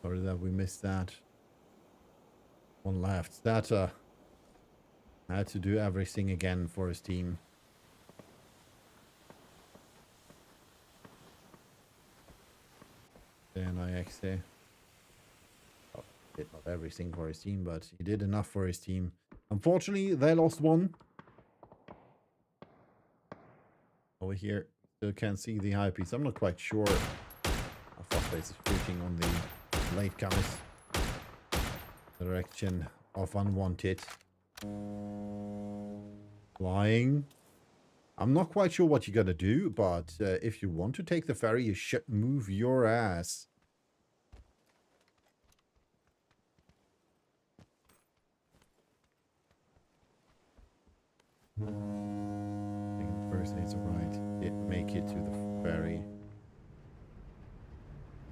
Sorry that we missed that. One left. That had to do everything again for his team. Then I actually did not everything for his team, but he did enough for his team. Unfortunately, they lost one. Over here, still can't see the high piece. I'm not quite sure how fast is shooting on the latecomers. Direction of unwanted. Flying. I'm not quite sure what you gotta do, but if you want to take the ferry, you should move your ass. I think first aid's alright. Did make it to the ferry.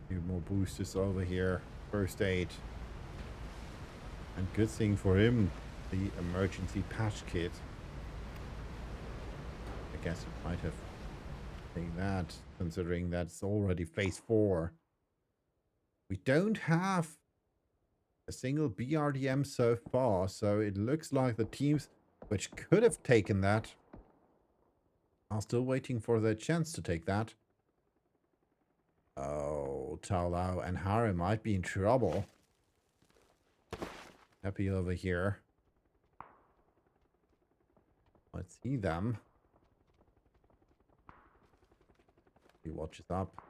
A few more boosters over here. First aid. And good thing for him, the emergency patch kit. I guess you might have taken that, considering that's already phase 4. We don't have a single BRDM so far, so it looks like the teams which could have taken that are still waiting for their chance to take that. Oh, Talau and Harry might be in trouble. Happy over here. Let's see them. He watches up.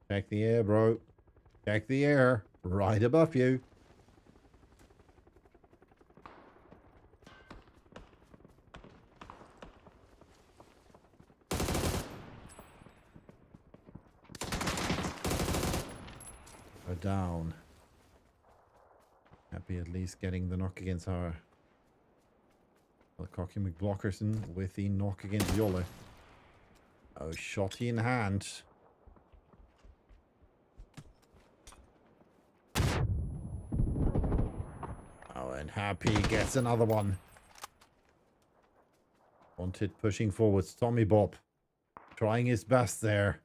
Check the air, bro. Check the air. Right above you. Go down. Happy at least getting the knock against her. Well, Cocky McBlockerson with the knock against Yola. Oh, shotty in hand. Oh, and Happy gets another one. Wanted pushing forwards. Tommy Bob trying his best there.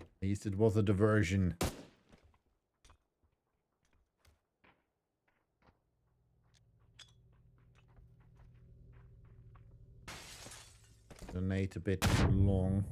At least it was a diversion. Grenade a bit too long.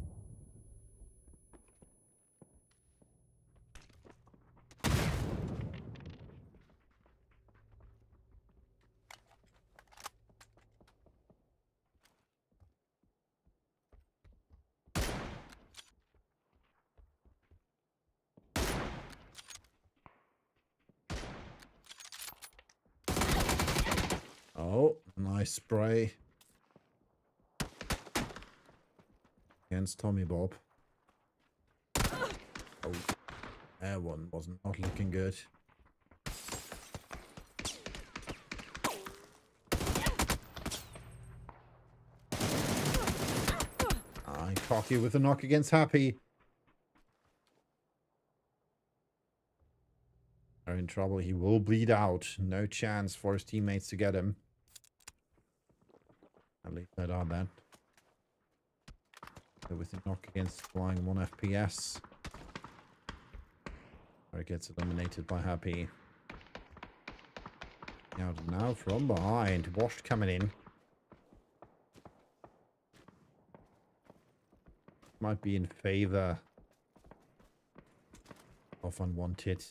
Oh, nice spray. Against Tommy Bob. Oh. That one was not looking good. Cocky with a knock against Happy. Are in trouble. He will bleed out. No chance for his teammates to get him. At least I doubt that. So with a knock against flying 1 FPS. Or it gets eliminated by Happy. Now from behind. Washed coming in. Might be in favor of Unwanted.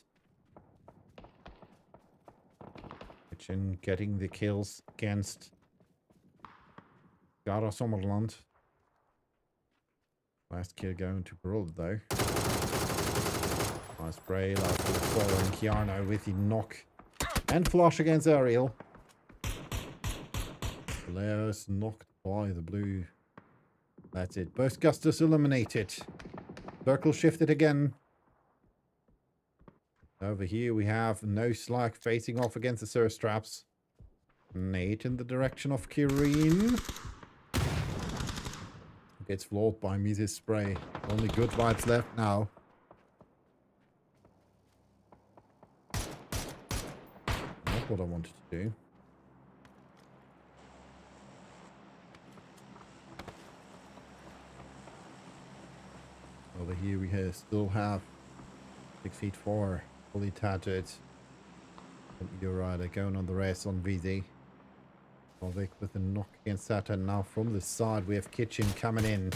Kitchen getting the kills against Gara Sommerland. Last kill going to Bruld though. Nice spray, last following Kiarno with the knock and flush against Ariel. Blair's knocked by the blue. That's it. Burst Gustus eliminated. Circle shifted again. Over here we have No Slack facing off against the Sir Straps. Nate in the direction of Kireen. Gets floored by Mrs. Spray. Only good vibes left now. Not what I wanted to do. Over here we still have 6'4", fully tattooed. You're right, going on the race on VZ. Volvic with a knock against Saturn. Now from the side we have Kitchen coming in.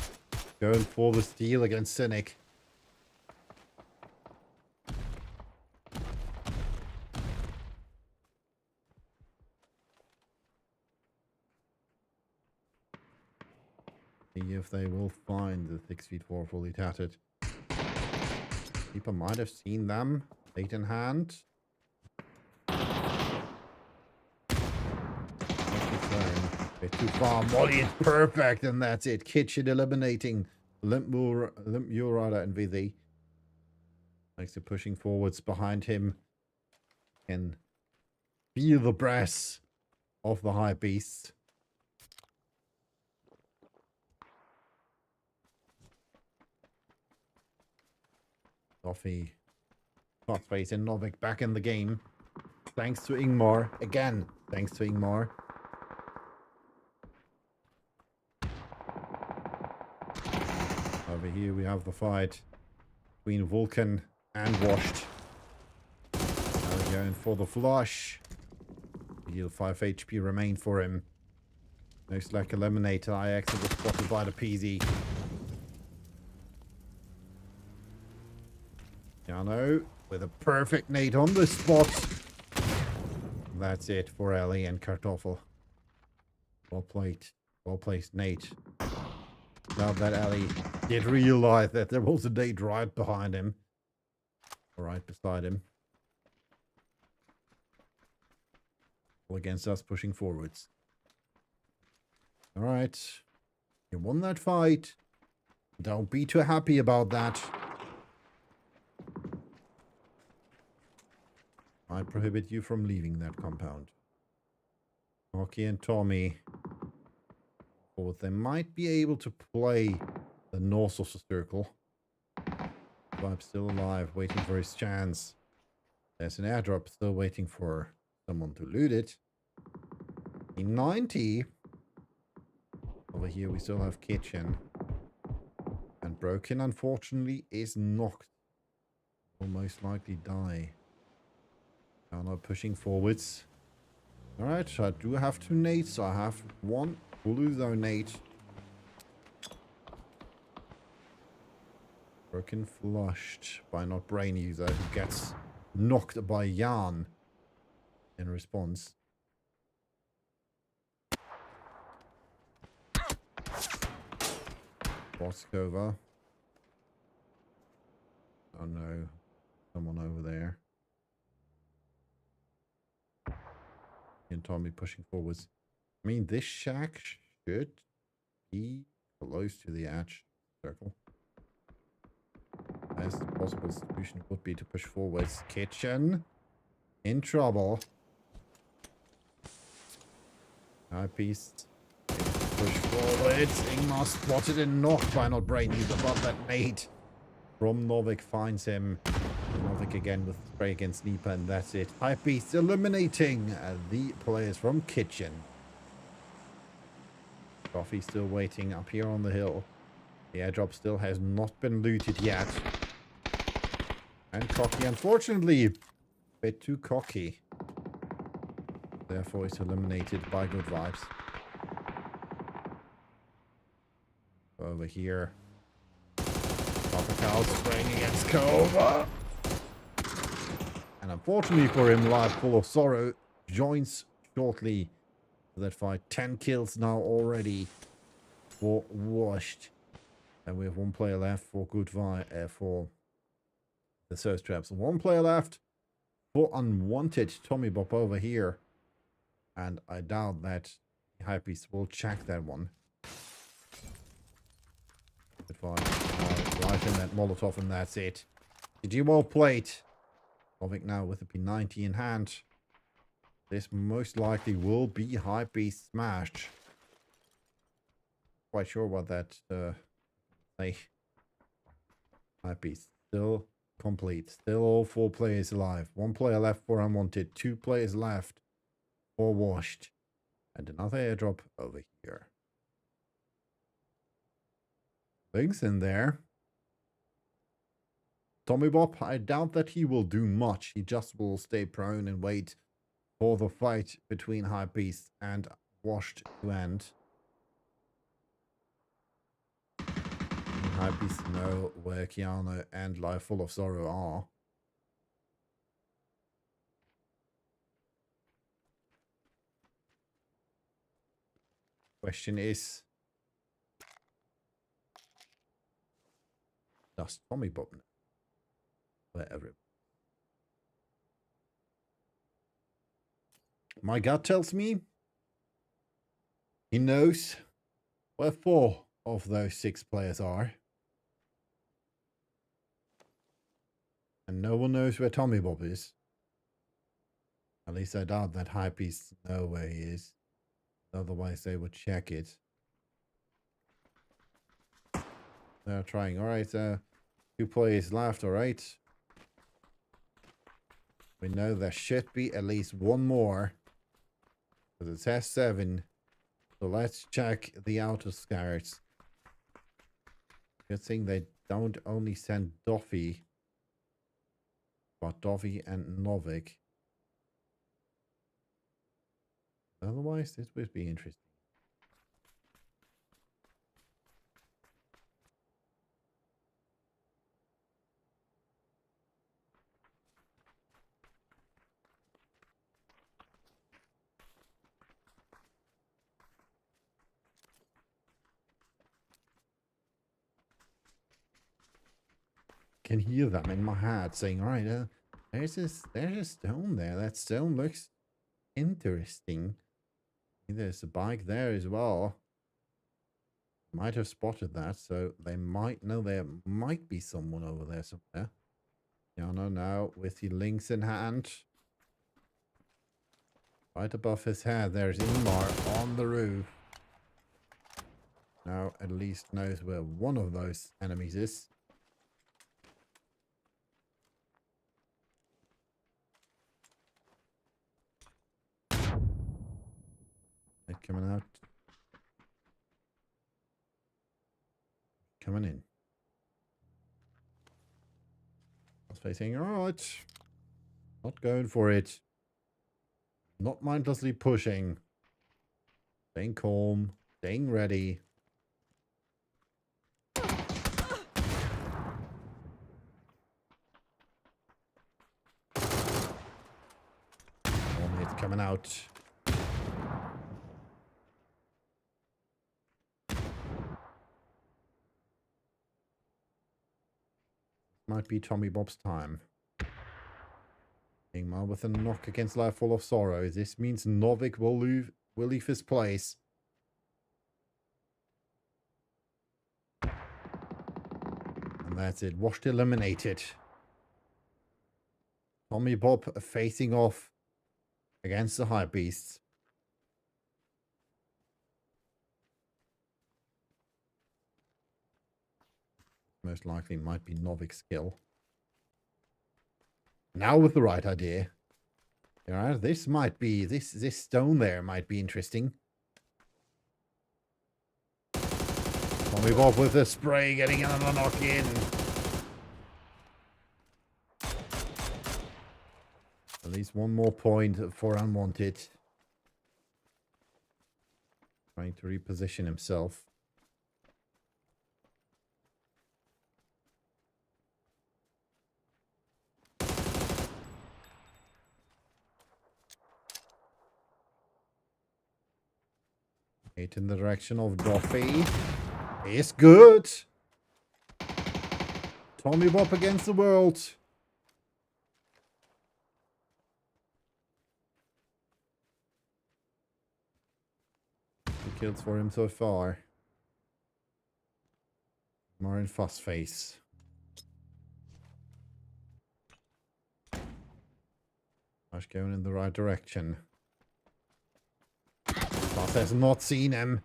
Going for the steal against Cynic. See if they will find the 6'4" fully tattered. People might have seen them. Late in hand. Bit too far. Molly is perfect, and that's it. Kitchen eliminating Limp Murata and VZ. Makes it pushing forwards behind him. Can feel the brass of the high beast. Toffee, Crossface and Novik back in the game. Thanks to Ingmar. Again, thanks to Ingmar. Over here we have the fight between Vulcan and Washed. Now we're going for the flush. Heal 5 HP remain for him. No Slack eliminated. IX was spotted by the PZ. Yano with a perfect nade on the spot. That's it for Ellie and Kartoffel. Well played. Well placed Nate. Now that Ellie did realize that there was a nade right behind him. Or right beside him. All against us pushing forwards. Alright. You won that fight. Don't be too happy about that. I prohibit you from leaving that compound. Rocky and Tommy. Or they might be able to play the north of the circle. Vibe's still alive, waiting for his chance. There's an airdrop, still waiting for someone to loot it. In 90. Over here we still have Kitchen. And Broken, unfortunately, is knocked. Will most likely die. Now not pushing forwards. Alright, I do have 2 nades. I have 1 blue zone nade. Broken flushed by not brain user who gets knocked by Jan in response. Boskova. Oh no, someone over there. And Tommy pushing forwards. I mean, this shack should be close to the edge circle. best possible solution would be to push forwards. Kitchen in trouble. High piece. Push forwards. Ingmar spotted and knocked by not brain either, but that nade from Novik finds him. Novik again with spray against Sniper, and that's it. High piece eliminating the players from Kitchen. Coffee still waiting up here on the hill. The airdrop still has not been looted yet. And Cocky, unfortunately, a bit too cocky. Therefore, it's eliminated by Good Vibes. Over here. Papacal spraying against Kova. And unfortunately for him, Life Full of Sorrow joins shortly for that fight. 10 kills now already for Washed. And we have one player left for Good Vibe, for the Thirst Traps. One player left for Unwanted. Tommy Bob over here. And I doubt that Hypebeast will check that one. Good fight. Right in that Molotov, and that's it. GG, well played. Novik now with the P90 in hand. This most likely will be Hypebeast smashed. Quite sure about that. Hypebeast still complete. Still all 4 players alive. 1 player left for Unwanted. 2 players left for Washed. And another airdrop over here. Things in there. Tommy Bob, I doubt that he will do much. He just will stay prone and wait for the fight between Hypebeast and Washed to end. Hypebeast know where Keanu and Life Full of Sorrow are. Question is, does Tommy Bob know where everyone? My gut tells me he knows where 4 of those 6 players are. And no one knows where Tommy Bob is. At least I doubt that Hypebeast know where he is. Otherwise they would check it. They're trying. Alright, 2 players left, alright. We know there should be at least 1 more. Because it says 7. So let's check the outer scouts. Good thing they don't only send Doffy, but Doffy and Novik. Otherwise, this would be interesting. Can hear them in my head saying, all right, there's a stone there. That stone looks interesting. There's a bike there as well. Might have spotted that, so they might know there might be someone over there somewhere. Yano now with the links in hand. Right above his head, there's Ingmar on the roof. Now at least knows where one of those enemies is. They're coming out. Coming in. I was facing, alright. Not going for it. Not mindlessly pushing. Staying calm. Staying ready. It's coming out. Might be Tommy Bob's time. Ingmar with a knock against Life Full of Sorrow. This means Novik will leave his place. And That's it. Washed, eliminated. Tommy Bob facing off against the High Beasts. Most likely might be Novik's skill. Now with the right idea. Alright, this might be, this stone there might be interesting. Tommy Bob with the spray, getting another knock in. At least one more point for Unwanted. Trying to reposition himself. Hit in the direction of Doffy. It's good. Tommy Bob against the world. 2 kills for him so far. More in Fuss Face. Ash going in the right direction. Fuss has not seen him.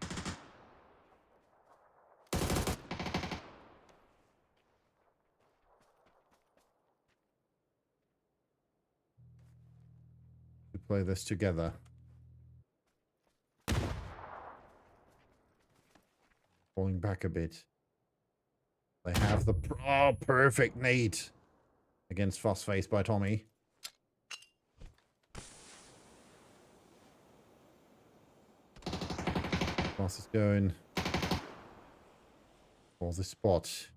We play this together. Falling back a bit. They have the perfect nade against Fuss Face by Tommy. Fuss is going for the spot.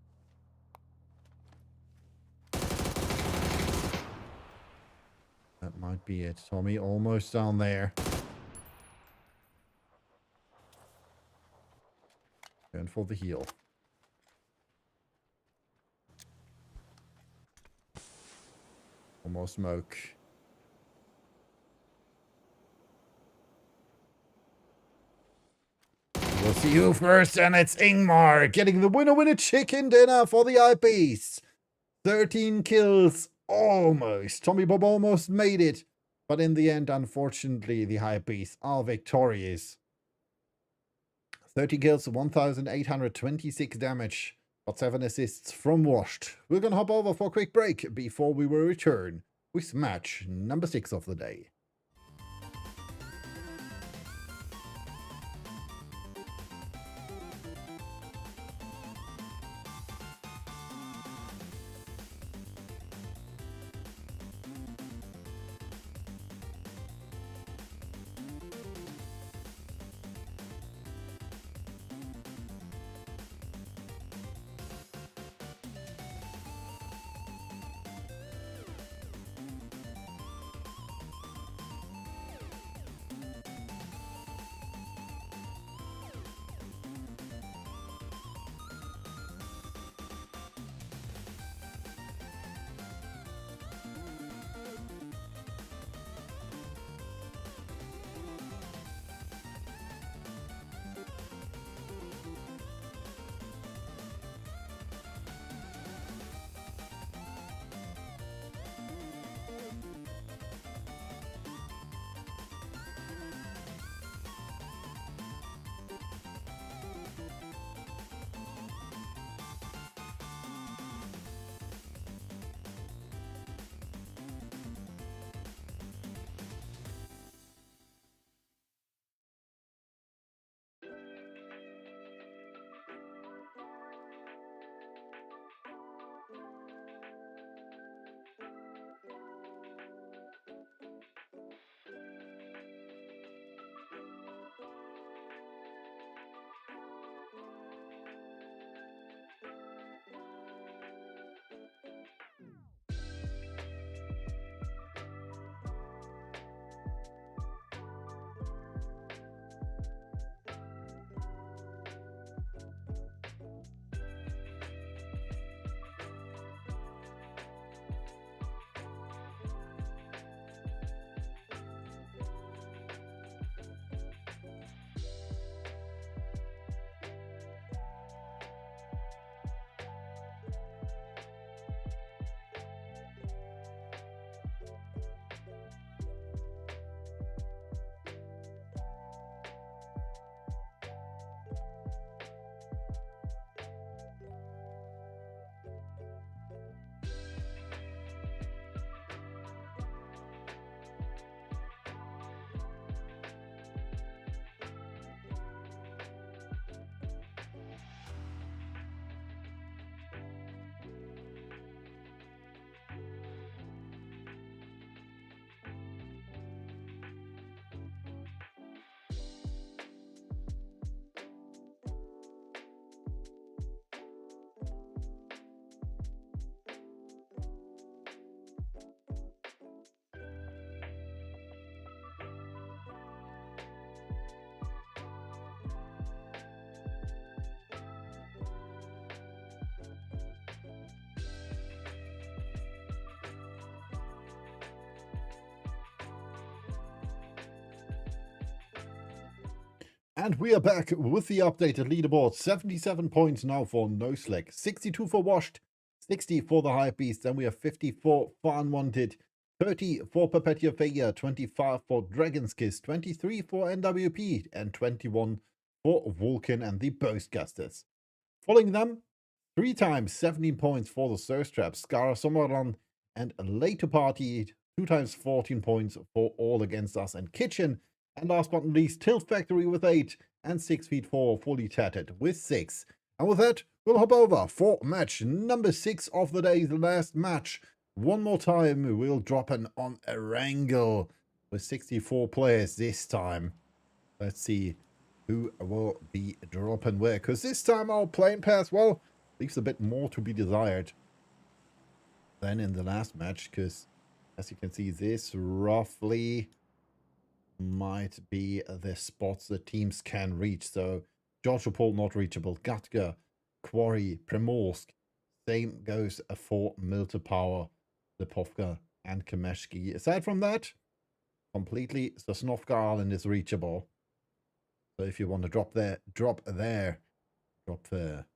That might be it. Tommy almost down there. Going for the heal. Almost smoke. We'll see you first, and it's Ingmar getting the winner chicken dinner for the eyepiece. 13 kills, almost. Tommy Bob almost made it, but in the end, unfortunately, the eyepiece are victorious. 30 kills, 1,826 damage, but 7 assists from Washed. We're gonna hop over for a quick break before we will return with match number 6 of the day. And we are back with the updated leaderboard. 77 points now for No Slack, 62 for Washed, 60 for the Hype Beast, and we have 54 for Unwanted, 30 for Perpetua Failure, 25 for Dragon's Kiss, 23 for NWP, and 21 for Vulcan and the Boastgusters. Following them, 3 times 17 points for the Thirst Trap, Skara Sommerland, and Later Party, 2 times 14 points for All Against Us and Kitchen. And last but not least, Tilt Factory with 8 and 6 feet 4 Fully Tatted with 6. And with that, we'll hop over for match number 6 of the day, the last match. One more time, we'll drop an on a wrangle with 64 players this time. Let's see who will be dropping where, because this time our playing pass, well, leaves a bit more to be desired than in the last match, because as you can see, this roughly might be the spots the teams can reach. So Georgiopol not reachable, Gatka, Quarry, Primorsk. Same goes for Milta Power, Lipovka, and Kameshki. Aside from that, completely Sosnovka Island is reachable. So if you want to drop there, drop there, drop there.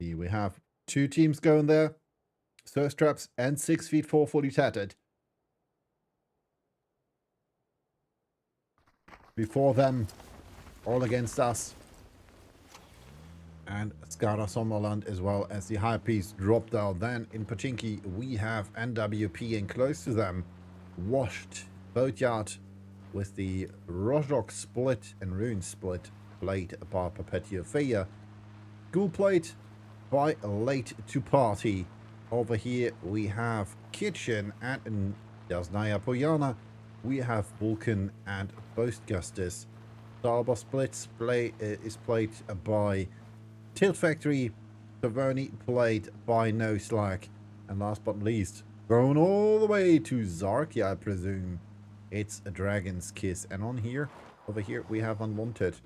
See, we have 2 teams going there. Thirst Traps and 6 feet 4 Fully Tattered. Before them, All Against Us and Skara Sommerland, as well as the High Piece drop down. Then in Pachinki we have NWP, and close to them Washed, Boatyard with the Rozhok Split and Rune Split played by Perpetua Failure. School played by Late to Party. Over here we have Kitchen, and in Jasnaya Poyana we have Vulcan and Boastgusters. Starbar Splits is played by Tilt Factory. Taverni played by No Slack. And last but not least, going all the way to Zarkia, I presume, it's a Dragon's Kiss. And on here, over here, we have Unwanted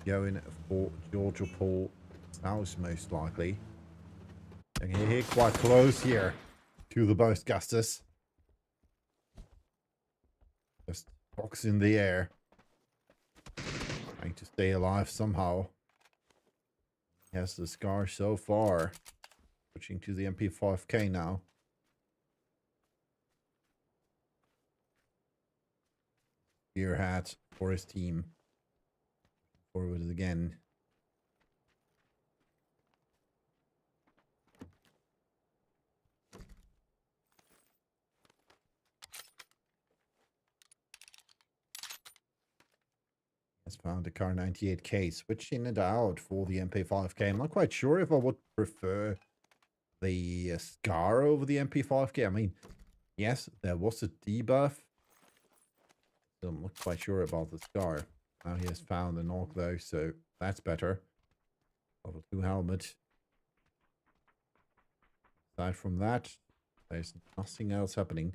going for Georgiopol South, most likely. And here, quite close here to the Boastgusters. Just box in the air. Trying to stay alive somehow. Has the scar so far. Switching to the MP5K now. Gear hat for his team. Forward again. Has found the car 98K, switching it out for the MP5K. I'm not quite sure if I would prefer the Scar over the MP5K. I mean, yes, there was a debuff. Still not quite sure about the Scar. Now he has found an Orc though, so that's better. Level 2 helmet. Aside from that, there's nothing else happening.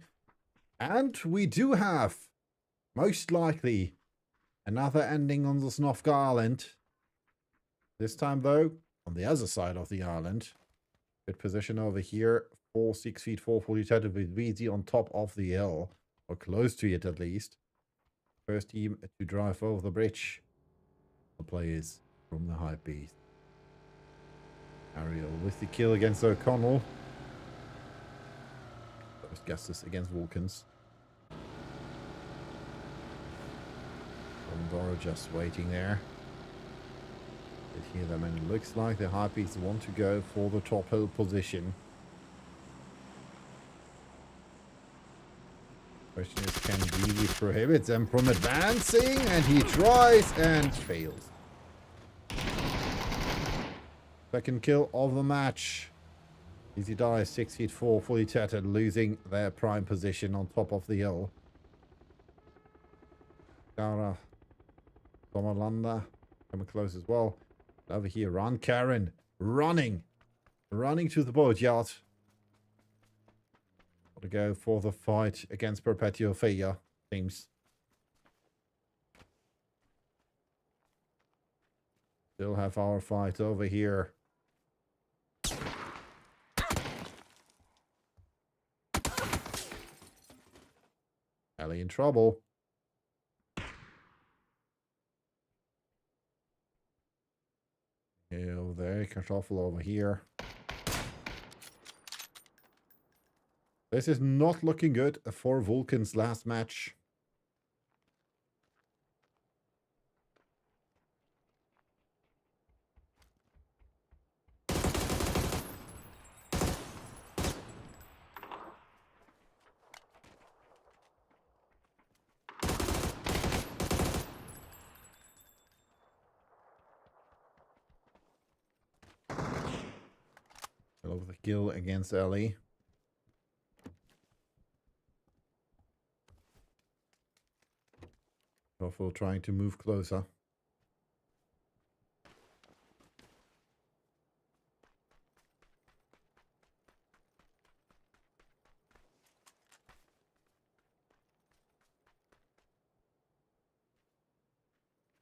And we do have, most likely, another ending on the Sosnovka Island. This time, though, on the other side of the island. Good position over here. 6 feet 4 Fully Tatted with VZ on top of the hill. Or close to it, at least. First team to drive over the bridge. The players from the High Beast. Ariel with the kill against O'Connell. Boastgusters against Vulcans. Boro just waiting there. Did hear them, and it looks like the Harpies want to go for the top hill position. Question is, can Vivi prohibit them from advancing? And he tries and fails. Second kill of the match. Easy dies, 6 feet 4 Fully Tattered, losing their prime position on top of the hill. Gara Sommerlanda coming close as well. Over here, run Karen. Running to the boatyard. Got to go for the fight against Perpetua Failure teams. Still have our fight over here. Ellie in trouble. Yeah, over there. Kartoffel over here. This is not looking good for Vulcan's last match. Over the kill against Ellie. Kartoffel trying to move closer.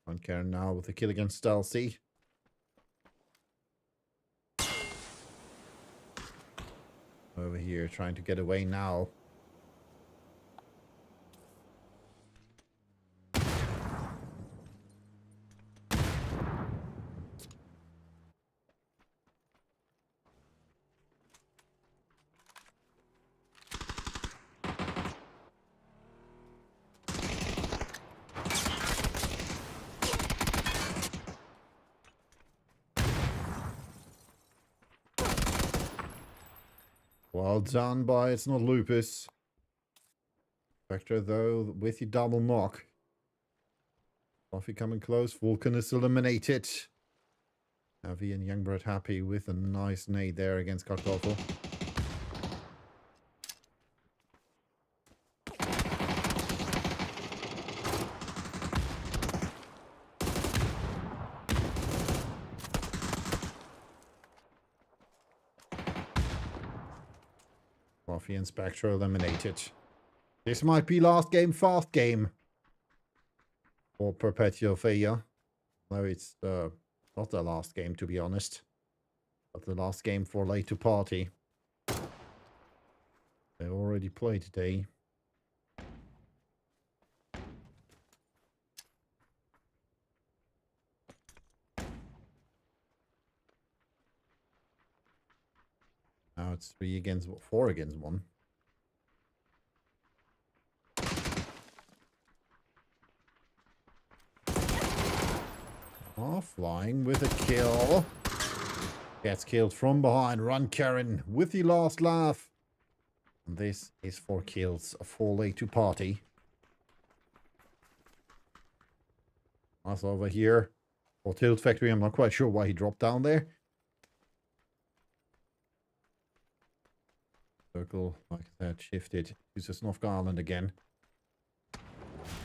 On Karen now with the kill against Stealthy. Over here trying to get away now. Well done by It's Not Lupus. Vector though with the double knock. Coffee coming close. Vulcan is eliminated. Avi and Youngblood happy with a nice nade there against Kartoffel. Coffee and Spectre eliminated. This might be last game, fast game. For Perpetual Failure. No, it's not the last game, to be honest. But the last game for Late to Party. They already played today. Now it's 4 against 1. Oh, flying with a kill. Gets killed from behind. Run, Karen, with the last laugh. And this is 4 kills for Late to Party. Us over here. For Tilt Factory, I'm not quite sure why he dropped down there. Circle, like I said, shifted. Uses North Garland again.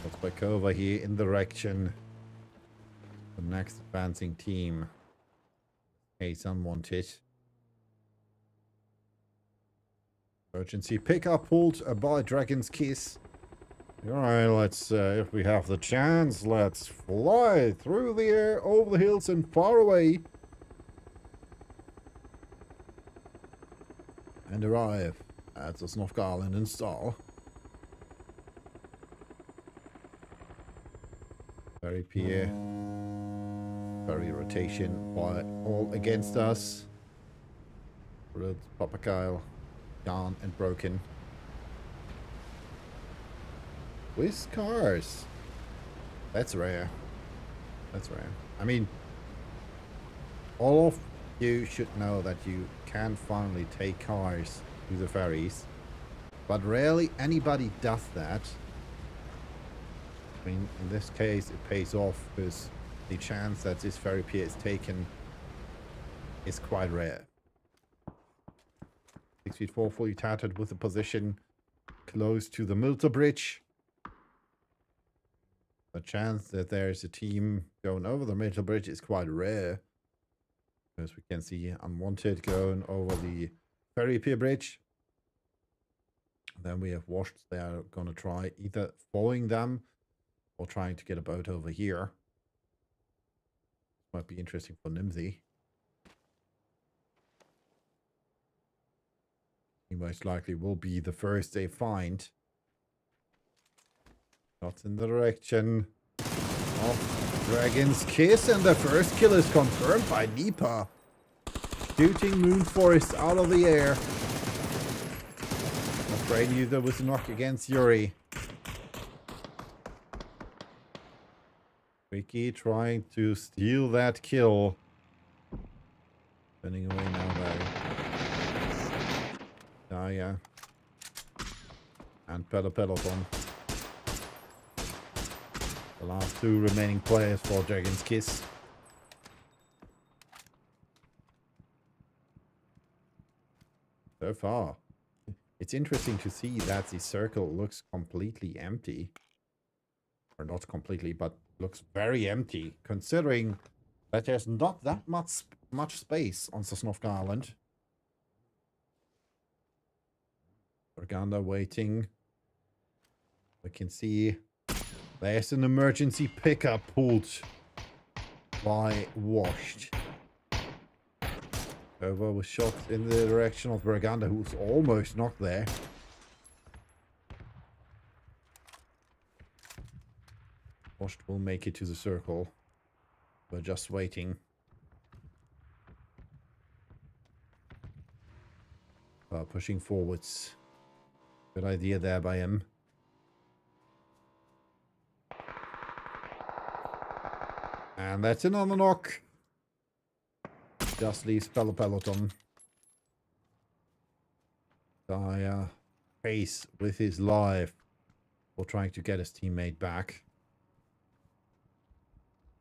That's Bakova here in the direction. The next advancing team. Case unwanted. Urgency pickup pulled by Dragon's Kiss. Alright, let's, if we have the chance, let's fly through the air, over the hills and far away. And arrive at the Snoff Garland and Star. Very Pierre. Very rotation by all against us. Red, Papa Kyle, Gone and Broken. With cars. That's rare. That's rare. I mean, all of you should know that you can finally take cars to the ferries. But rarely anybody does that. I mean, in this case, it pays off because the chance that this ferry pier is taken is quite rare. 6 feet 4, fully tattered with a position close to the Milter Bridge. The chance that there's a team going over the Milter Bridge is quite rare. As we can see, Unwanted going over the ferry pier bridge. Then we have Washed. They are going to try either following them or trying to get a boat over here. Might be interesting for Nimsy. He most likely will be the first they find. Not in the direction of Dragon's Kiss, and the first kill is confirmed by Nipa. Shooting Moonforest out of the air. Afraid you there was a knock against Yuri. Vicky trying to steal that kill. Running away now though. Daya. And Peloton. The last two remaining players for Dragon's Kiss. So far. It's interesting to see that the circle looks completely empty. Or not completely, but looks very empty, considering that there's not that much space on Sosnovka Island. Organda waiting. We can see there's an emergency pickup pulled by Washed. Over was shot in the direction of Organda, who's almost knocked there. Washed will make it to the circle. We're just waiting. Pushing forwards. Good idea there by him. And that's another knock. Just leaves Peloton. Daya face with his life for trying to get his teammate back.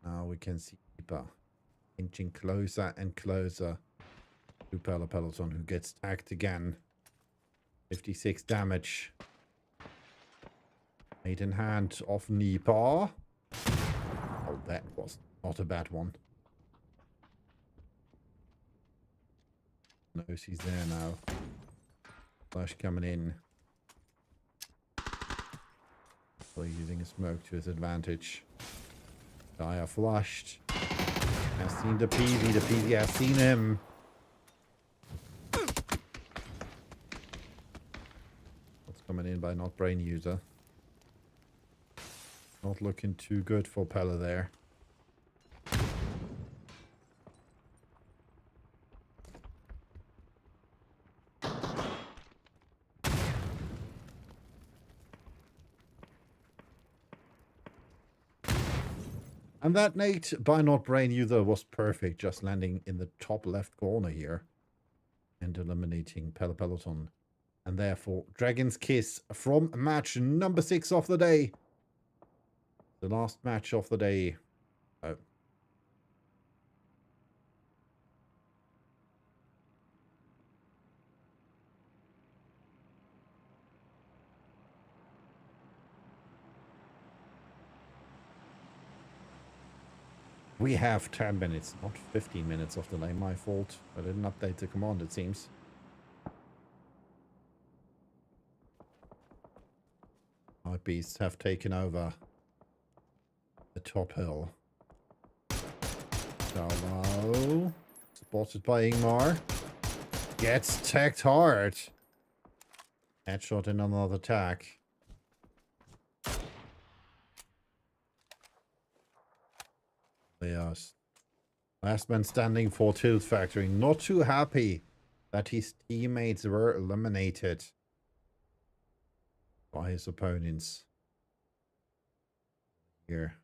Now we can see Keeper inching closer and closer to Peloton, who gets tagged again. 56 damage. Made in hand of Nipa. Oh, that was not a bad one. Knows he's there now. Flash coming in. So using a smoke to his advantage. Daya flushed. Has seen the PV. The PV has seen him. What's coming in by not brain user. Not looking too good for Pella there. And that nade by not brain user was perfect, just landing in the top left corner here and eliminating Peloton. And therefore, Dragon's Kiss from match number 6 of the day. The last match of the day. Oh. We have 10 minutes, not 15 minutes of delay. My fault. I didn't update the command, it seems. My beasts have taken over the top hill. Hello. Spotted by Ingmar. Gets tagged hard. Headshot in another tag. Yes. Last man standing for Tilt Factory. Not too happy that his teammates were eliminated by his opponents. Here.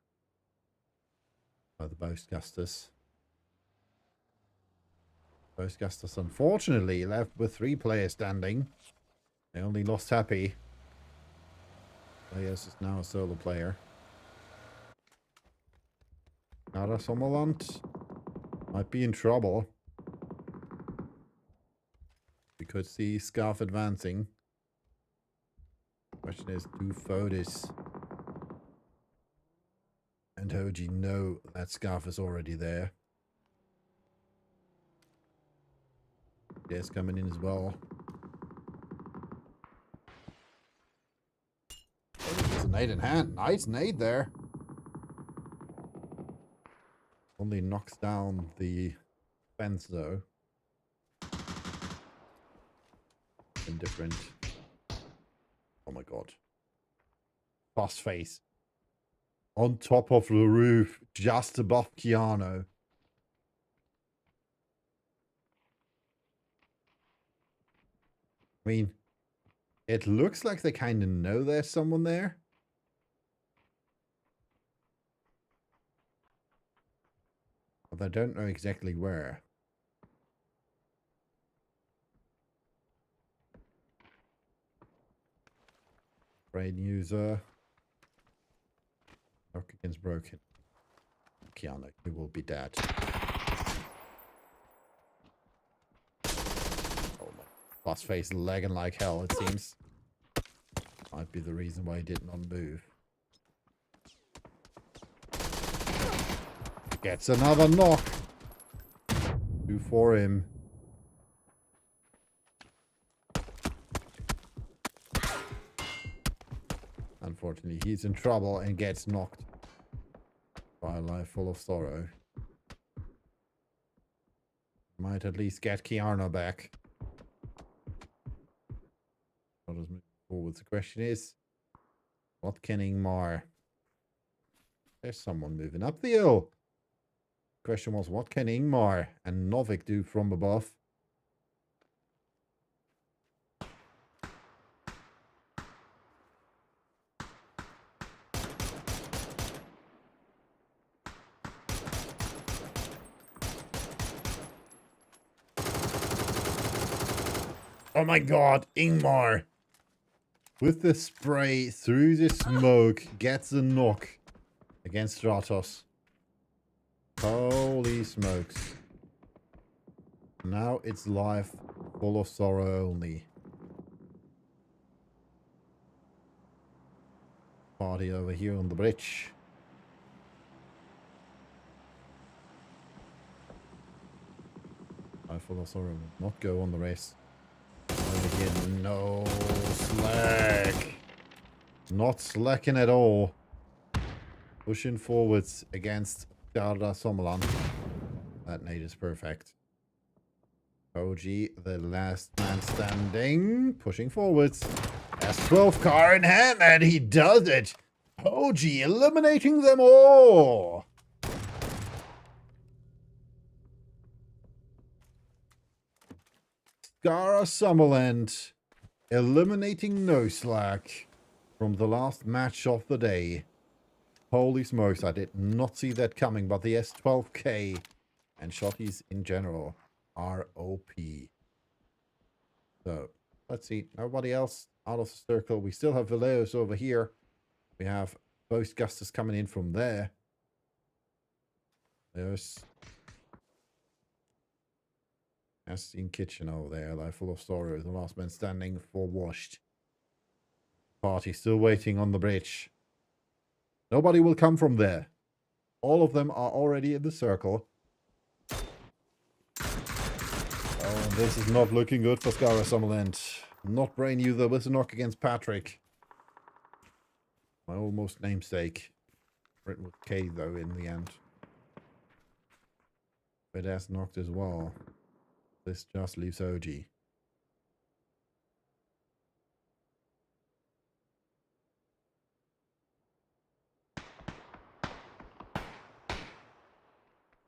By the Boastgasters. Boastgasters unfortunately left with 3 players standing. They only lost Happy. Players is now a solo player. Nara Sommerland might be in trouble. We could see Scarf advancing. Question is, do Fodis and Hoji know that Scarf is already there? There's coming in as well. Oh, there's a nade in hand. Nice nade there. Only knocks down the fence though. Indifferent. Oh my god. Boss face. on top of the roof, just above Keanu. I mean, it looks like they kind of know there's someone there. But they don't know exactly where. Brain user. Knock against broken. Keanu, you will be dead. Oh my. Boss face lagging like hell, it seems. Might be the reason why he did not move. Gets another knock. 2 for him. Unfortunately, he's in trouble and gets knocked by a life full of sorrow. Might at least get Kiarna back. What does move forward? The question is, what can Ingmar? There's someone moving up the hill. Question was, what can Ingmar and Novik do from above? Oh my god, Ingmar! With the spray through the smoke, gets a knock against Stratos. Holy smokes. Now it's life full of sorrow only. Party over here on the bridge. Life full of sorrow will not go on the race. Again, no slack. Not slacking at all. Pushing forwards against Garda Sommerland. That nade is perfect. OG, the last man standing. Pushing forwards. S12 car in hand, and he does it. OG eliminating them all. Gara Summerland eliminating No Slack from the last match of the day. Holy smokes, I did not see that coming, but the S12K and shotties in general are OP. So, let's see. Nobody else out of the circle. We still have Valeos over here. We have both Gustus coming in from there. There's Aston Kitchen over there, life full of sorrow. The last man standing for washed. Party still waiting on the bridge. Nobody will come from there. All of them are already in the circle. Oh, this is not looking good for Skara Summerland. Not brain user with a knock against Patrick. My almost namesake. Written with K though in the end. But that's knocked as well. This just leaves OG.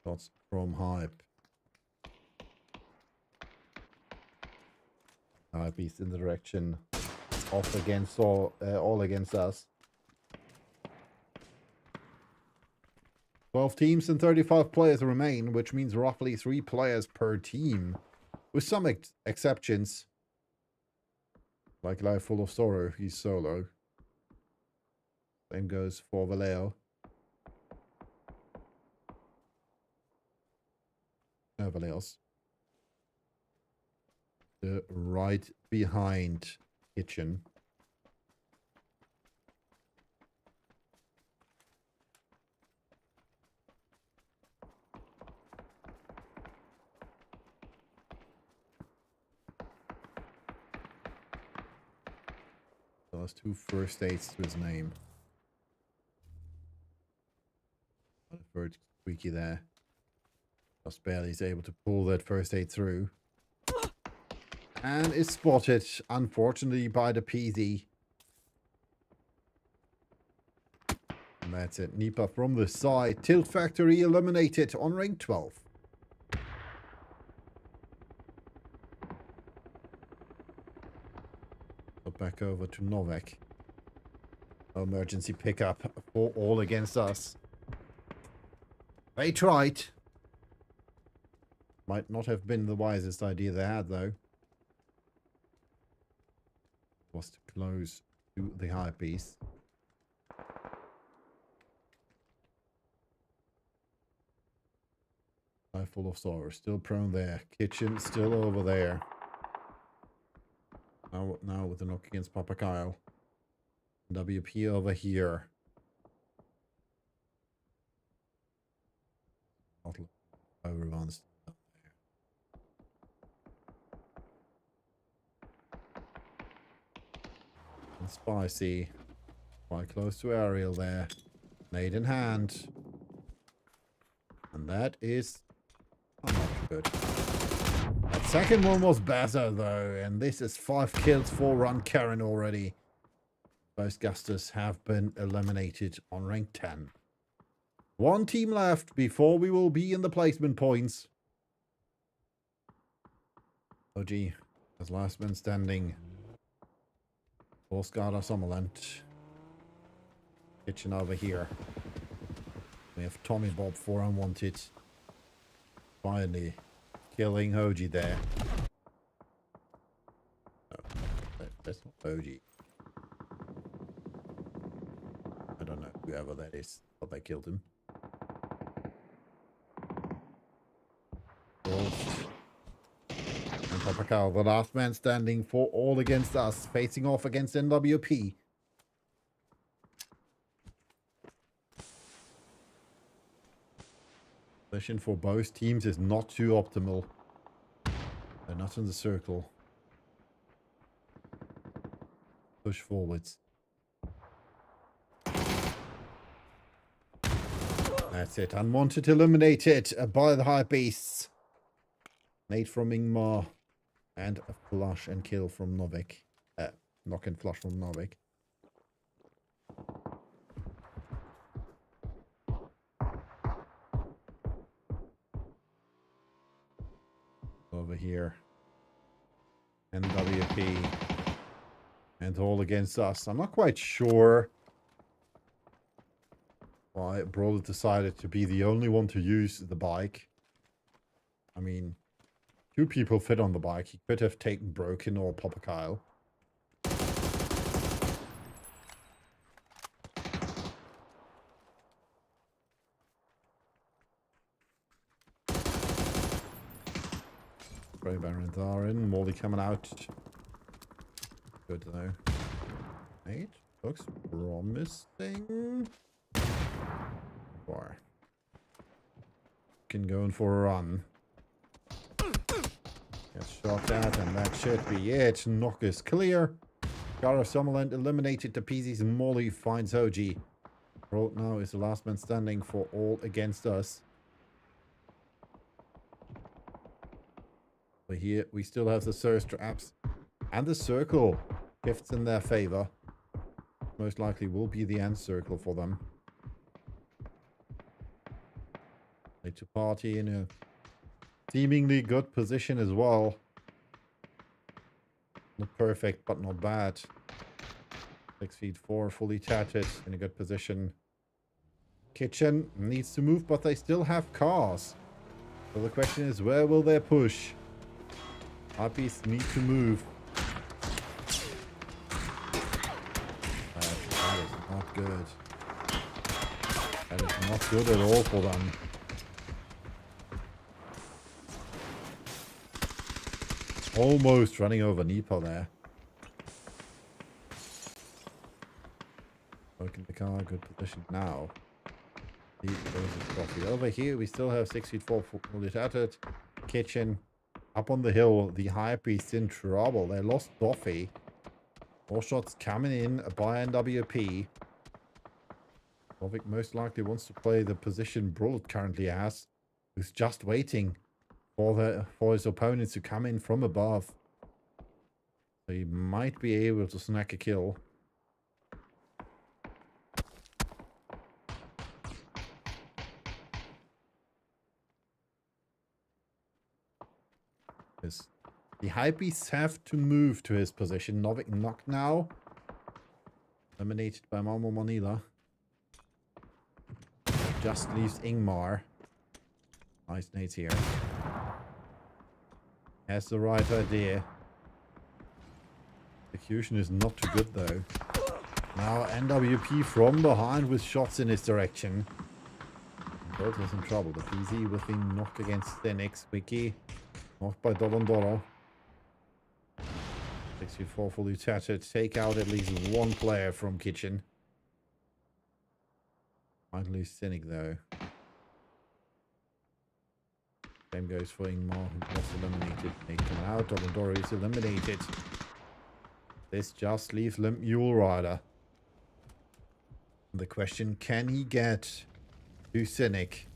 Shots from Hype. Hype is in the direction off against all against us. 12 teams and 35 players remain, which means roughly 3 players per team. With some exceptions. Like Life Full of Sorrow, he's solo. Same goes for Vallejo. No, Vallejo's. The right behind Kitchen. So that's 2 first aids to his name. Very squeaky there. Just barely is able to pull that first aid through. And is spotted, unfortunately, by the PZ. And that's it. Nipa from the side. Tilt Factory eliminated on rank 12. So back over to Novak. Emergency pickup for all against us. They tried. Might not have been the wisest idea they had, though. Was to close to the high piece. Eye full of stars. Still prone there. Kitchen still over there. Now with the knock against Papa Kyle. WP over here. Everyone's down there. And Spicy. Quite close to Ariel there. Nade in hand. And that is not good. That second one was better though. And this is 5 kills for Run Karen already. Both Gustus have been eliminated on rank 10. One team left before we will be in the placement points. OG as last man standing. Forsgard Sommerland. Kitchen over here. We have Tommy Bob for unwanted. Finally killing Hoji there. No, that's not Hoji. I don't know whoever that is, but they killed him. And Papa Cow, the last man standing for all against us, facing off against NWP. Position for both teams is not too optimal. They're not in the circle. Push forwards. That's it. Unwanted eliminated by the high beasts. Nade from Ingmar. And a flush and kill from Novik. Knock and flush from Novik. Over here. NWP. And all against us. I'm not quite sure why Brawler decided to be the only one to use the bike. I mean, 2 people fit on the bike. He could have taken Broken or Papa Kyle. Grey Barons are in. Molly coming out. Good though. 8 looks promising. 4. Can go in for a run. Gets shot at, and that should be it. Knock is clear. Gara Summerland eliminated the PZs, and Molly finds Hoji. Road now is the last man standing for all against us. But here we still have the Surge traps and the circle. Gifts in their favor. Most likely will be the end circle for them. They to party in a seemingly good position as well. Not perfect, but not bad. 6 feet 4, fully tatted, in a good position. Kitchen needs to move, but they still have cars. So the question is, where will they push? Harpies need to move. That is not good. That is not good at all for them. Almost running over Nipa there. Broken the car, good position now. Over here, we still have 6 feet 4 fully tattered. Kitchen. Up on the hill, the high priest in trouble. They lost Doffy. More shots coming in by NWP. Dovic most likely wants to play the position Brullet currently has. Who's just waiting for his opponents to come in from above. So he might be able to snack a kill. Because the Hypebeasts have to move to his position. Novik knocked now. Eliminated by Malmo Manila. Just leaves Ingmar. Nice nades here. Has the right idea. Execution is not too good though. Now NWP from behind with shots in his direction. Both is in trouble. The PZ with the knock against Stenix. Wiki. Knocked by Dolondoro. 64 fully tattered. Take out at least one player from Kitchen. Might lose Cynic though. Same goes for Ingmar, who was eliminated. Nate coming out. Dolondoro is eliminated. This just leaves Limp Mule Rider. The question, can he get to Cynic?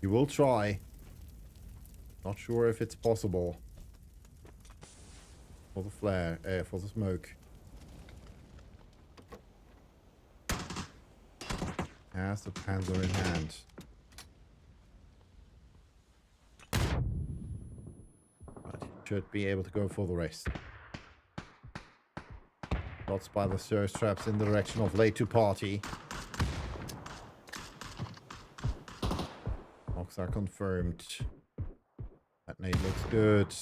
He will try. Not sure if it's possible. For the flare, for the smoke. Has the Panzer in hand. But he should be able to go for the rest. Shots by the Surge Traps in the direction of late to party. Knocks are confirmed. That nade looks good.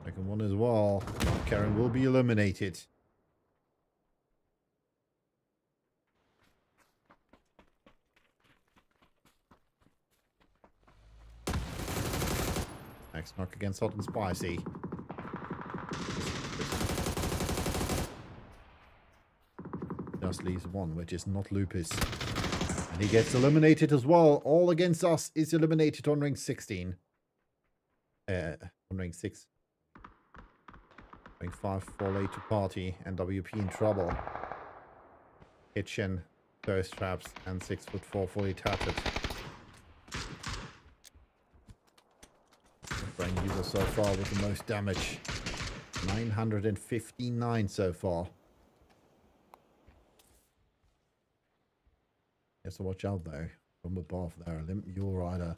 Second one as well. Karen will be eliminated. Next knock against Hot and Spicy. Just leaves one, which is not Lupus. And he gets eliminated as well. All against us is eliminated on ring 16. On ring 6. Ring 5 for late to party. And WP in trouble. Kitchen, Thirst Traps, and 6'4" fully tattered. Brain user so far with the most damage. 959 so far. Yes, so watch out though. From above there, Limp Mule Rider.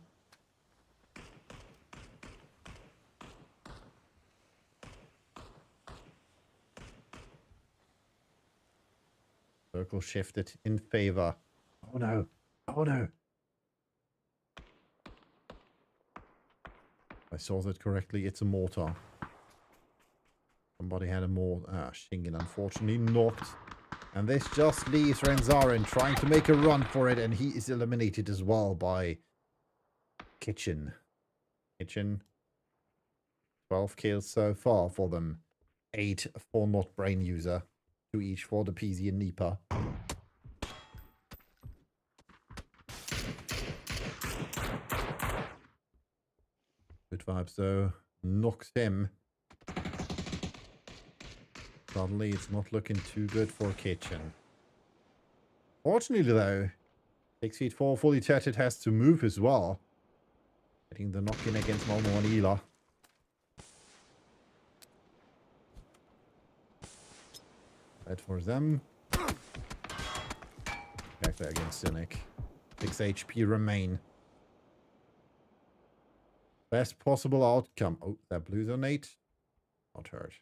Circle shifted in favor. Oh no. Oh no. If I saw that correctly, it's a mortar. Somebody had a mortar. Shingen unfortunately knocked. And this just leaves Renzarin trying to make a run for it, and he is eliminated as well by Kitchen. Kitchen. 12 kills so far for them. 8 for not brain user. 2 each for the PZ and Nipa. Good vibes though. Knocks him. Suddenly it's not looking too good for Kitchen. Fortunately though, 6'4" fully tattered has to move as well. Getting the knock in against Malmo and Ela. Bad for them. Back there against Cynic. 6 HP remain. Best possible outcome. Oh, that blues on 8. Not hurt.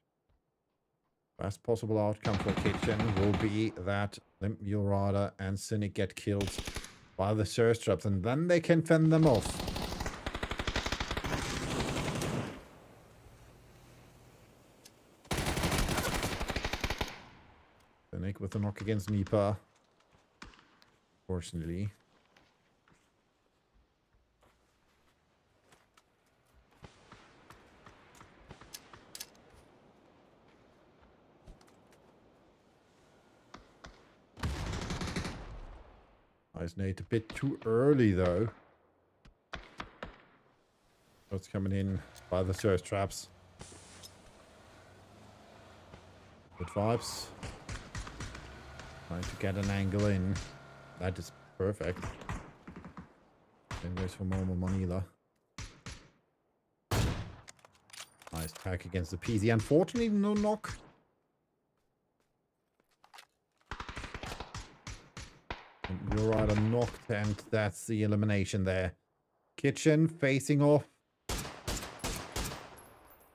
Best possible outcome for Kitchen will be that Limp Mule Rider and Cynic get killed by the Surge Traps, and then they can fend them off. Cynic with a knock against Nipa. Fortunately. Nice nade, a bit too early though. What's coming in by the Surge Traps. Good vibes. Trying to get an angle in. That is perfect. Same goes for Momo Manila. Nice attack against the PZ. Unfortunately, no knock. You're right, I'm knocked, and that's the elimination there. Kitchen facing off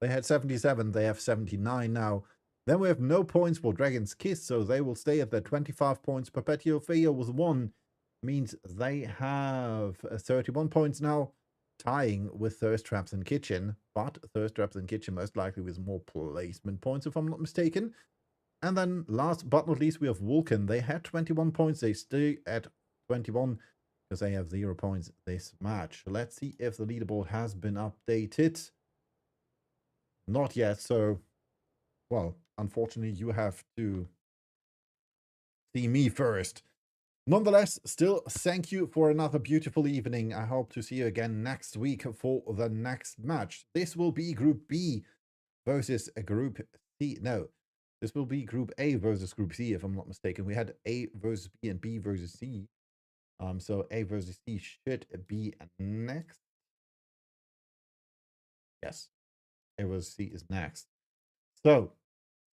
They had 77, they have 79 now. Then we have no points for Dragon's Kiss, so they will stay at their 25 points. Perpetual Failure with 1 means they have 31 points now, tying with Thirst Traps and Kitchen, but Thirst Traps and Kitchen most likely with more placement points, if I'm not mistaken. And then last but not least, we have Vulcan. They had 21 points. They stay at 21 because they have 0 points this match. Let's see if the leaderboard has been updated. Not yet, so, well, unfortunately, you have to see me first. Nonetheless, still, thank you for another beautiful evening. I hope to see you again next week for the next match. This will be Group B versus Group C. No, this will be Group A versus Group C, if I'm not mistaken. We had A versus B and B versus C. So A versus C should be next. Yes, A versus C is next. So,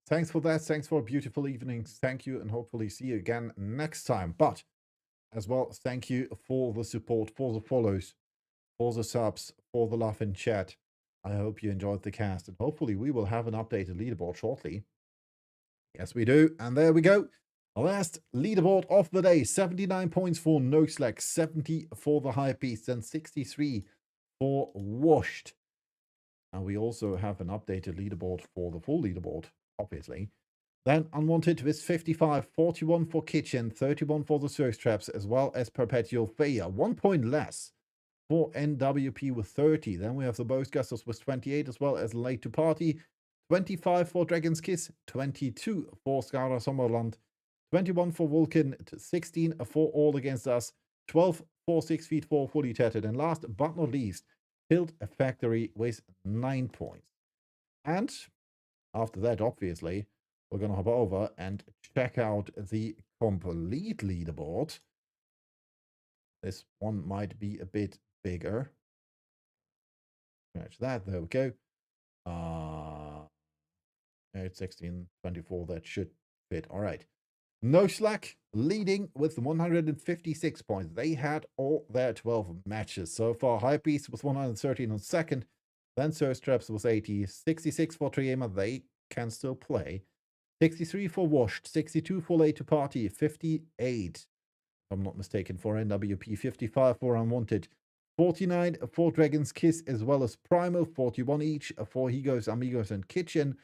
thanks for that. Thanks for a beautiful evening. Thank you, and hopefully see you again next time. But as well, thank you for the support, for the follows, for the subs, for the laugh in chat. I hope you enjoyed the cast, and hopefully we will have an updated leaderboard shortly. Yes, we do. And there we go. The last leaderboard of the day. 79 points for No Slack, 70 for the High Beast, and 63 for Washed. And we also have an updated leaderboard for the full leaderboard, obviously. Then Unwanted with 55, 41 for Kitchen, 31 for the Thirst Traps, as well as Perpetual Failure. 1 point less for NWP with 30. Then we have the Boastgusters with 28, as well as Late to Party. 25 for Dragon's Kiss, 22 for Skara Sommerland, 21 for Vulcan, 16 for All Against Us, 12 for 6 Feet 4 Fully Tatted, and last but not least, Tilt Factory with 9 points. And after that, obviously, we're going to hop over and check out the complete leaderboard. This one might be a bit bigger. Scratch that. There we go. It's 16, 24. That should fit. All right. No Slack leading with 156 points. They had all their 12 matches so far. High Beast was 113 on second. Then Thirst Traps was 80. 66 for Triema. They can still play. 63 for Washed. 62 for Late to Party. 58, if I'm not mistaken, for NWP. 55 for Unwanted. 49 for Dragon's Kiss, as well as Primal. 41 each for Higos, Amigos, and Kitchen.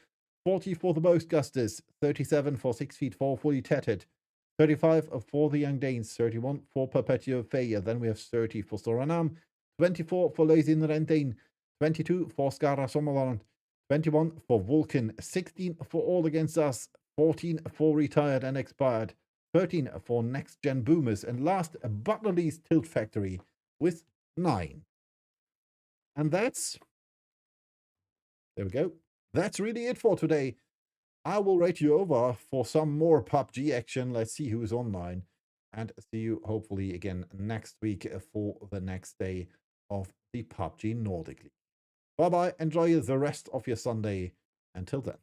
40 for the Boastgusters, 37 for 6 Feet 4 Fully Tatted, 35 for the Young Danes, 31 for Perpetual Failure. Then we have 30 for Soranam, 24 for Lazy Rendane, 22 for Skara Sommerland, 21 for Vulcan, 16 for All Against Us, 14 for Retired and Expired, 13 for Next Gen Boomers, and last but not least, Tilt Factory with 9. And that's... there we go. That's really it for today. I will rate you over for some more PUBG action. Let's see who's online. And see you hopefully again next week for the next day of the PUBG Nordic League. Bye-bye. Enjoy the rest of your Sunday. Until then.